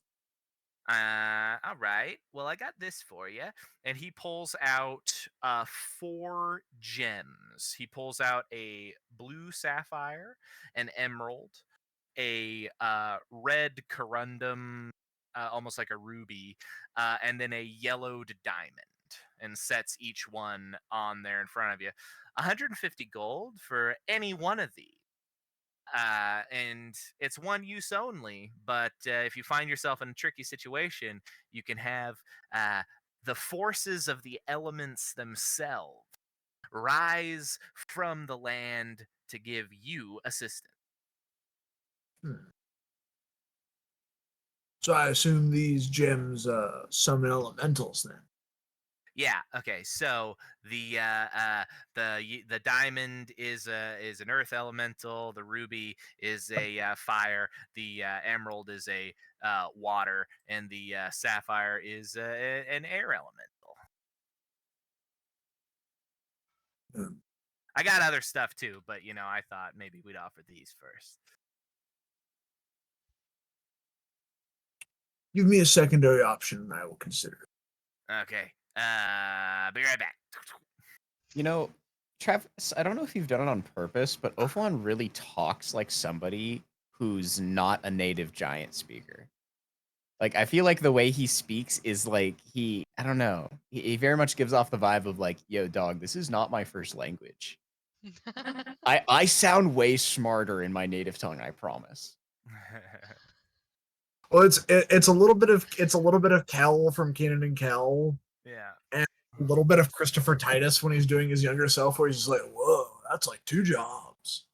All right. Well, I got this for you. And he pulls out 4 gems. He pulls out a blue sapphire, an emerald, a red corundum, almost like a ruby, and then a yellowed diamond, and sets each one on there in front of you. 150 gold for any one of these. And it's one use only. But if you find yourself in a tricky situation, you can have the forces of the elements themselves rise from the land to give you assistance. Hmm. So I assume these gems summon elementals then. Yeah. Okay. So the diamond is an earth elemental. The ruby is a fire. The emerald is a water, and the sapphire is an air elemental. Hmm. I got other stuff too, but I thought maybe we'd offer these first. Give me a secondary option and I will consider it. Okay. Be right back. You know, Travis, I don't know if you've done it on purpose, but Ophalon really talks like somebody who's not a native giant speaker. Like, I feel like the way he speaks is like I don't know. He very much gives off the vibe of like, yo, dog, this is not my first language. I sound way smarter in my native tongue, I promise. Well, it's a little bit of Kel from Kenan and Kel, Yeah. and a little bit of Christopher Titus when he's doing his younger self, where he's just like, "Whoa, that's like 2 jobs."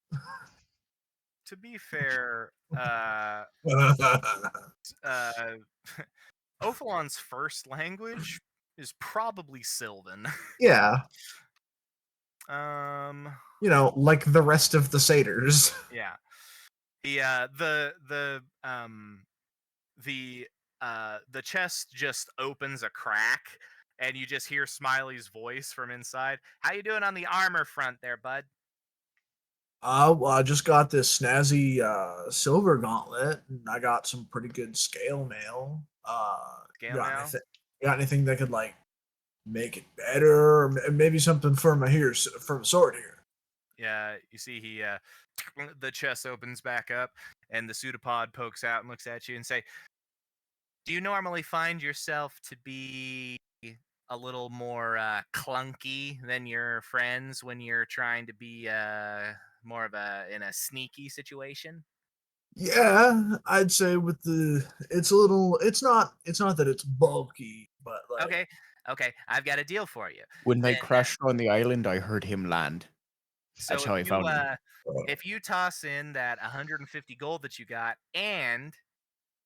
To be fair, Ophalon's first language is probably Sylvan. Yeah, um, like the rest of the satyrs. yeah. The chest just opens a crack, and you just hear Smiley's voice from inside. How you doing on the armor front there, bud? Well, I just got this snazzy silver gauntlet, and I got some pretty good scale mail. Scale mail? Got anything that could like make it better, or maybe something for my sword here? Yeah, you see the chest opens back up, and the pseudopod pokes out and looks at you and say, "Do you normally find yourself to be a little more clunky than your friends when you're trying to be more of in a sneaky situation?" Yeah, I'd say it's not that it's bulky, but like Okay, I've got a deal for you. When they Then, crashed on the island, I heard him land. so That's how I found him. if you toss in that 150 gold that you got, and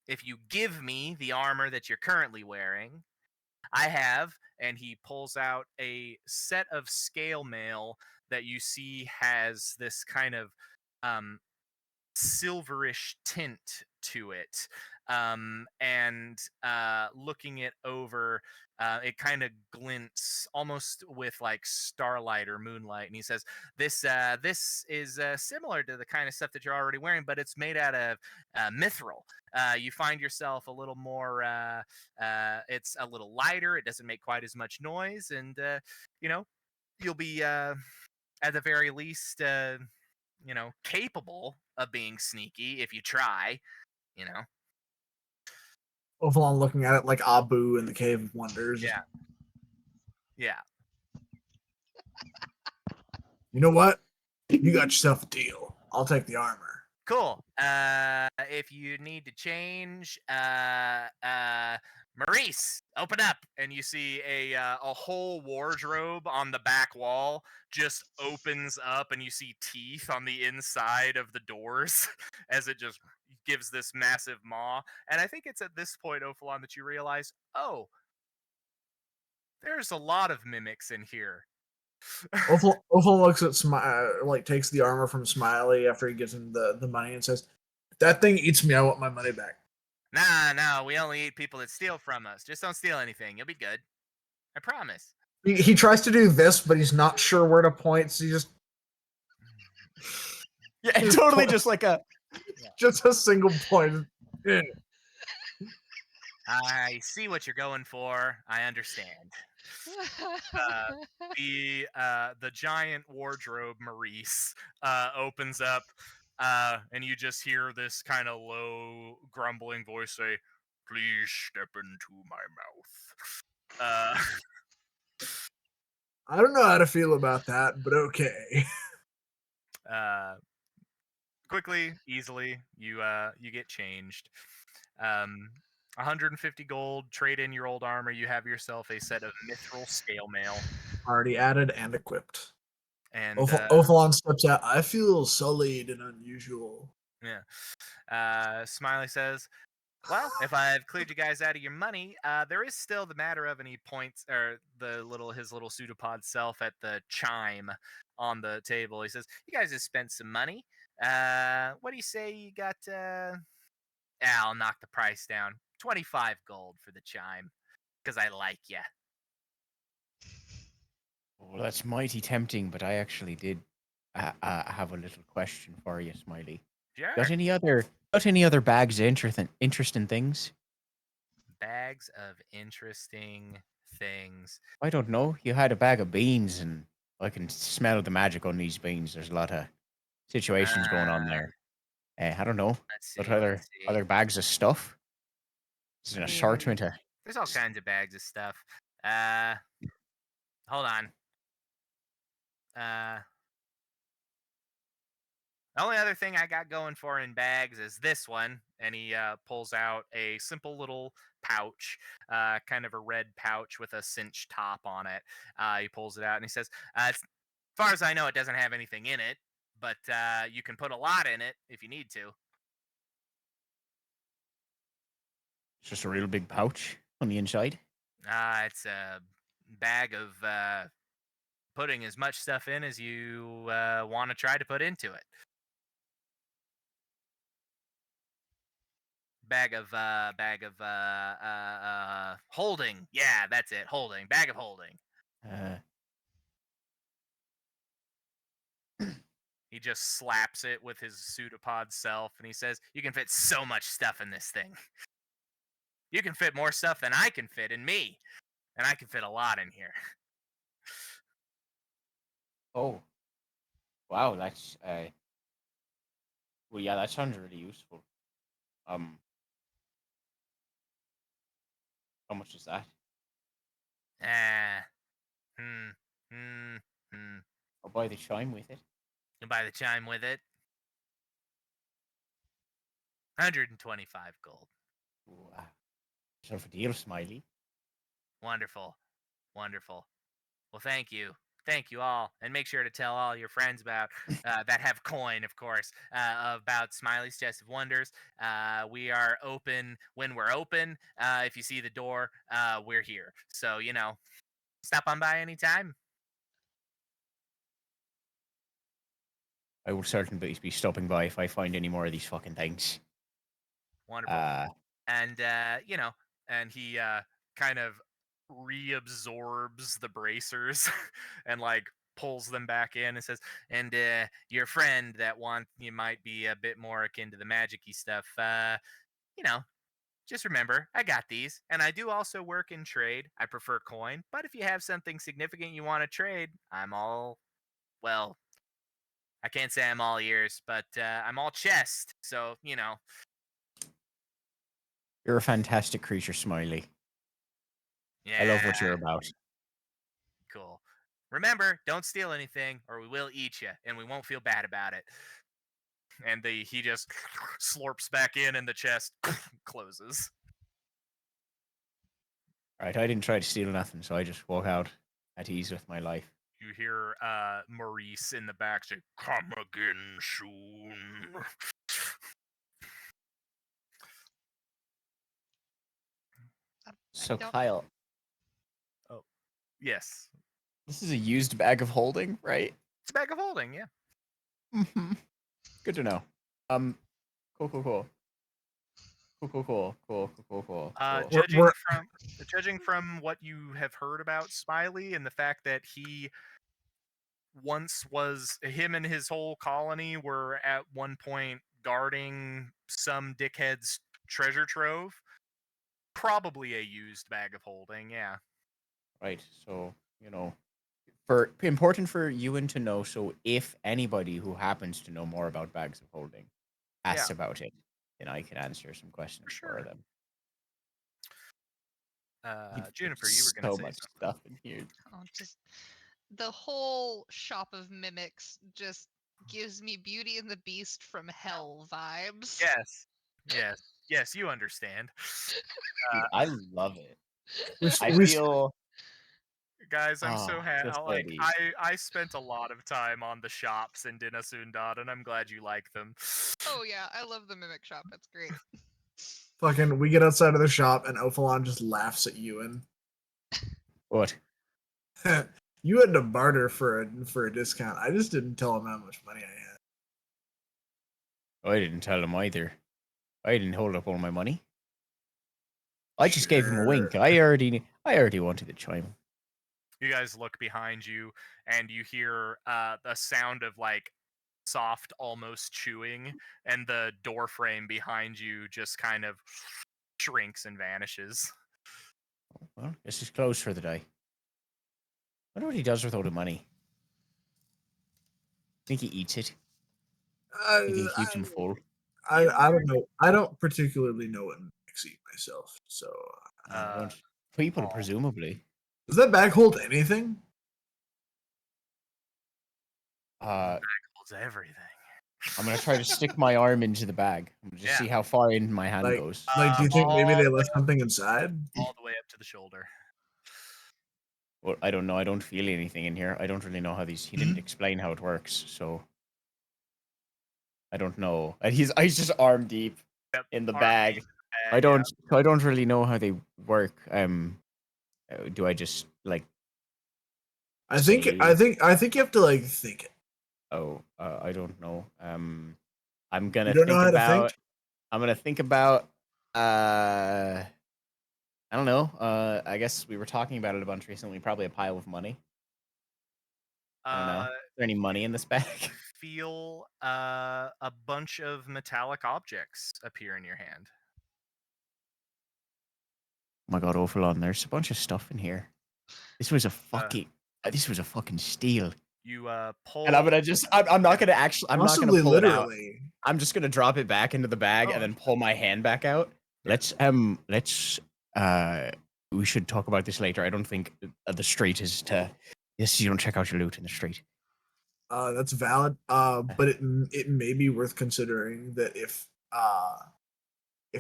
if you give me the armor that you're currently wearing, I have, and he pulls out a set of scale mail that you see has this kind of um, silverish tint to it. And looking it over, it kind of glints almost with like starlight or moonlight. And he says, "This is similar to the kind of stuff that you're already wearing, but it's made out of mithril. You find yourself a little more. It's a little lighter. It doesn't make quite as much noise, and you know, you'll be at the very least." Capable of being sneaky if you try, you know? Ophalon looking at it like Abu in the Cave of Wonders. Yeah. Yeah. You know what? You got yourself a deal. I'll take the armor. Cool. If you need to change, Maurice, open up, and you see a whole wardrobe on the back wall just opens up, and you see teeth on the inside of the doors as it just gives this massive maw. And I think it's at this point, Ophalon, that you realize, oh, there's a lot of mimics in here. Ophalon looks at takes the armor from Smiley after he gives him the money and says, "That thing eats me. I want my money back." Nah, we only eat people that steal from us. Just don't steal anything. You'll be good. I promise. He tries to do this, but he's not sure where to point, so he just Yeah, totally just like a just a single point. Yeah. I see what you're going for. I understand. The giant wardrobe, Maurice, opens up, and you just hear this kind of low, grumbling voice say, "Please step into my mouth." I don't know how to feel about that, but okay. Quickly, easily, you get changed. 150 gold. Trade in your old armor. You have yourself a set of mithril scale mail. Already added and equipped. And Ophalon steps out. I feel sullied and unusual. yeah. Smiley says, "Well, if I've cleared you guys out of your money, there is still the matter of," and he points, or his little pseudopod self at the chime on the table. He says, "You guys have spent some money. What do you say you got? I'll knock the price down. 25 gold for the chime, because I like you." Well, that's mighty tempting, but I actually did have a little question for you, Smiley. Sure. Got any other bags of interesting things? Bags of interesting things. I don't know. You had a bag of beans, and I can smell the magic on these beans. There's a lot of situations going on there. I don't know. Let's see. What Let's see. other bags of stuff? Is it an assortment? There's all kinds of bags of stuff. Hold on. The only other thing I got going for in bags is this one, and he pulls out a simple little pouch, kind of a red pouch with a cinch top on it. He pulls it out and he says, "As far as I know, it doesn't have anything in it, but you can put a lot in it if you need to." It's just a real big pouch on the inside. It's a bag of putting as much stuff in as you want to try to put into it. Bag of holding. Yeah, that's it. Holding. Bag of holding. He just slaps it with his pseudopod self and he says, "You can fit so much stuff in this thing. You can fit more stuff than I can fit in me. And I can fit a lot in here." Oh, wow, that's well, yeah, that sounds really useful. How much is that? I'll buy the chime with it. You buy the chime with it. 125 gold. Wow. Yourself a deal, Smiley. Wonderful. Wonderful. Well, thank you. Thank you all. And make sure to tell all your friends about, that have coin, of course, about Smiley's Chest of Wonders. We are open when we're open. If you see the door, we're here. So, stop on by anytime. I will certainly be stopping by if I find any more of these fucking things. Wonderful. And and he kind of reabsorbs the bracers and like pulls them back in and says, and your friend that you might be a bit more akin to the magic-y stuff, just remember, I got these, and I do also work in trade. I prefer coin, but if you have something significant you want to trade, well, I can't say I'm all ears, but I'm all chest, so You're a fantastic creature, Smiley. I love what you're yeah, about. cool. Remember, don't steal anything, or we will eat you, and we won't feel bad about it. And he just slurps back in, and the chest closes. Right, I didn't try to steal nothing, so I just walk out at ease with my life. You hear Maurice in the back say, "Come again soon." So, don't- Kyle, Yes, this is a used bag of holding, right? it's a bag of holding. Yeah. Mm-hmm. Good to know. Cool. Cool. Judging from what you have heard about Smiley and the fact that he once was him and his whole colony were at one point guarding some dickhead's treasure trove, probably a used bag of holding. Yeah. Right. So, for important for Ewan to know. So, if anybody who happens to know more about bags of holding asks about it, then I can answer some questions for them. Juniper, you were going to say much something. stuff in here. Oh, just the whole shop of mimics just gives me Beauty and the Beast from hell vibes. Yes, you understand. Dude, I love it. I We- feel. Guys, I'm so happy. just Like Eddie. I spent a lot of time on the shops in Dinasundad, and I'm glad you like them. Oh yeah, I love the mimic shop. It's great. Fucking, we get outside of the shop and Ophalon just laughs at Ewan. What? You had to barter for a discount. I just didn't tell him how much money I had. I didn't tell him either. I didn't hold up all my money. I just gave him a wink. Sure. I already wanted the chime. You guys look behind you, and you hear a sound of like soft, almost chewing, and the door frame behind you just kind of shrinks and vanishes. Well, this is closed for the day. I wonder what he does with all the money. Think he eats it? Think he keeps him full? I don't know. I don't particularly know what mimics eat myself. So, People, oh. presumably. does that bag hold anything? Holds everything. I'm gonna try to stick my arm into the bag. I'm gonna just see how far in my hand goes. Like, do you think maybe all they the left something inside? All the way up to the shoulder. Well, I don't know. I don't feel anything in here. I don't really know how these. He didn't explain how it works, so I don't know. And he's just arm deep in the arm bag. deep in the bag, I don't really know how they work. Do I just like? I think you have to like think it. Oh, I don't know. I'm gonna You don't think know how to about. think? I'm gonna think about. I don't know. I guess we were talking about it a bunch recently. Probably a pile of money. I don't know. Is there any money in this bag? Feel a bunch of metallic objects appear in your hand. Oh my god, Ophalon, there's a bunch of stuff in here. This was a fucking steal. You pull. And I'm not gonna actually. I'm not Possibly gonna pull it out. literally. I'm just gonna drop it back into the bag and then pull my hand back out. Let's we should talk about this later. I don't think the street is to. Yes, you don't check out your loot in the street. That's valid. But it may be worth considering that if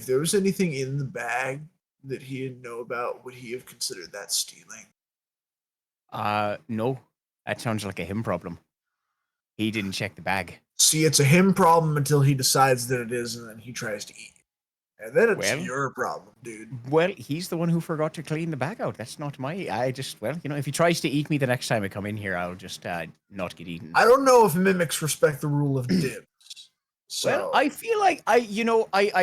there was anything in the bag that he didn't know about, would he have considered that stealing? No. That sounds like a him problem. He didn't check the bag. See, it's a him problem until he decides that it is, and then he tries to eat. And then it's Well- your problem, dude. Well, he's the one who forgot to clean the bag out. That's not my. If he tries to eat me the next time I come in here, I'll just not get eaten. I don't know if mimics respect the rule of dibs. So Well, I feel like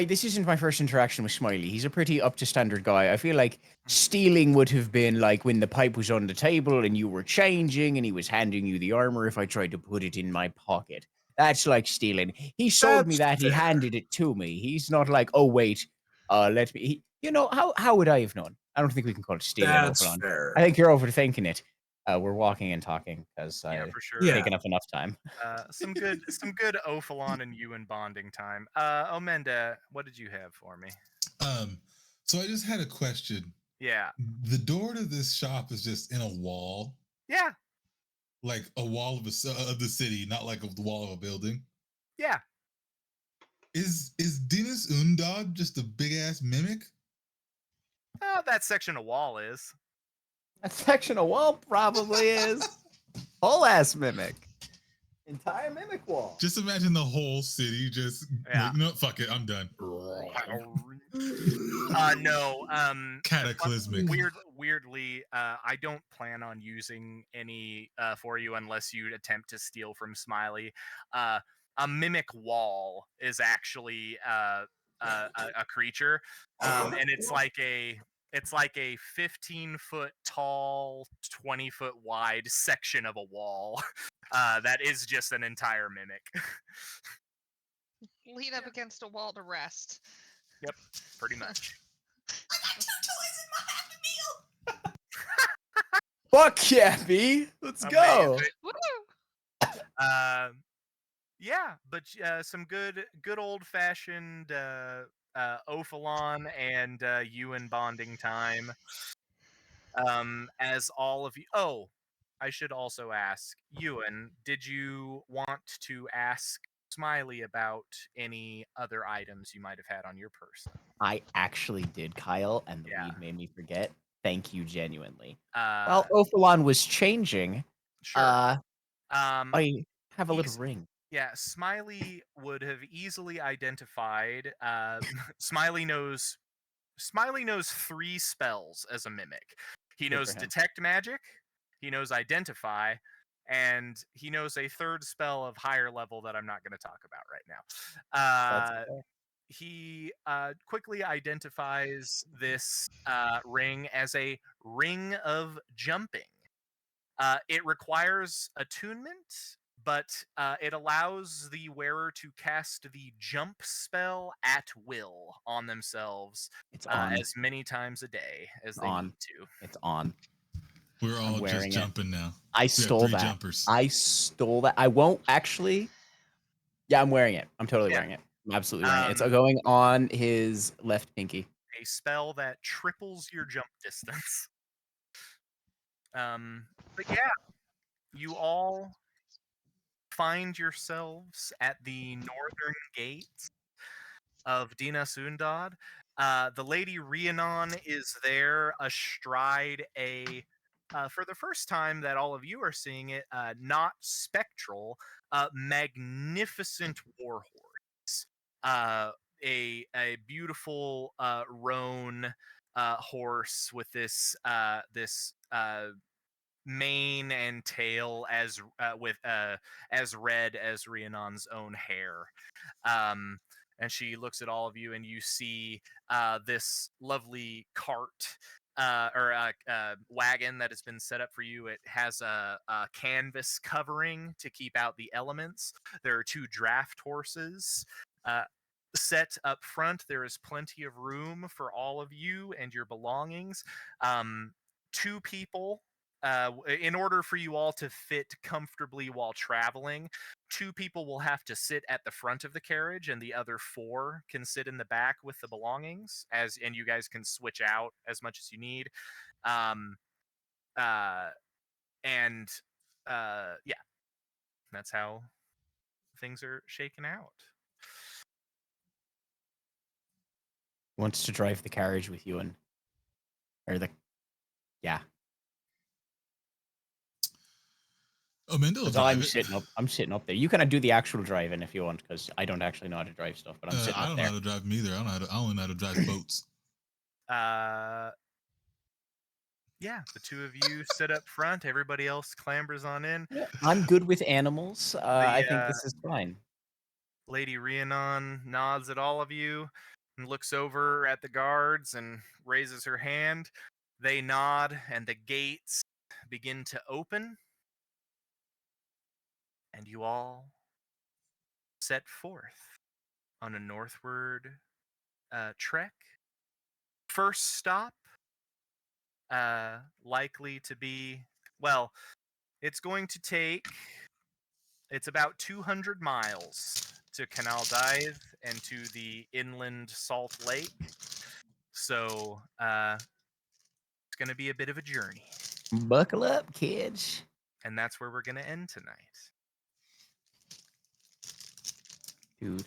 this isn't my first interaction with Smiley. He's a pretty up to standard guy. I feel like stealing would have been like when the pipe was on the table and you were changing and he was handing you the armor if I tried to put it in my pocket. That's like stealing. He sold me That's that. He fair. handed it to me. He's not like, oh wait, let me. How would I have known? I don't think we can call it stealing. that's Opalon. fair. I think you're overthinking it. We're walking and talking because Yeah, I've for sure. Yeah. taken up enough time. Some good Ophalon and you and bonding time. Omenda, what did you have for me? So I just had a question. Yeah. The door to this shop is just in a wall, Yeah. like a wall of the city, not like the wall of a building. Yeah. Is Dinas Undod just a big ass mimic? Oh, that section of wall is. That section of wall probably is whole ass mimic. Entire mimic wall. Just imagine the whole city just Yeah. like, no, fuck it, I'm done. No. Cataclysmic. Weirdly, I don't plan on using any for you unless you attempt to steal from Smiley. A mimic wall is actually a creature, and it's like a 15-foot tall, 20-foot wide section of a wall that is just an entire mimic. Lean up against a wall to rest. Yep, pretty much. Fuck yeah, B. Let's go. Amazing. Woo! Yeah, but some good old fashioned Ophalon and Ewan bonding time. As all of you. Oh, I should also ask Ewan. Did you want to ask Smiley about any other items you might have had on your person? I actually did, Kyle, and the Yeah. weed made me forget. Thank you, genuinely. Well, While Ophalon was changing, sure. I have a little he's- ring. Yeah, Smiley would have easily identified. Smiley knows 3 spells as a mimic. He Good knows for him. detect magic, he knows identify, and he knows a third spell of higher level that I'm not going to talk about right now. That's fair. He quickly identifies this ring as a ring of jumping. It requires attunement, but it allows the wearer to cast the jump spell at will on themselves It's on. as many times a day as they on. need to. It's on. We're all wearing just it. jumping now. I We have stole 3 that. jumpers. I stole that. I won't actually. Yeah, I'm wearing it. I'm totally Yeah. wearing it. I'm absolutely wearing it. It's Um, going on his left pinky. A spell that triples your jump distance. But yeah, you all find yourselves at the northern gate of Dinas Undod. The Lady Rhiannon is there astride a, for the first time that all of you are seeing it, not spectral, magnificent war horse. A beautiful roan horse with this mane and tail as red as Rhiannon's own hair. And she looks at all of you, and you see this lovely cart or wagon that has been set up for you. It has a canvas covering to keep out the elements. There are 2 draft horses set up front. There is plenty of room for all of you and your belongings. 2 people. In order for you all to fit comfortably while traveling, 2 people will have to sit at the front of the carriage, and the other 4 can sit in the back with the belongings. And you guys can switch out as much as you need. Yeah, that's how things are shaken out. Wants to drive the carriage with you and yeah. Oh, Mendel will Because drive I'm it. sitting up there. You kind of do the actual driving if you want, because I don't actually know how to drive stuff, but I'm sitting I up don't know there. how to drive them either. I only know how to drive boats. Yeah, the two of you sit up front. Everybody else clambers on in. Yeah, I'm good with animals. I think this is fine. Lady Rhiannon nods at all of you and looks over at the guards and raises her hand. They nod, and the gates begin to open, and you all set forth on a northward trek. First stop, likely to be, well, it's going to take, it's about 200 miles to Canal Dive and to the inland Salt Lake. So, it's going to be a bit of a journey. Buckle up, kids. And that's where we're going to end tonight. Dude,